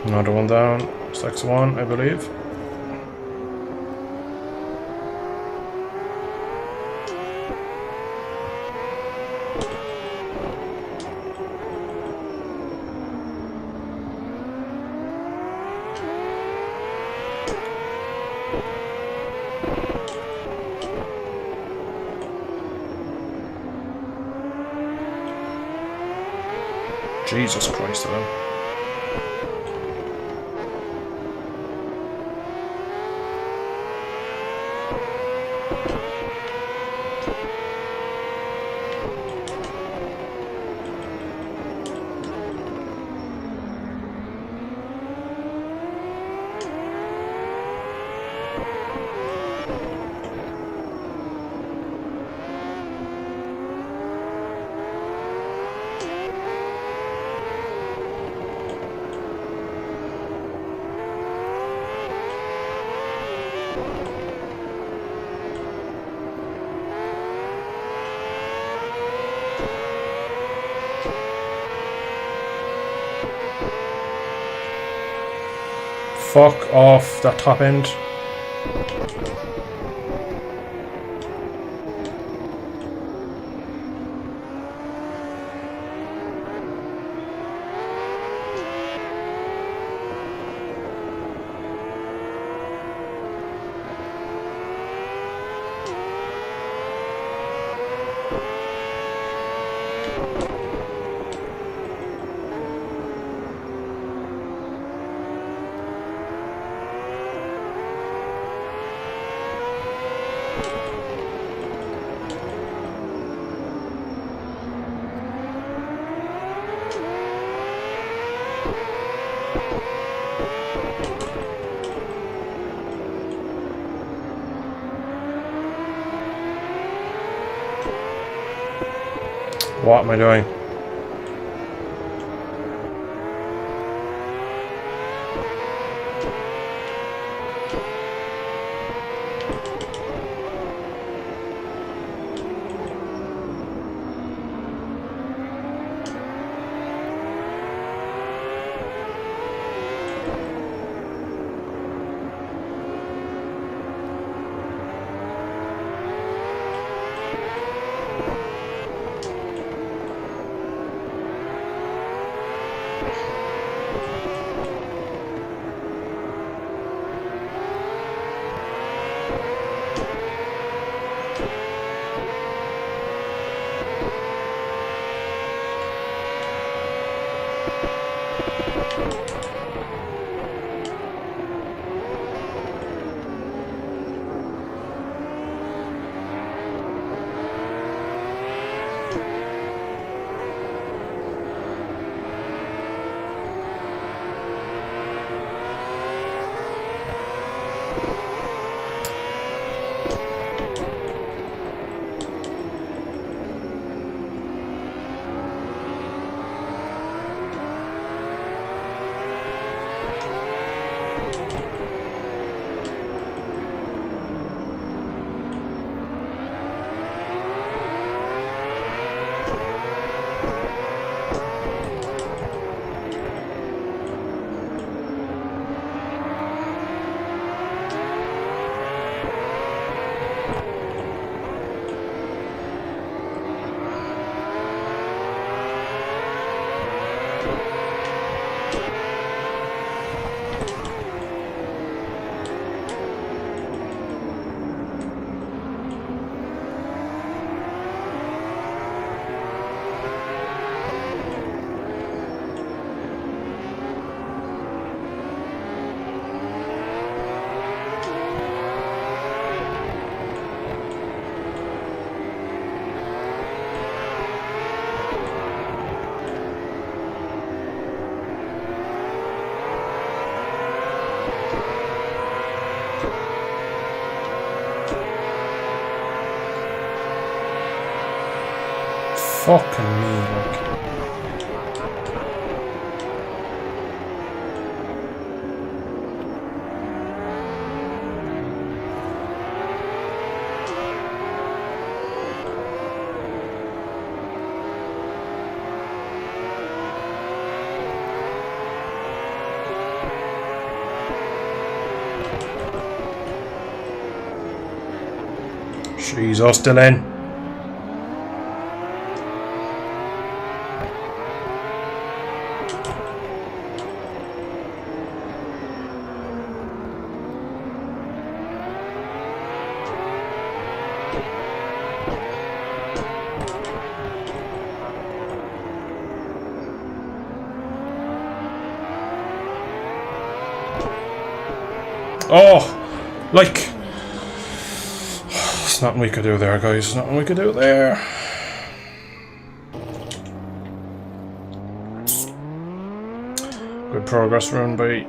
Another one down. 6-1, I believe. Jesus Christ, Alan. Fuck off that top end. What am I doing? Fucking me, like. She's all still in. Oh, like, there's nothing we could do there, guys. There's nothing we could do there. Good progress run by,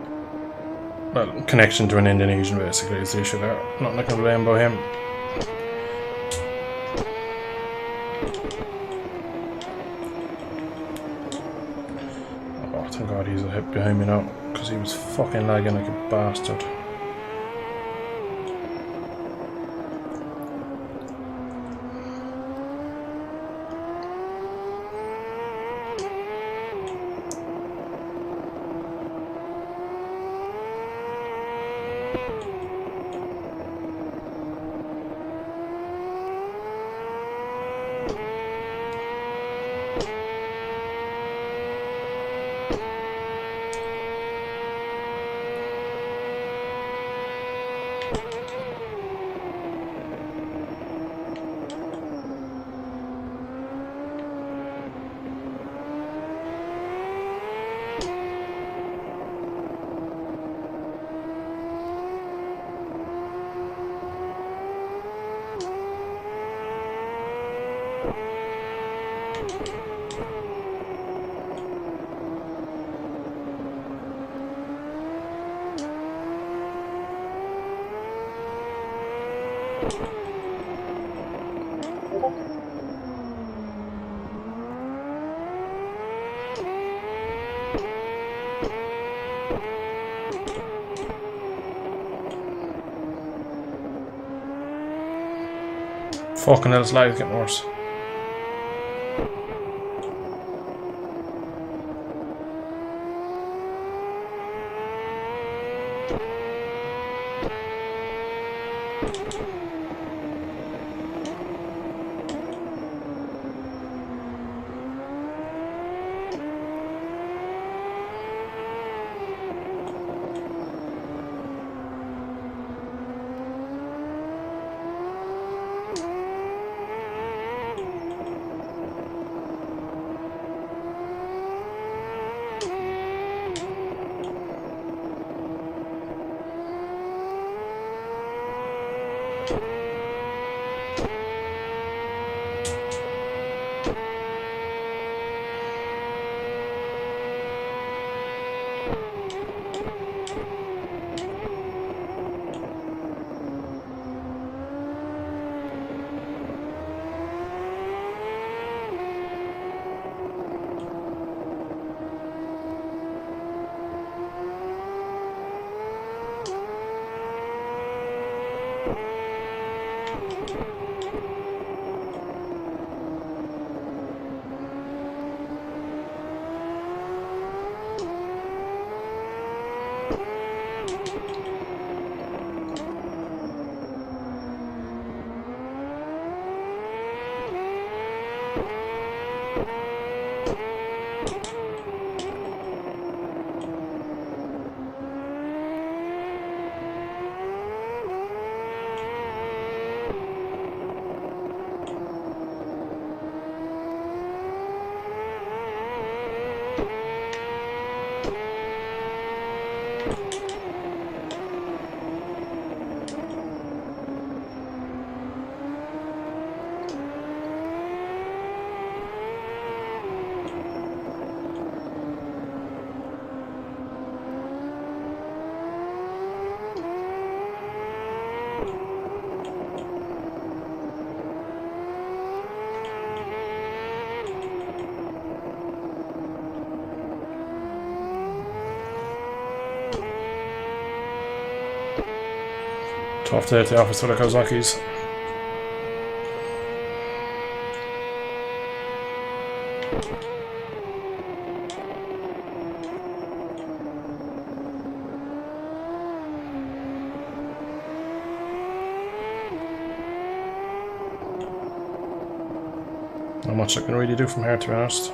well, connection to an Indonesian basically is the issue there. Nothing I can blame by him. Oh, thank God he's a hit behind me now, because he was fucking lagging like a bastard. Fucking hell, this lag is getting worse. Tough day at the office for the Kazakhis. Not much I can really do from here, to be honest.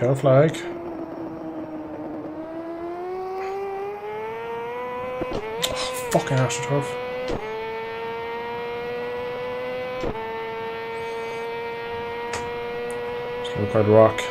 Yellow flag. Oh, fucking AstroTurf. Slow card rock.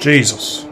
Jesus.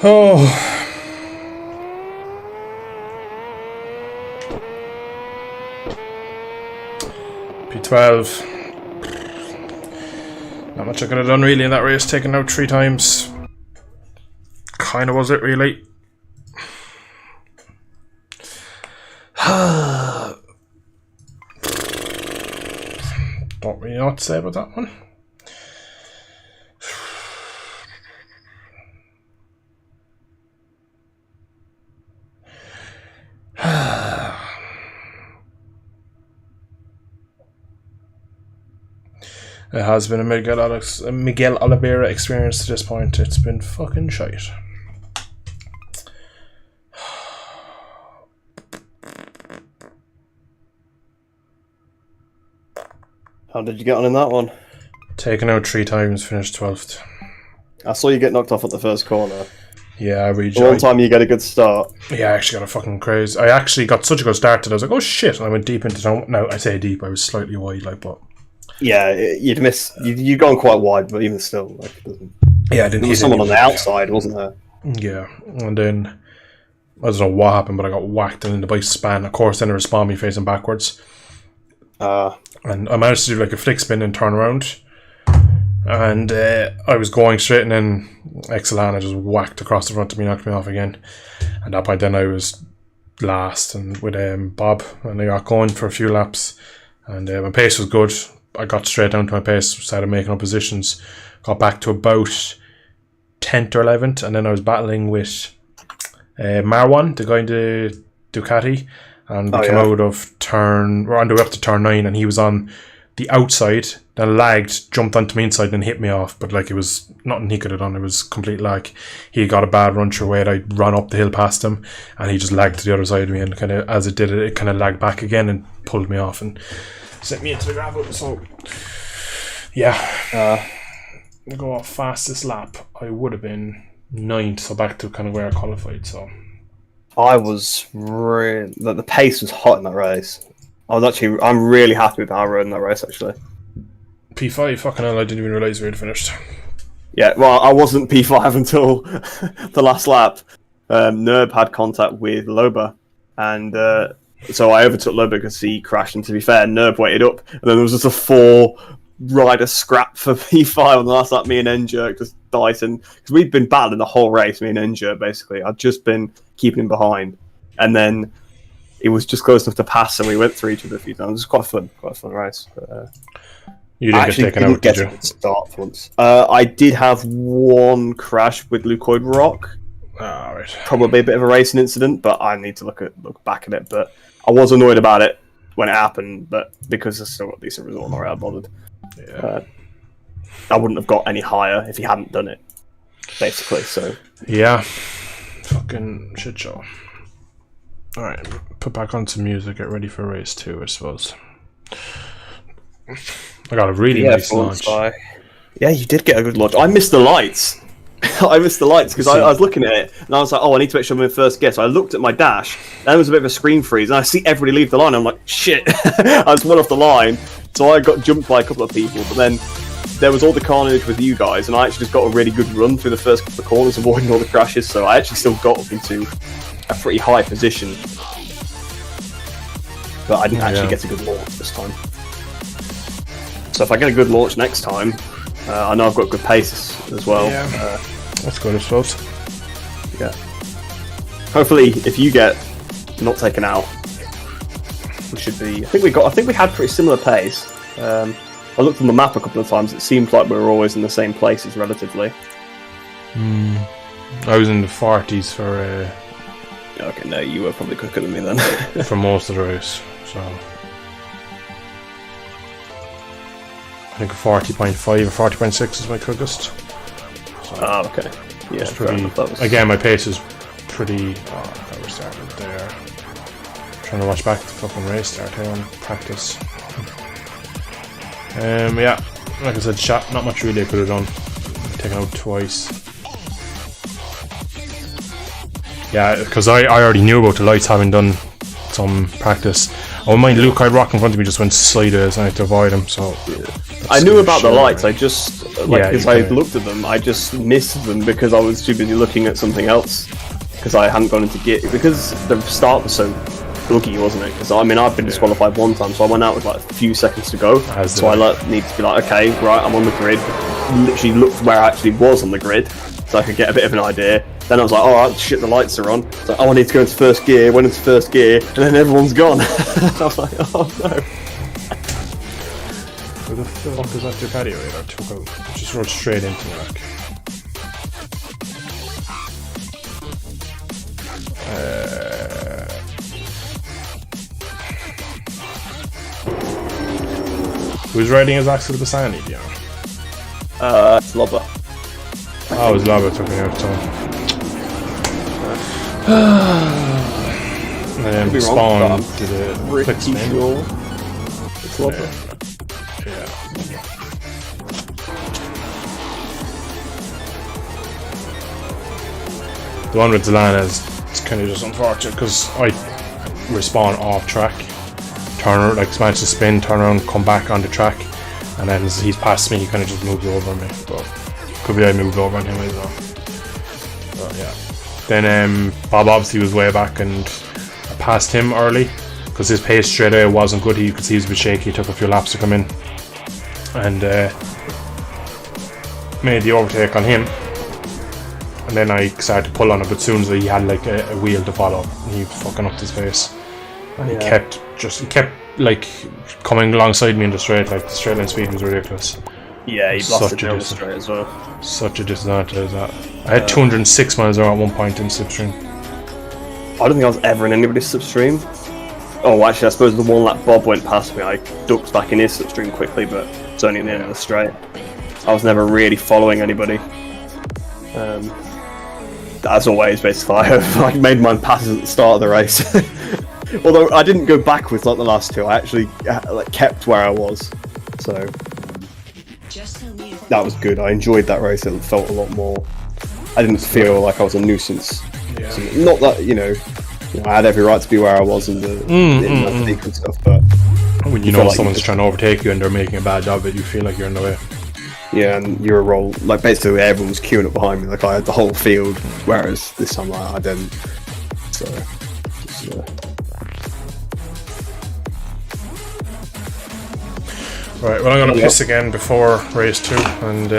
Oh. P12. Not much I could have done really in that race, taken out 3 times. Kinda was it really. Don't really know what to say about that one. It has been a Miguel Oliveira experience to this point. It's been fucking shite. How did you get on in that one? Taken out 3 times, finished 12th. I saw you get knocked off at the first corner. Yeah, I reached. The one time you get a good start. Yeah, I actually got a fucking craze. I actually got such a good start that I was like, oh shit, and I went deep into town. No, I say deep, I was slightly wide, like, but... Yeah, you'd miss. You'd gone quite wide, but even still, like, it doesn't. Yeah, I didn't. There was someone on the outside, wasn't there? Yeah, and then I don't know what happened, but I got whacked, and then the bike span. Of course, then it respawned me facing backwards, and I managed to do like a flick spin and turn around, and I was going straight, and then Excelana just whacked across the front of me, knocked me off again. At that point, then I was last, and with Bob, and I got going for a few laps, and my pace was good. I got straight down to my pace, started making up positions, got back to about 10th or 11th, and then I was battling with Marwan, the guy in the Ducati, and we came out of we're on the way up to turn 9, and he was on the outside, then lagged, jumped onto me inside, and hit me off, but like it was nothing he could have done, it was complete lag. He got a bad run through weight, I ran up the hill past him, and he just lagged to the other side of me, and kind of, as it did it kind of lagged back again and pulled me off, and sent me into the gravel, so yeah. go off fastest lap, I would have been 9th, so back to kind of where I qualified. So the pace was hot in that race. I'm really happy with how I rode in that race, actually. P5, fucking hell, I didn't even realise we had finished. Yeah, well, I wasn't P5 until the last lap. Nerb had contact with Loba, and so I overtook Loba because he crashed, and to be fair, Nerb waited up, and then there was just a 4-rider scrap for P5 on the last lap. Me and N-Jerk just dicing, because we'd been battling the whole race, me and N-Jerk, basically. I'd just been keeping him behind, and then it was just close enough to pass, and we went through each other a few times. It was quite a fun race. But, you didn't get taken out, did you? A good start for once. I did have one crash with Leucoid Rock. Right. Probably a bit of a racing incident, but I need to look back at it. But I was annoyed about it when it happened, but because I still got a decent result, I'm not really bothered. Yeah. I wouldn't have got any higher if he hadn't done it, basically. So yeah, fucking shit show. All right, put back on some music. Get ready for race 2, I suppose. I got a really nice launch. Yeah, you did get a good launch. I missed the lights. I missed the lights because I was looking at it and I was like, oh, I need to make sure I'm in first gear. So I looked at my dash, and there was a bit of a screen freeze, and I see everybody leave the line. I'm like, shit, I just went off the line. So I got jumped by a couple of people, but then there was all the carnage with you guys, and I actually just got a really good run through the first couple of corners, avoiding all the crashes. So I actually still got up into a pretty high position, but I didn't actually get a good launch this time. So if I get a good launch next time, I know I've got good pace as well. Yeah, that's good, I suppose. Yeah. Hopefully, if you get not taken out, we should be. I think we had pretty similar pace. I looked on the map a couple of times. It seemed like we were always in the same places relatively. I was in the 40s for. Okay, no, you were probably quicker than me then. For most of the race, so. I think 40.5 or 40.6 is my quickest. So okay. Yeah, pretty, again, my pace is pretty. Oh, I was started there. Trying to watch back the fucking race start here on practice. Yeah, like I said, not much really I could have done. Taken out twice. Yeah, because I already knew about the lights, having done some practice. I wouldn't mind Leucoid Rock in front of me just went sideways and I had to avoid him, so... I knew about the lights, I just... because I looked at them, I just missed them because I was too busy looking at something else. Because I hadn't gone into gear... Because the start was so buggy, wasn't it? Because, I mean, I've been disqualified one time, so I went out with, like, a few seconds to go. So I need to be like, okay, right, I'm on the grid. Literally looked where I actually was on the grid, so I could get a bit of an idea. Then I was like, alright, shit, the lights are on. So I need to go into first gear, went into first gear, and then everyone's gone. I was like, oh no. Where the fuck is that your patio I took out? Just rode straight into the rack. Who's riding his Axel Bassani, do you know? It's Lobber. Oh, it was Lobber took me out, so. And then Spawn did a quick spin. It's Lobber. Yeah. The one with Zelana is kind of just unfortunate because I respawn off track, manage to spin, turn around, come back on the track, and then as he's past me, he kind of just moves over me. But could be I moved over on him as well. But yeah. Then Bob obviously was way back and I passed him early because his pace straight away wasn't good. You could see he was a bit shaky. He took a few laps to come in and made the overtake on him. And then I started to pull on him, but soon as he had like a wheel to follow, he fucking upped his pace. And he kept like coming alongside me in the straight. Like the straight line speed was ridiculous. Yeah, he blasted down the straight as well. Such a disadvantage that. I had 206 miles an hour at one point in slipstream. I don't think I was ever in anybody's slipstream. Oh, actually, I suppose the one lap Bob went past me, I ducked back in his slipstream quickly, but it's only in the end of the straight. I was never really following anybody. As always, basically, I made mine passes at the start of the race. Although I didn't go backwards like the last two, I actually kept where I was. So that was good. I enjoyed that race. It felt a lot more. I didn't feel like I was a nuisance. Yeah. So, not that I had every right to be where I was in the league and stuff, but when you know someone's trying to overtake you and they're making a bad job of it, you feel like you're in the way. Yeah, and you're a roll. Like basically, everyone was queuing up behind me. Like I had the whole field, whereas this time I didn't. So. Right, well, I'm gonna piss again before race 2, and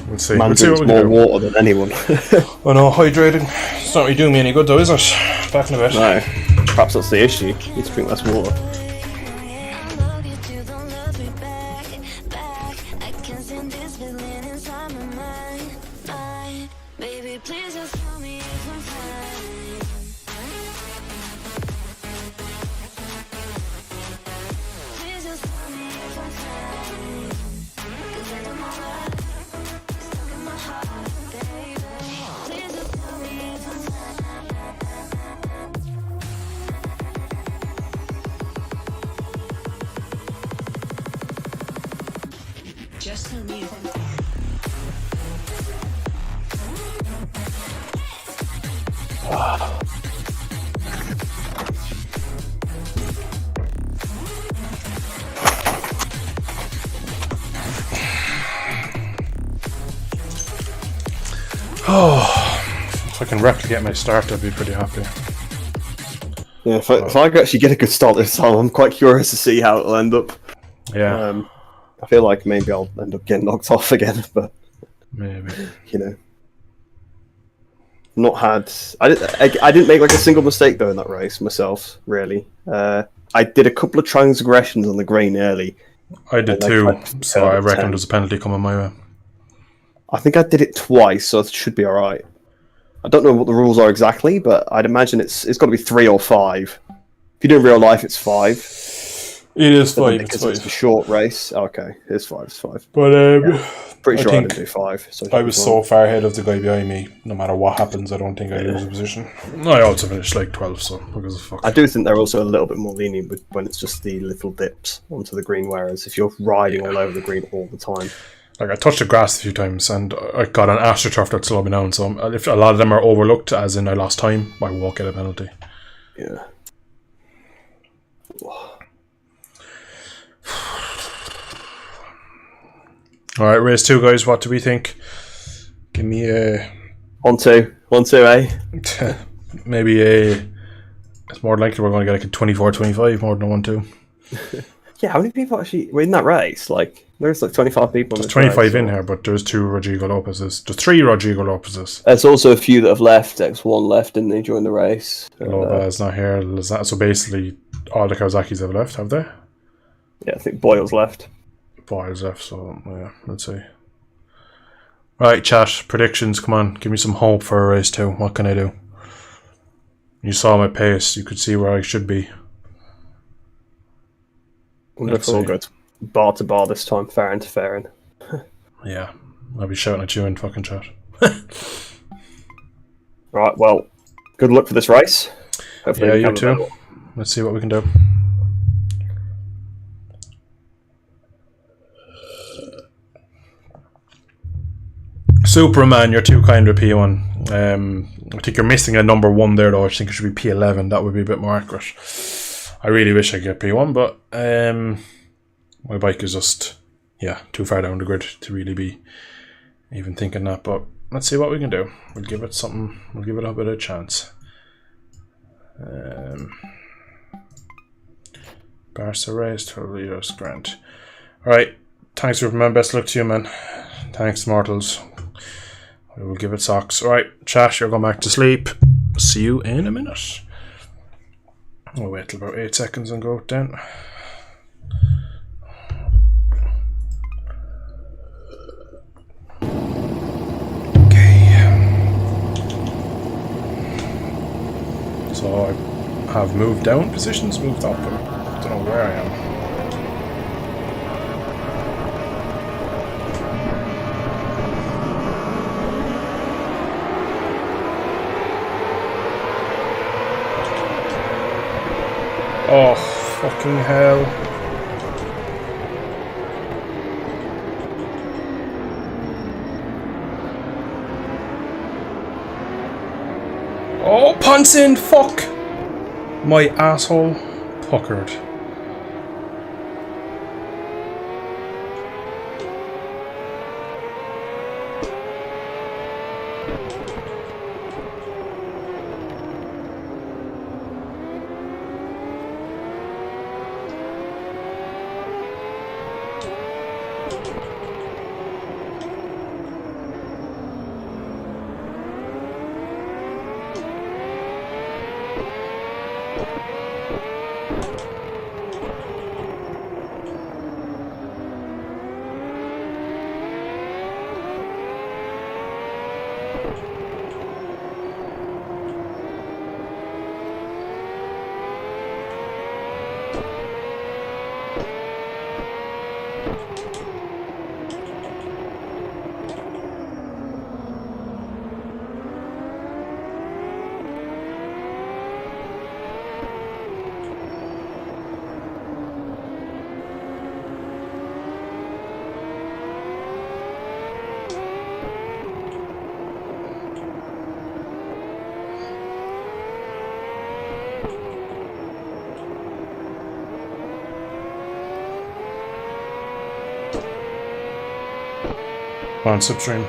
we'll see. Man We'll see what we more can do. water than anyone. I know, hydrating. It's not really doing me any good though, is it? Back in a bit. No, perhaps that's the issue. You need to drink less water. Just tell me if I'm If I can replicate my start, I'd be pretty happy. Yeah, if I actually get a good start this time, I'm quite curious to see how it'll end up. Yeah. I feel like maybe I'll end up getting knocked off again, but Maybe. not had. I didn't make like a single mistake though in that race myself. Really, I did a couple of transgressions on the green early. I did too, so I reckon there's a penalty coming my way. I think I did it twice, so it should be all right. I don't know what the rules are exactly, but I'd imagine it's got to be 3 or 5. If you do in real life, it's 5. It is 5. Because it's a short race. Okay, it's 5. It's 5. But Pretty sure I think didn't do 5. So I was so far ahead of the guy behind me. No matter what happens, I don't think I lose a position. I also finished like 12, so because of fuck. I do think they're also a little bit more lenient with when it's just the little dips onto the green, whereas if you're riding all over the green all the time. Like I touched the grass a few times, and I got an astroturf that slowed me down. So if a lot of them are overlooked, as in I lost time, I won't get a penalty. Yeah. All right, race 2, guys. What do we think? Give me a 1-2, eh? maybe a. It's more likely we're going to get like a 24-25 more than a 1-2. Yeah, how many people actually were in that race? Like, there's like 25 people. There's 25 in here, but there's 2 Rodrigo Lopez's. There's 3 Rodrigo Lopez's. There's also a few that have left. X1 left, didn't they, during the race? Lopez not here. So basically, all the Kawasaki's have left, have they? Yeah, I think Boyle's left. Boyle's left, so yeah, let's see. Right, chat, predictions, come on, give me some hope for a race 2. What can I do? You saw my pace, you could see where I should be. Looks all good. Bar to bar this time, fair and fair. Yeah, I'll be shouting at you in fucking chat. Right, well, good luck for this race. Hopefully Yeah, we you can too. have a- Let's see what we can do. Superman, you're too kind with P1. I think you're missing a number 1 there though. I think it should be P11. That would be a bit more accurate. I really wish I could get P1, but my bike is just too far down the grid to really be even thinking that. But let's see what we can do. We'll give it something. We'll give it a bit of a chance. Barca race, 12 litres, Grant. Alright, thanks Superman. Best luck to you, man. Thanks, mortals. We will give it socks. Alright, chat, you're going back to sleep. See you in a minute. We'll wait till about 8 seconds and go down. Okay. So I have moved down positions, moved up. I don't know where I am. Oh, fucking hell. Oh, punts in! Fuck! My asshole puckered. On substream.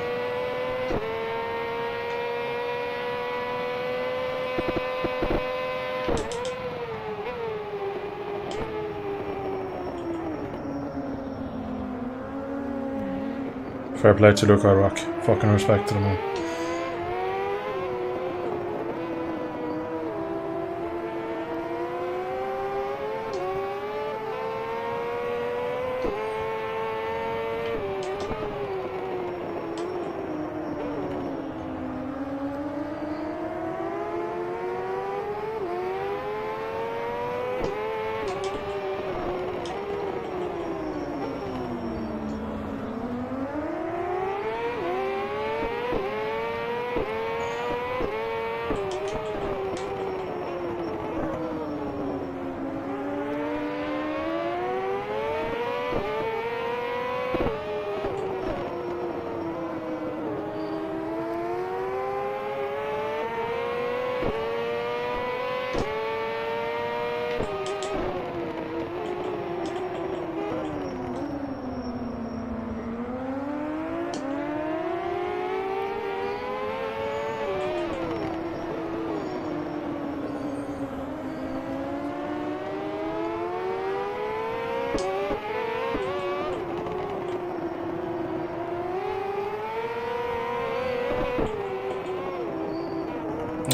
Fair play to Luke Rock. Fucking respect to the man.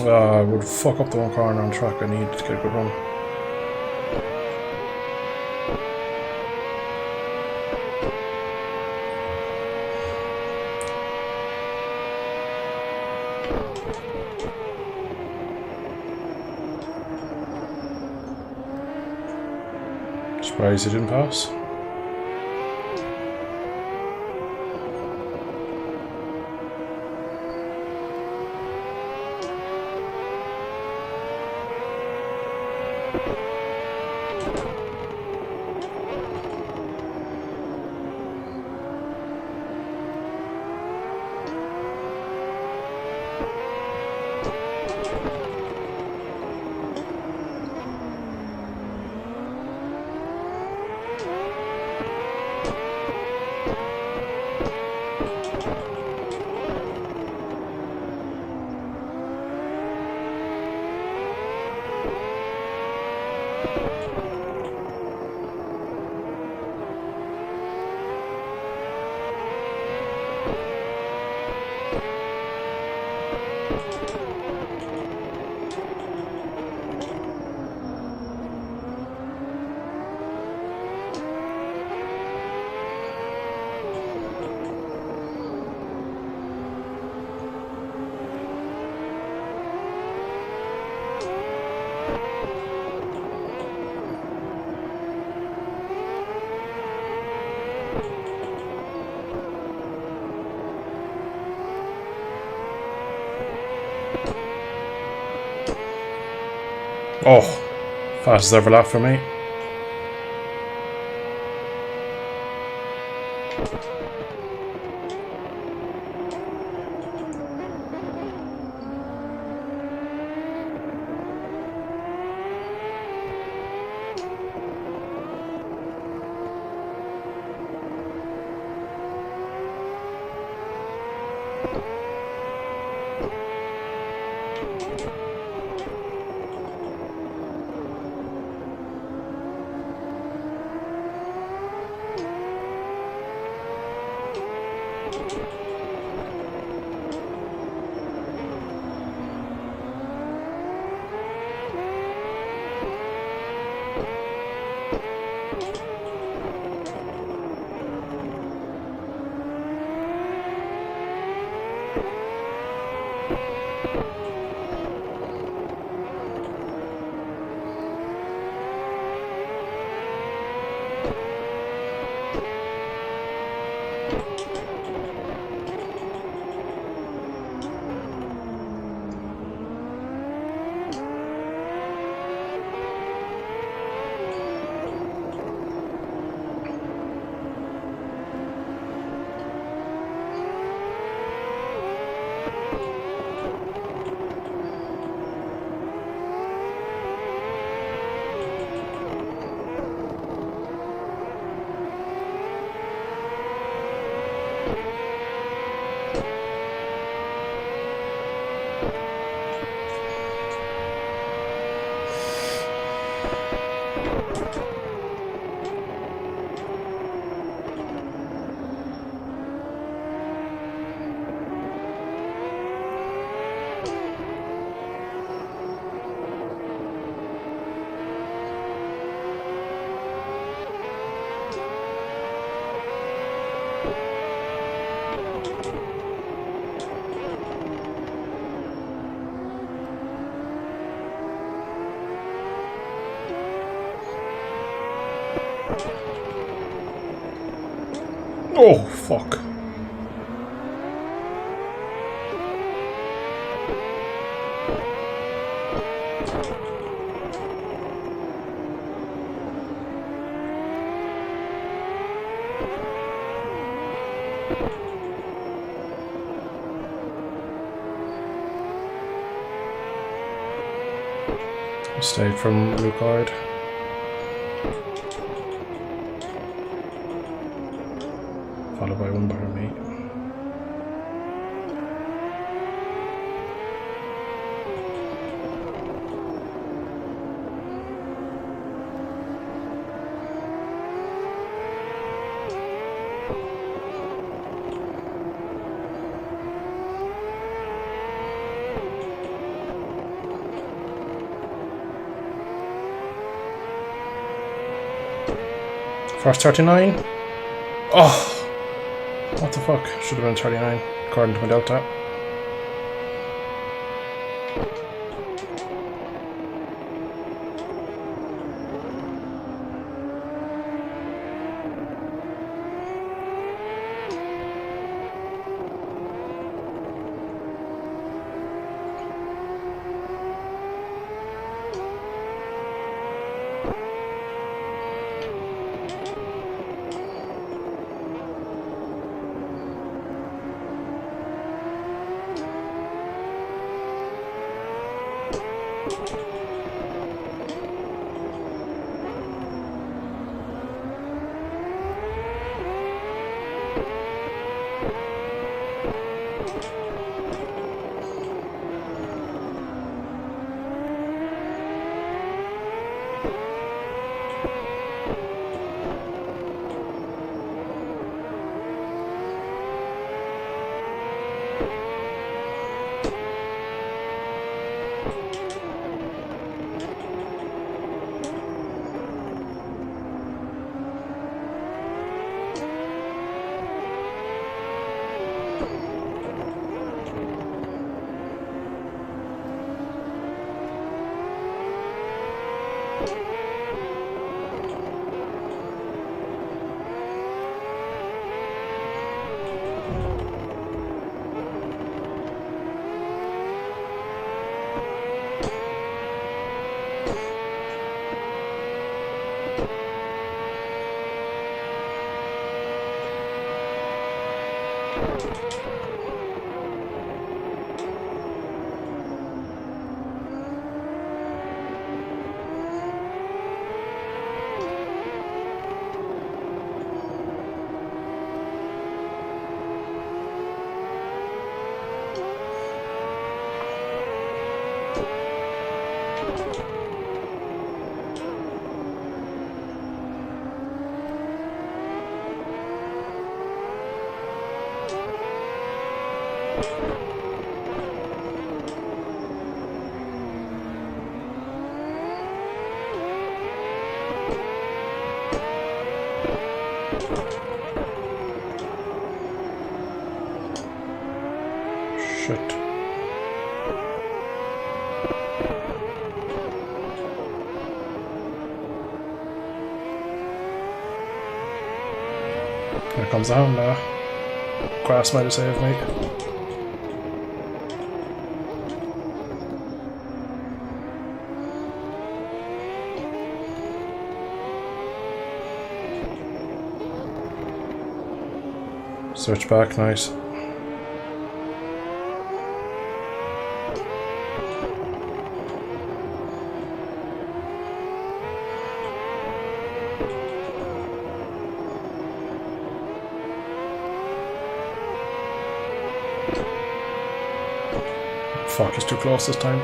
I would fuck up the one corner on track. I need to get a good run. Surprised he didn't pass. Oh, fastest ever lap for me. Oh, fuck. Stayed from blue card. Followed by 1 bar of meat. First 39. Oh! What the fuck? Should have been 39, according to my delta. Shit. Here comes the hound now. Grass might have saved me. Switch back, nice. Fuck, he's too close this time.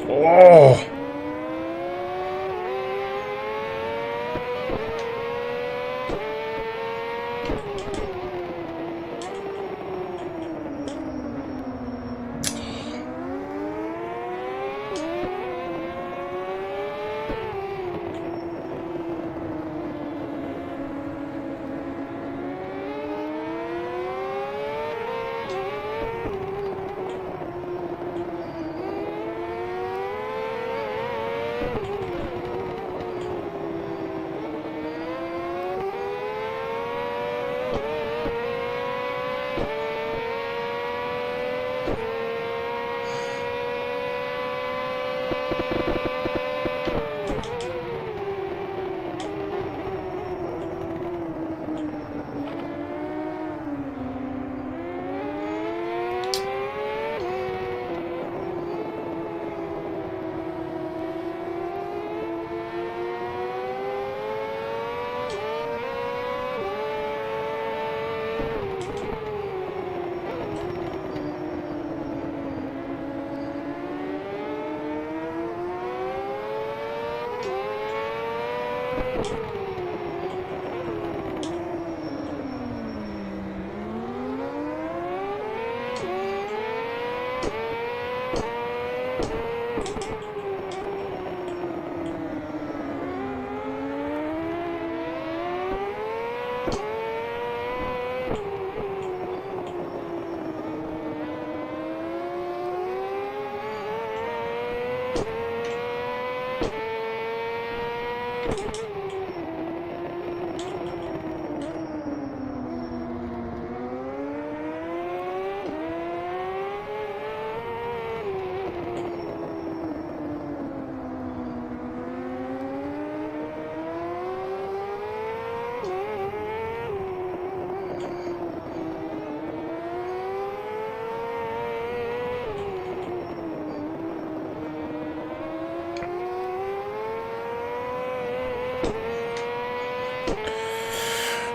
Oh!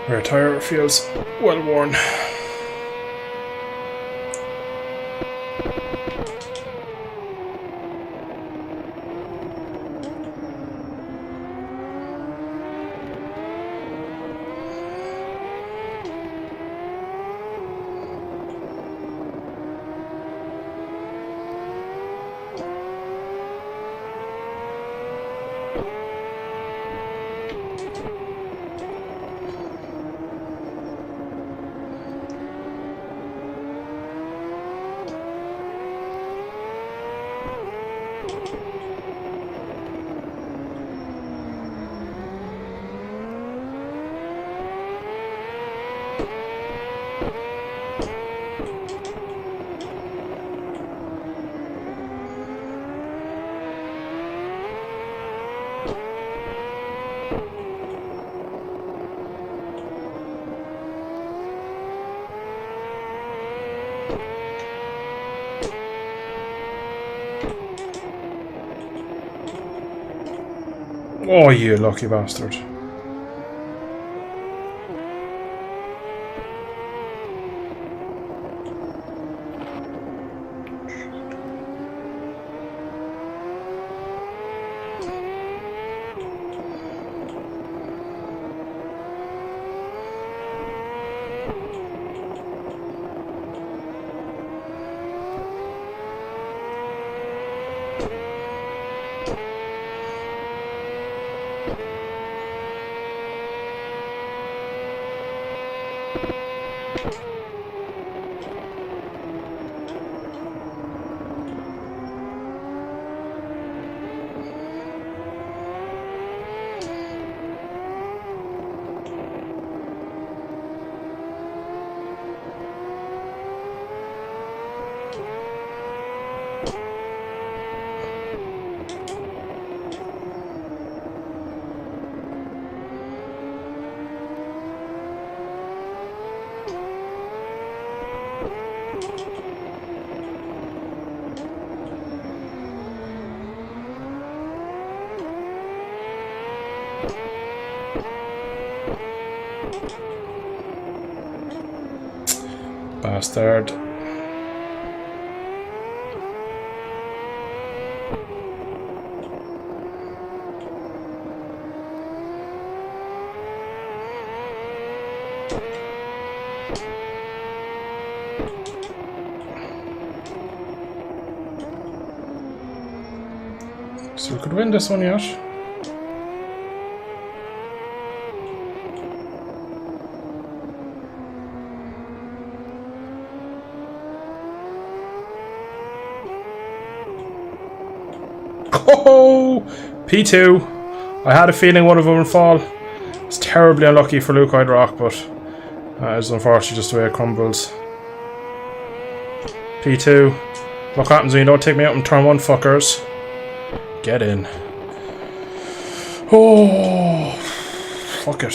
Rear tire feels well worn. Oh, you lucky bastard. Bastard. So we could win this one yet. Oh, P2. I had a feeling one of them would fall. It's terribly unlucky for Luke Rock, but it's unfortunately just the way it crumbles. P2. What happens when you don't take me out in turn 1, fuckers? Get in. Oh, fuck it.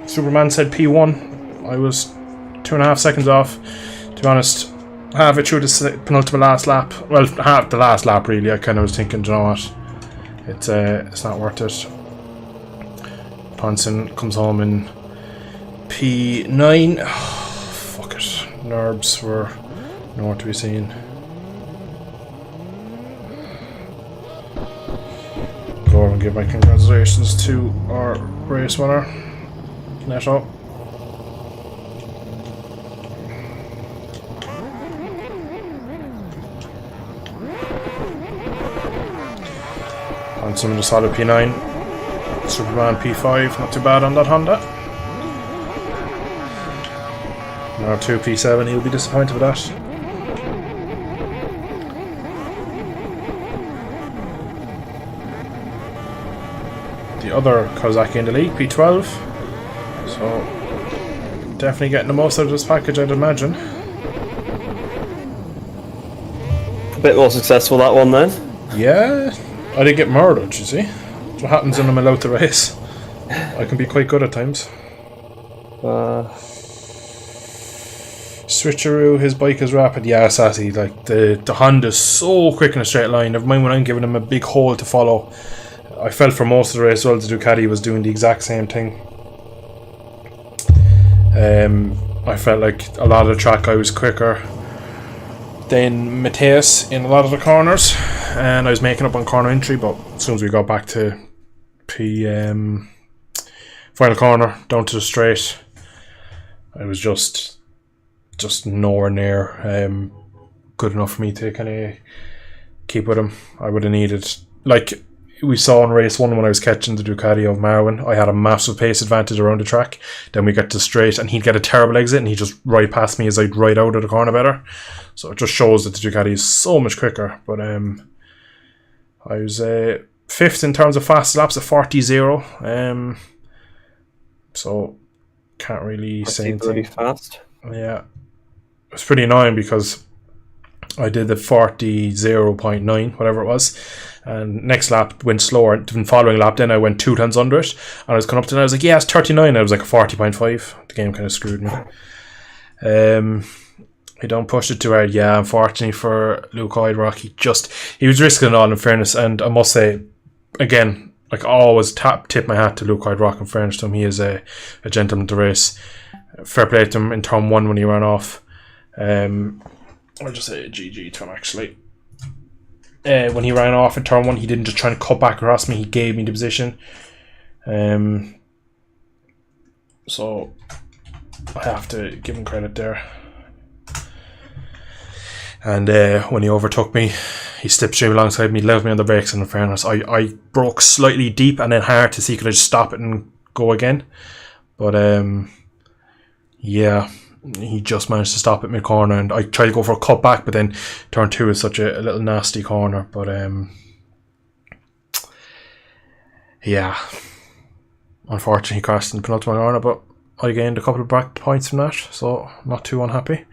Superman said P1. I was 2.5 seconds off. To be honest, halfway through the penultimate last lap. Well, half the last lap, really. I kind of was thinking, do you know what? It's not worth it. Ponson comes home in P9. Oh, fuck it. Nerbs were nowhere to be seen. Go and give my congratulations to our race winner, Neto. And some of the solid P9. Superman P5, not too bad on that Honda. Now 2 P7, he'll be disappointed with that. The other Kawasaki in the league, P12. So definitely getting the most out of this package, I'd imagine. A bit more successful that one then. Yeah, I did get murdered, you see. That's what happens when I'm allowed to race. I can be quite good at times. Switcheroo, his bike is rapid. Yeah, Sassy, like the Honda's so quick in a straight line. Never mind when I'm giving him a big hole to follow. I felt for most of the race, well, the Ducati was doing the exact same thing. I felt like a lot of the track I was quicker than Mateus in a lot of the corners, and I was making up on corner entry, but as soon as we got back to final corner, down to the straight, I was just nowhere near good enough for me to kind of keep with him. I would have needed, like we saw in race 1 when I was catching the Ducati of Marwin, I had a massive pace advantage around the track. Then we get to straight and he'd get a terrible exit and he'd just ride past me as I'd ride out of the corner better. So it just shows that the Ducati is so much quicker. But I was 5th in terms of fast laps at 40.0. So can't really say anything. Pretty fast. Yeah, it was pretty annoying because I did the 40.09, whatever it was, and next lap went slower. The following lap, then I went 2 tenths under it, and I was coming up to it, and I was like, yeah, it's 39. I was like a 40.5. The game kind of screwed me. He don't push it too hard. Yeah, unfortunately for Luke Oidrock, he was risking it all, in fairness. And I must say, again, like, I always tip my hat to Luke Oidrock, in fairness to him. He is a gentleman to race. Fair play to him in turn 1 when he ran off. I'll just say GG to him, actually. When he ran off in turn 1, he didn't just try to cut back across me. He gave me the position. So I have to give him credit there. And when he overtook me, he slipped straight alongside me, left me on the brakes, and in fairness, I broke slightly deep and then hard to see could I just stop it and go again. But yeah, he just managed to stop at mid-corner, and I tried to go for a cut back, but then turn 2 is such a little nasty corner. But yeah, unfortunately he crashed in the penultimate corner, but I gained a couple of back points from that, so not too unhappy.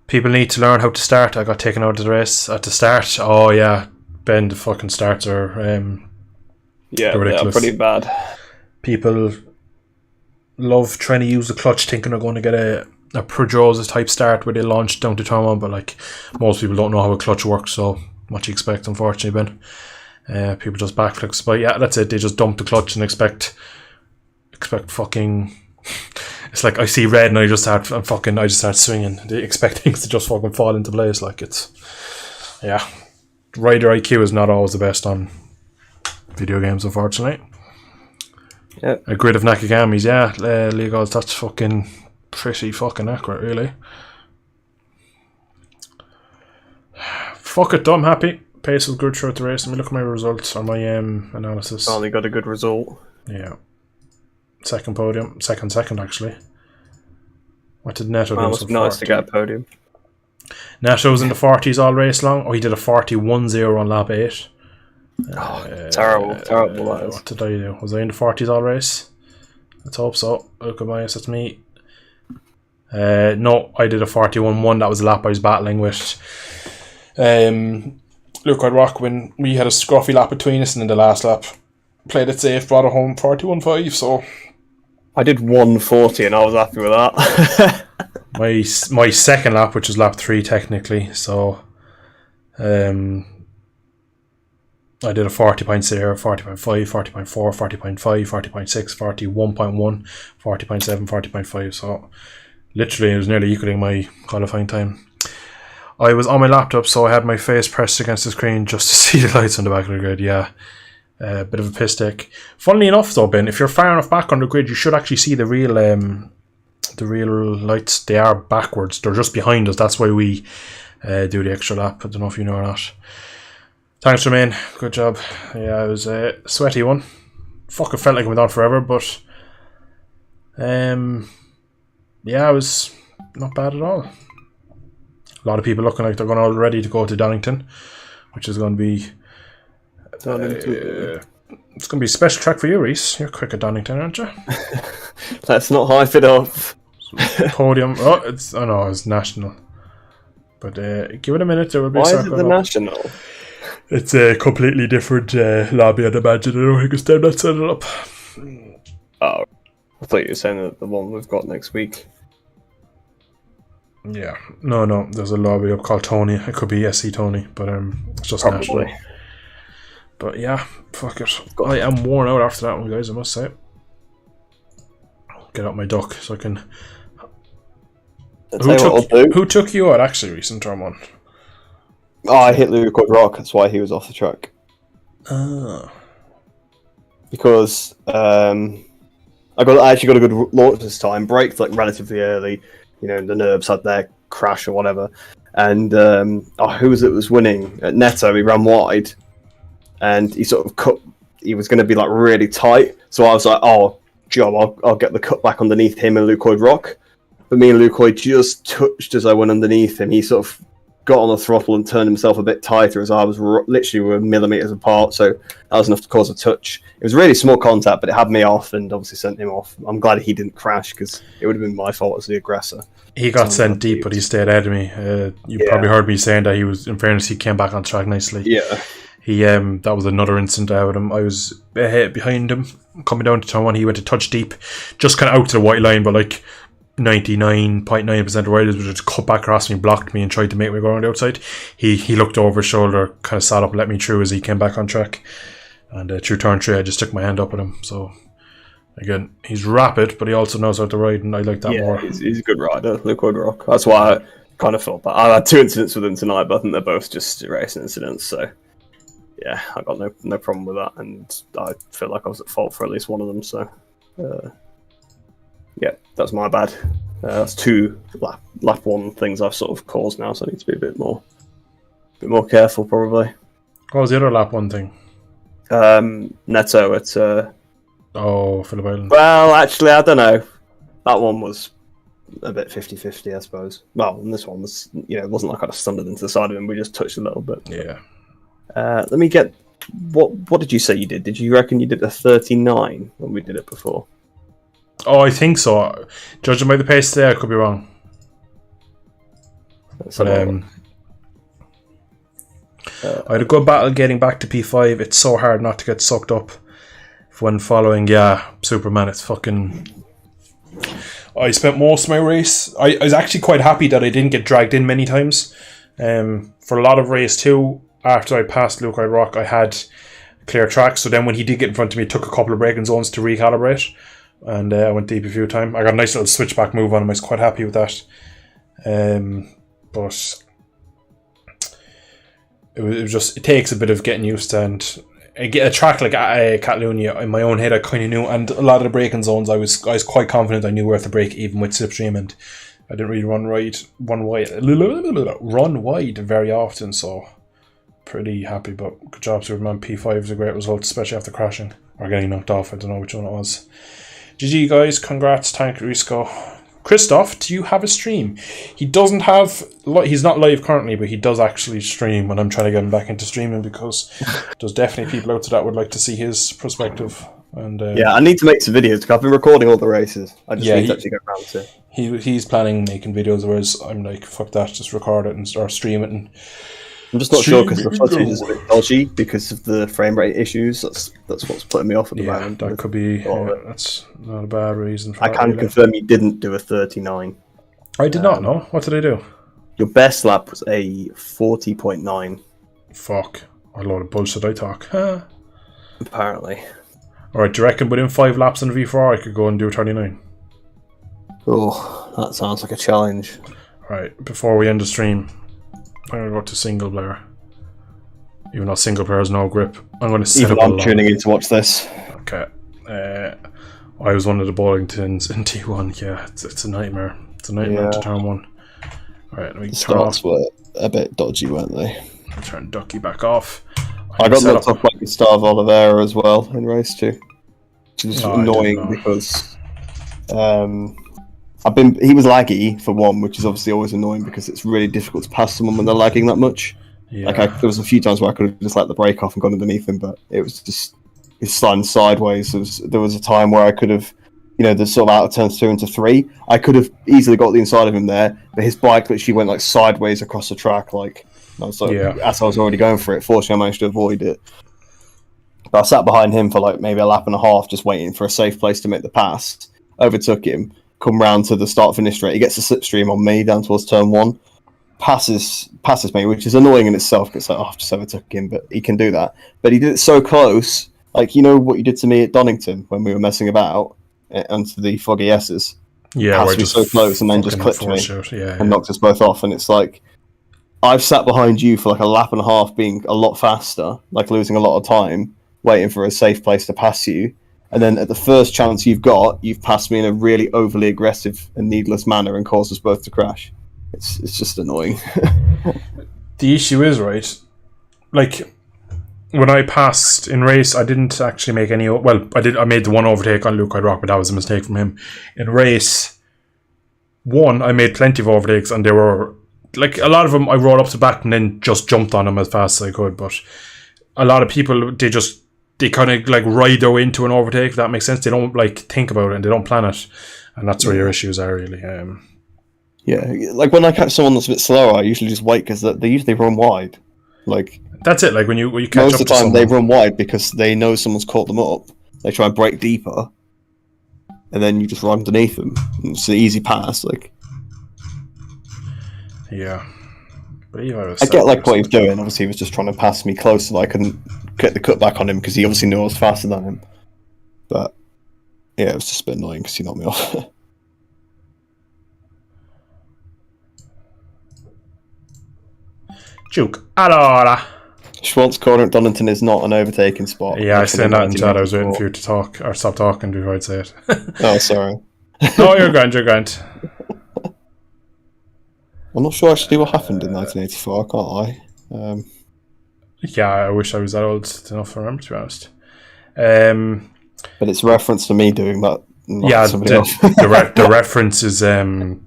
People need to learn how to start. I got taken out of the race at the start. Oh yeah, Ben, the fucking starts are yeah, ridiculous. They're pretty bad. People love trying to use the clutch, thinking they're going to get a Pedrosa type start where they launch down to turn 1, but like most people don't know how a clutch works, so what you expect, unfortunately, Ben. People just backflips, but yeah, that's it. They just dump the clutch and expect fucking. It's like I see red and I just start swinging. They expect things to just fucking fall into place. Like, it's, yeah, rider IQ is not always the best on video games, unfortunately. Yeah, a grid of Nakagamis, yeah, Legos, that's fucking pretty fucking accurate, really. Fuck it, though, I'm happy. Pace was good throughout the race. Let me look at my results or my analysis. Finally got a good result. Yeah. Second podium. Second actually. What did Neto do? It was nice to get a podium. Neto was in the 40s all race long. Oh, he did a 41.0 on lap 8. Terrible that is. What did I do? Was I in the 40s all race? Let's hope so. Look at my, that's me. No, I did a 41.1. That was the lap I was battling with Luke Oidrock when we had a scruffy lap between us, and in the last lap played it safe, brought it home 41.5. So I did 140 and I was happy with that. my second lap, which was lap 3 technically, so I did a 40.0, 40.5, 40.4, 40.5, 40.6, 41.1, 40.7, 40.5. So literally it was nearly equaling my qualifying time. I was on my laptop, so I had my face pressed against the screen just to see the lights on the back of the grid. Yeah, bit of a piss take. Funnily enough, though, Ben, if you're far enough back on the grid, you should actually see the real lights. They are backwards. They're just behind us. That's why we do the extra lap. I don't know if you know or not. Thanks, Jermaine. Good job. Yeah, it was a sweaty one. Fucking felt like it went on forever, but yeah, it was not bad at all. A lot of people looking like they're going all ready to go to Donington, which is going to be it's going to be a special track for you, Reese. You're quick at Donington, aren't you? Let's not hype it up. Podium. Oh, it's national. But give it a minute. There will be. Why is it the national? It's a completely different lobby, I'd imagine. I don't think it's them that set it up. Oh, I thought you were saying that the one we've got next week. Yeah, no. There's a lobby up called Tony. It could be SC Tony, but it's just Probably. national. But yeah, fuck it. I am worn out after that one, guys. I must say. Get out my duck so I can. Who took you out actually, recent term one? Oh, I hit Luke Oidrock. That's why he was off the track. Because I actually got a good launch this time. Braked like relatively early. You know, the Nerbs had their crash or whatever. And who was it was winning? At Neto, he ran wide. And he sort of cut. He was going to be like really tight. So I was like, oh, job, I'll get the cut back underneath him and Luke Oidrock. But me and Luke Oid just touched as I went underneath him. He sort of got on the throttle and turned himself a bit tighter as I was literally were millimeters apart. So that was enough to cause a touch. It was really small contact, but it had me off and obviously sent him off. I'm glad he didn't crash because it would have been my fault as the aggressor. He got sent deep, but he stayed ahead of me. You probably heard me saying that he was, in fairness, he came back on track nicely. Yeah. He that was another incident I had with him. I was behind him, coming down to turn one. He went to touch deep, just kind of out to the white line, but like 99.9% of riders would just cut back across me, blocked me, and tried to make me go around the outside. He looked over his shoulder, kind of sat up and let me through as he came back on track. And through turn 3, I just took my hand up at him. So, again, he's rapid, but he also knows how to ride, and I like that more. He's a good rider, Liquid Rock. That's why I kind of felt that. I had 2 incidents with him tonight, but I think they're both just racing incidents, so... Yeah, I got no problem with that, and I feel like I was at fault for at least one of them. So, yeah, that's my bad. That's 2 lap 1 things I've sort of caused now, so I need to be a bit more careful probably. What was the other lap 1 thing? Neto at Phillip Island. Well, actually, I don't know. That one was a bit 50-50, I suppose. Well, and this one was, it wasn't like I'd have stumbled into the side of him. We just touched a little bit. Yeah. Let me get... What did you say you did? Did you reckon you did a 39 when we did it before? Oh, I think so. Judging by the pace today, I could be wrong. But, I had a good battle getting back to P5. It's so hard not to get sucked up when following. Yeah, Superman, it's fucking... I spent most of my race... I was actually quite happy that I didn't get dragged in many times. For a lot of race 2... After I passed Luke Rock, I had clear track. So then when he did get in front of me, it took a couple of braking zones to recalibrate. And I went deep a few times. I got a nice little switchback move on him. I was quite happy with that. But it takes a bit of getting used to. And a track like Catalunya, in my own head, I kind of knew. And a lot of the braking zones, I was quite confident I knew where to brake, even with slipstream. And I didn't really run wide very often. So... pretty happy, but good job, Superman. P5 is a great result, especially after crashing or getting knocked off. I don't know which one it was. GG, guys. Congrats, Tank Risco. Christoph, do you have a stream? He doesn't have... He's not live currently, but he does actually stream when I'm trying to get him back into streaming, because there's definitely people out there that would like to see his perspective. And yeah, I need to make some videos, because I've been recording all the races. I just need to actually get around to it. He's planning making videos, whereas I'm like, fuck that, just record it or stream it. And I'm just not sure because the footage is a bit dodgy because of the frame rate issues. That's what's putting me off at the moment. That could be. That's not a bad reason. For I can confirm you didn't do a 39. I did not know. What did I do? Your best lap was a 40.9. Fuck. A load of bullshit I talk. Apparently. Alright, do you reckon within 5 laps in the V4 I could go and do 39? Oh, that sounds like a challenge. Alright, before we end the stream, I'm going to go to single player. Even though single player has no grip. I'm going to set up a I'm tuning in to watch this. Okay. I was one of the Bollingtons in T1. Yeah, it's a nightmare. It's a nightmare to turn 1. Alright, let me turn off. Starts were a bit dodgy, weren't they? I'll turn Ducky back off. I got knocked off by Gustavo Oliveira as well in race 2. Which is annoying because he was laggy for one, which is obviously always annoying because it's really difficult to pass someone when they're lagging that much. Yeah. There was a few times where I could have just let the brake off and gone underneath him, but it was just he's sliding sideways. There was a time where I could have, the sort of out of turns 2 into 3, I could have easily got the inside of him there, but his bike literally went like sideways across the track, as I was already going for it. Fortunately, I managed to avoid it. But I sat behind him for like maybe a lap and a half, just waiting for a safe place to make the pass. Overtook him, come round to the start-finish straight. He gets a slipstream on me down towards turn 1. Passes me, which is annoying in itself, because I've just overtook him, but he can do that. But he did it so close, what you did to me at Donington when we were messing about onto the foggy S's. Yeah, passed me so close and then just clipped me and knocked us both off. And it's like, I've sat behind you for like a lap and a half, being a lot faster, like losing a lot of time, waiting for a safe place to pass you. And then at the first chance you've got, you've passed me in a really overly aggressive and needless manner and caused us both to crash. It's just annoying. The issue is, right, like, when I passed in race, I didn't actually make any... Well, I made the one overtake on Luke Rock, but that was a mistake from him. In race 1, I made plenty of overtakes, and they were like a lot of them, I rolled up to bat and then just jumped on them as fast as I could. But a lot of people, they kind of like ride their way into an overtake. If that makes sense. They don't like think about it and they don't plan it, and that's where your issues are really. Yeah, like when I catch someone that's a bit slower, I usually just wait because they usually run wide. Like that's it. Like when you catch most up of the to time, someone, they run wide because they know someone's caught them up. They try and break deeper, and then you just run underneath them. It's an easy pass. Like yeah. But I get like what he was doing. Obviously, he was just trying to pass me close so that I couldn't get the cut back on him because he obviously knew I was faster than him. But yeah, it was just a bit annoying because he knocked me off. Juke. Allora. Schwartz corner at Donington is not an overtaking spot. Yeah, I said that in chat. I was waiting for you to talk or stop talking before I'd say it. Oh, sorry. No, you're grand. You're grand. I'm not sure actually what happened in 1984. I can't lie. Yeah, I wish I was that old enough to remember, to be honest. But it's a reference to me doing that. Yeah, the reference is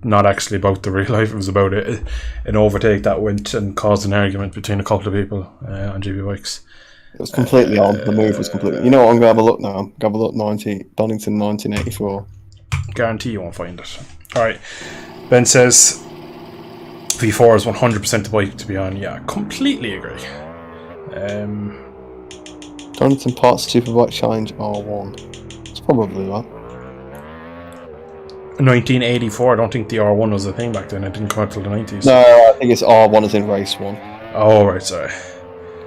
not actually about the real life. It was about an overtake that went and caused an argument between a couple of people on GB bikes. It was completely on. The move was completely. You know what? I'm gonna have a look now. Have a look. Donington 1984. Guarantee you won't find it. All right. Ben says V4 is 100% the bike to be on. Yeah, completely agree. Donington Parts Superbike Challenge R1. It's probably that. 1984. I don't think the R1 was a thing back then. It didn't come out till the 90s. No, I think it's R1 as in race 1. Oh, right, sorry.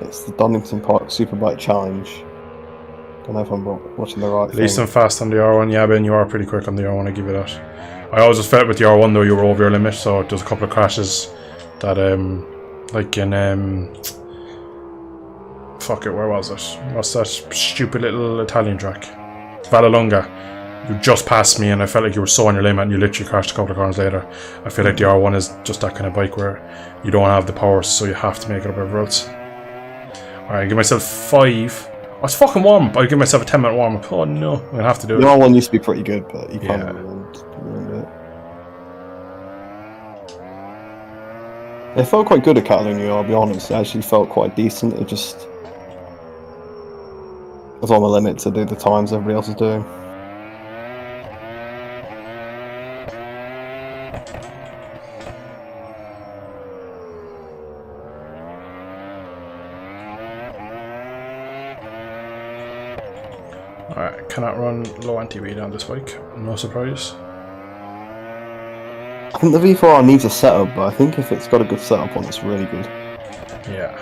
It's the Donington Park Superbike Challenge. Don't know if I'm watching the right At least thing. I'm fast on the R1. Yeah, Ben, you are pretty quick on the R1. I give you that. I always just felt with the R1 though you were over your limit, so there's a couple of crashes that like in fuck it, where was it? What's that stupid little Italian track? Vallelunga. You just passed me and I felt like you were so on your limit and you literally crashed a couple of corners later. I feel like the R1 is just that kind of bike where you don't have the power, so you have to make it up everywhere else. Alright, give myself 5. Oh, it's fucking warm up. I'll give myself a 10-minute warm up. Oh no, I'm gonna have to do it. The R1 used to be pretty good, but you can't Yeah. ruin it. It felt quite good at Catalonia, I'll be honest. It actually felt quite decent. It just was on the limit to do the times everybody else is doing. Alright, cannot run low anti-weight on this bike. No surprise. I think the V4R needs a setup, but I think if it's got a good setup on, it's really good. Yeah.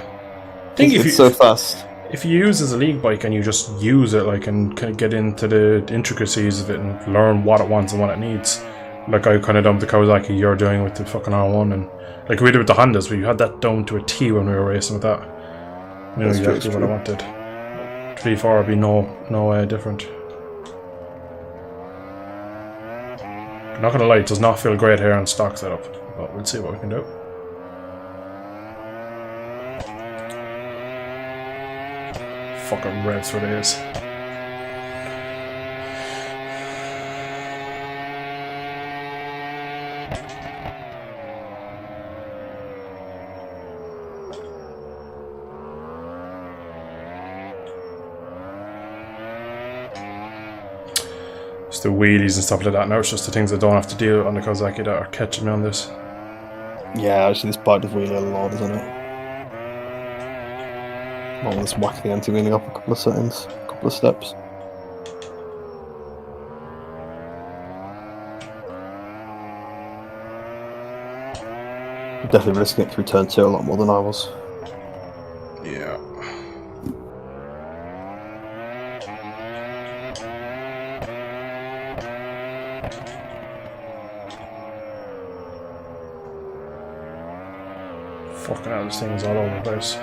I think It's so fast. If you use it as a league bike and you just use it like and kind of get into the intricacies of it and learn what it wants and what it needs, like I kind of done with the Kawasaki you're doing with the fucking R1, and like we did with the Hondas, we had that down to a T when we were racing with that. We knew exactly what I wanted. 3-4 would be no different. Not gonna lie, it does not feel great here on stock setup, but we'll see what we can do. Fucking revs for days. It's the wheelies and stuff like that now. It's just the things I don't have to deal with on the Kawasaki that are catching me on this. Yeah, actually this bike does wheel a lot, doesn't it? Oh, let's whack the anti-wheeling up a couple of settings, a couple of steps. Definitely risking it through turn 2 a lot more than I was. Yeah. Fucking hell, this thing is all over the place.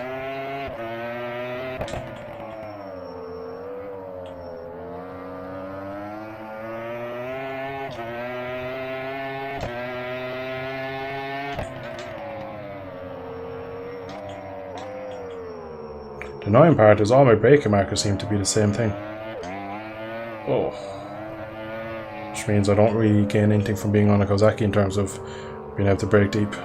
The annoying part is all my braking markers seem to be the same thing. Oh. Which means I don't really gain anything from being on a Kawasaki in terms of being able to brake deep.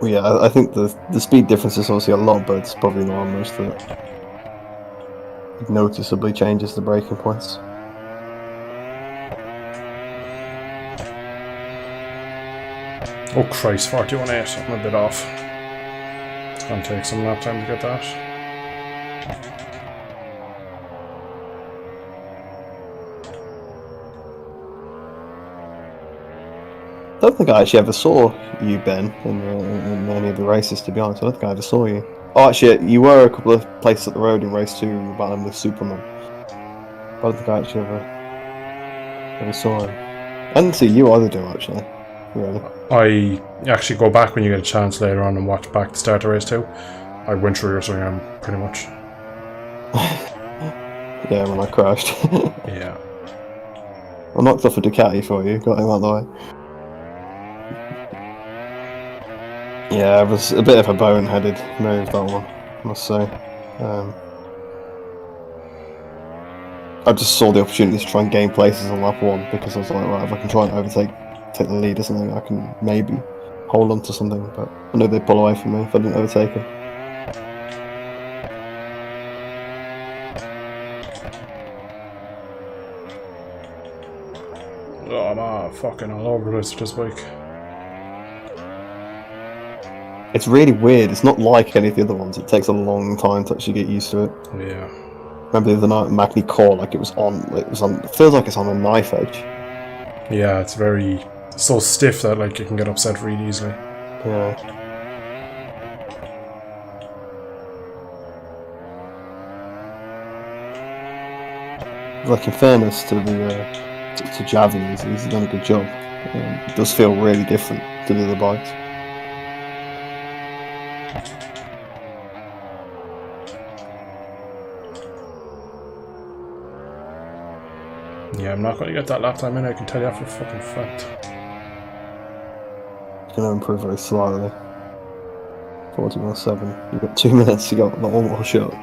Well, yeah, I think the speed difference is obviously a lot, but it's probably not almost that it noticeably changes the braking points. Oh Christ, 41.8. I'm a bit off. It's gonna take some lap time to get that. I don't think I actually ever saw you, Ben, in any of the races, to be honest. I don't think I ever saw you. Oh, actually, you were a couple of places at the road in race 2 battling with Superman. I don't think I actually ever saw him. I didn't see you either, do actually. Really. I actually go back when you get a chance later on and watch back the start of race 2. I went through your swing pretty much. Yeah, when I crashed. Yeah. I knocked off a Ducati for you, got him out of the way. Yeah, it was a bit of a bone-headed move, that one, I must say. I just saw the opportunity to try and gain places on lap 1 because I was like, right, if I can try and take the lead or something, I can maybe hold on to something, but I know they'd pull away from me if I didn't overtake him. Oh, I'm fucking all over this bike. It's really weird. It's not like any of the other ones. It takes a long time to actually get used to it. Yeah. Remember the other night, Magni Core, like it was on. It feels like it's on a knife edge. Yeah, it's so stiff that like you can get upset really easily. Yeah. Like in fairness to to Javi, he's done a good job. It does feel really different to the other bikes. Yeah, I'm not going to get that lap time in, I can tell you that for fucking fact. It's going to improve very slightly. 41.7. You've got 2 minutes to go on one more shot.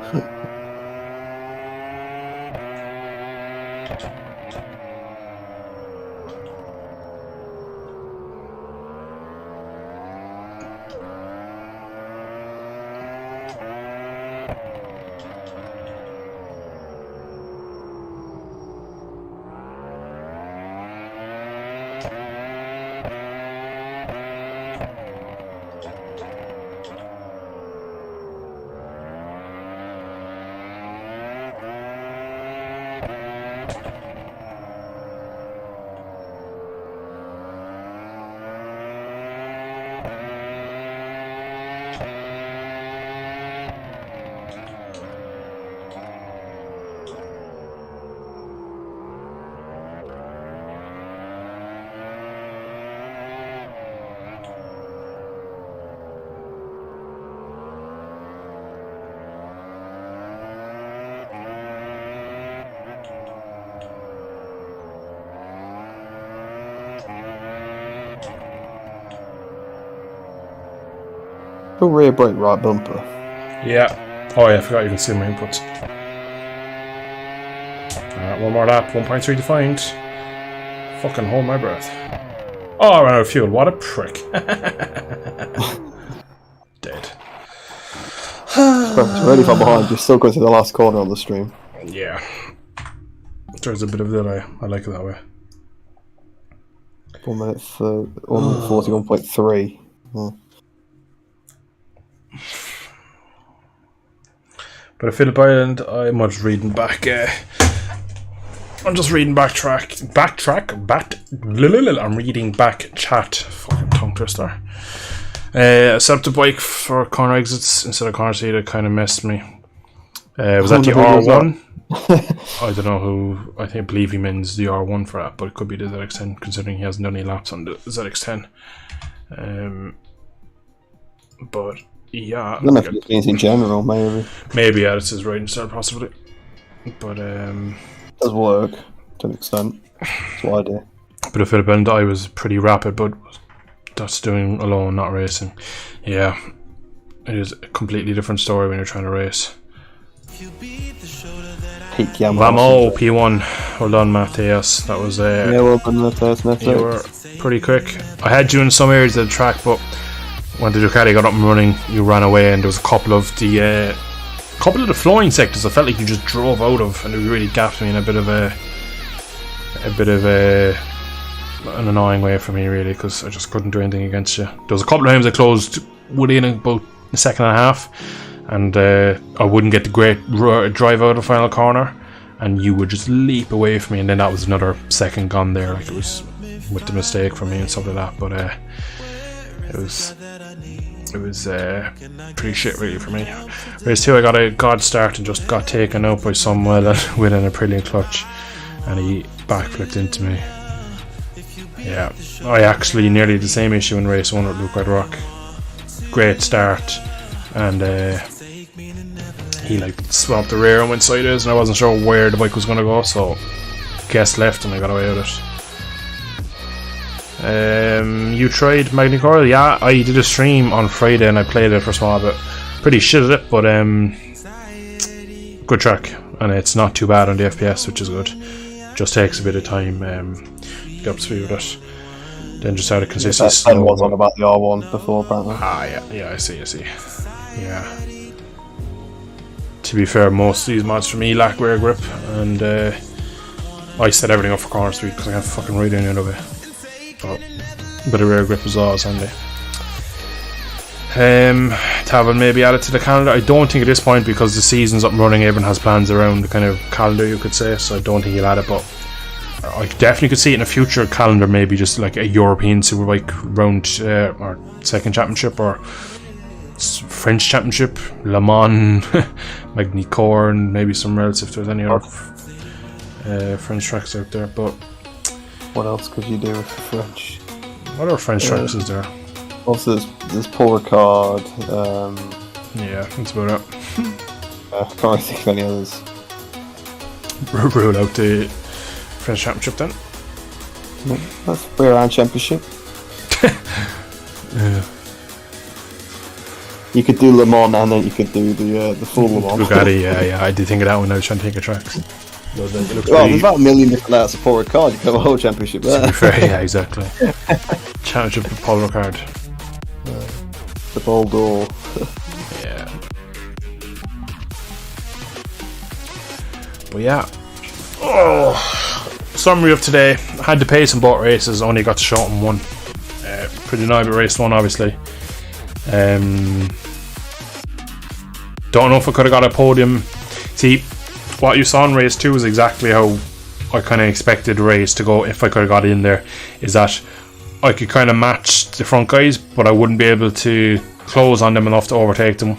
Rear brake, right bumper. Yeah. Oh yeah, I forgot you can see my inputs. Alright, one more lap, 1.3 defined. Fucking hold my breath. Oh, I ran out of fuel, what a prick. Dead. It's really far behind, you're still going to the last corner on the stream. Yeah. There's a bit of delay, I like it that way. 1 minute 41.3. Yeah. But at Phillip Island, I'm just reading back. I'm just reading I'm reading back chat. Fucking tongue twister. I set up the bike for corner exits instead of corner seat. It kind of messed me. Was that the R1? I don't know who. I believe he means the R1 for that, but it could be the ZX10 considering he hasn't done any laps on the ZX10. But. Yeah, I don't know if it means in general, maybe. Maybe, yeah, it's his riding style, possibly. But, it does work, to an extent. That's what I do. But at Phillip Island, I was pretty rapid, but that's doing alone, not racing. Yeah, it is a completely different story when you're trying to race. Peak Yamaha. Vamo, P1. Well done, Matthias. That was, yeah, well done, Matthias. You were pretty quick. I had you in some areas of the track, but when the Ducati got up and running, you ran away, and there was a couple of the flooring sectors I felt like you just drove out of, and it really gapped me in a bit of an annoying way for me, really, because I just couldn't do anything against you. There was a couple of times I closed within about a second and a half, and I wouldn't get the great drive out of the final corner, and you would just leap away from me, and then that was another second gone there. Like, it was with the mistake from me and stuff like that. But it was pretty shit, really, for me. Race 2, I got a god start and just got taken out by some within a brilliant clutch, and he backflipped into me. Yeah, I actually nearly the same issue in race 1 with Luke Red Rock. Great start, and he like swapped the rear and went sideways, and I wasn't sure where the bike was going to go, so guessed left and I got away with it. You tried Magni Coil? Yeah, I did a stream on Friday and I played it for a small bit. Pretty shit at it, but good track, and it's not too bad on the FPS, which is good. Just takes a bit of time to get up to speed with it. Then just out of consistency. That was on about the R1 before, apparently. Yeah, I see. Yeah. To be fair, most of these mods for me lack rear grip, and I set everything up for corner speed because I can't fucking ride any other way. But a bit of rear grip is always handy. Tavan maybe add it to the calendar. I don't think at this point, because the season's up and running, everyone has plans around the kind of calendar, you could say, so I don't think he'll add it, but I definitely could see it in a future calendar, maybe just like a European Superbike round or second championship, or French championship, Le Mans, Magny Corn, maybe some else if there's any other French tracks out there. But what else could you do with French? What other French tracks is there? Also, there's Paul Ricard. Yeah, that's about it. I can't really think of any others. Rule out the French championship then. No, that's rear end championship. Yeah. You could do Le Mans, and then you could do the full Le Mans. Bugatti, yeah, I did think of that one. I was trying to think of tracks. Well, there's about a million different layouts of Paul Ricard. You could have a whole championship there. To be fair, yeah, exactly. Championship of Paul Ricard. The Ball d'Or. Yeah. But yeah. Oh, summary of today. I had to pace in both races. Only got to short in one. Pretty annoyed with race 1, obviously. Don't know if I could have got a podium. See, what you saw in race 2 is exactly how I kind of expected the race to go if I could have got in there. Is that I could kind of match the front guys, but I wouldn't be able to close on them enough to overtake them.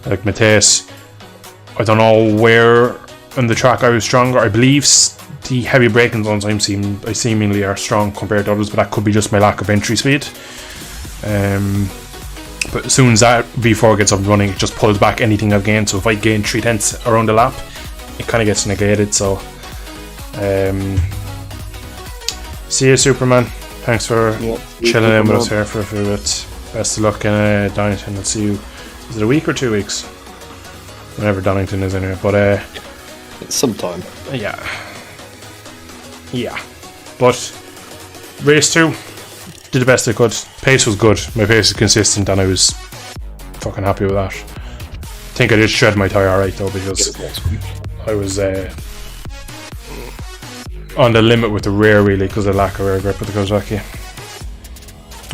Like Mateus, I don't know where on the track I was stronger. I believe the heavy braking zones I seemingly are strong compared to others, but that could be just my lack of entry speed. But as soon as that V4 gets up and running, it just pulls back anything I've gained. So if I gain 3/10 around the lap, it kind of gets negated. So see you, Superman. Thanks for chilling in with us here for a few bits. Best of luck in Donington. I'll see you. Is it a week or 2 weeks? Whenever Donington is anyway. But sometime. Yeah. But race 2, did the best I could. Pace was good. My pace is consistent, and I was fucking happy with that. I think I did shred my tyre alright though, because I was on the limit with the rear, really, because of the lack of rear grip with the Kawasaki.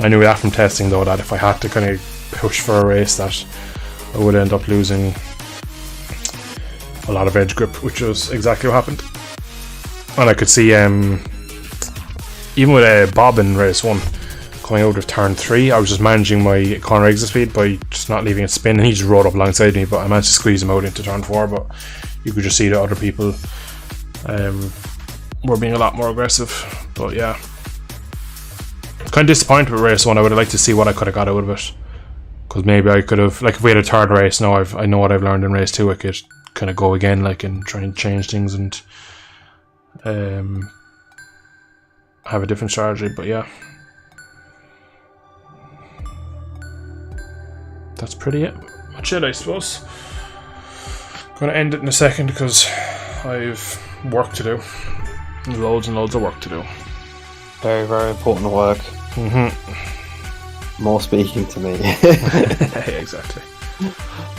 I knew that from testing though, that if I had to kind of push for a race, that I would end up losing a lot of edge grip, which was exactly what happened. And I could see even with Bob in race 1 coming out of turn 3, I was just managing my corner exit speed by just not leaving it spin, and he just rode up alongside me, but I managed to squeeze him out into turn 4. But you could just see that other people were being a lot more aggressive. But yeah, kind of disappointed with race 1. I would have liked to see what I could have got out of it, because maybe I could have, like, if we had a third race now, I know what I've learned in race 2, I could kind of go again, like, and try and change things and have a different strategy. But yeah, that's pretty much it, I suppose. Gonna end it in a second because I've work to do. Loads and loads of work to do. Very, very important work. More speaking to me. Exactly.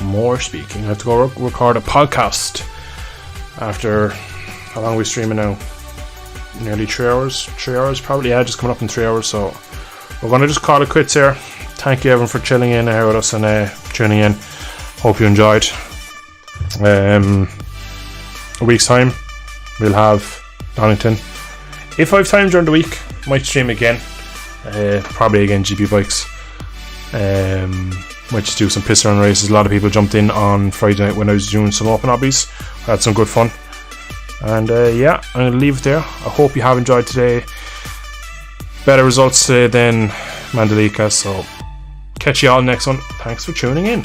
More speaking. I have to go record a podcast after how long are we streaming now? Nearly 3 hours. 3 hours probably. Yeah, just coming up in 3 hours. So we're gonna just call it quits here. Thank you everyone for chilling in here with us and tuning in. Hope you enjoyed. A week's time we'll have Donington. If I have time during the week, might stream again. Probably again GP bikes. Might just do some piss around races. A lot of people jumped in on Friday night when I was doing some open hobbies. I had some good fun. And yeah, I'm going to leave it there. I hope you have enjoyed today. Better results today than Mandalika. So catch you all next one. Thanks for tuning in.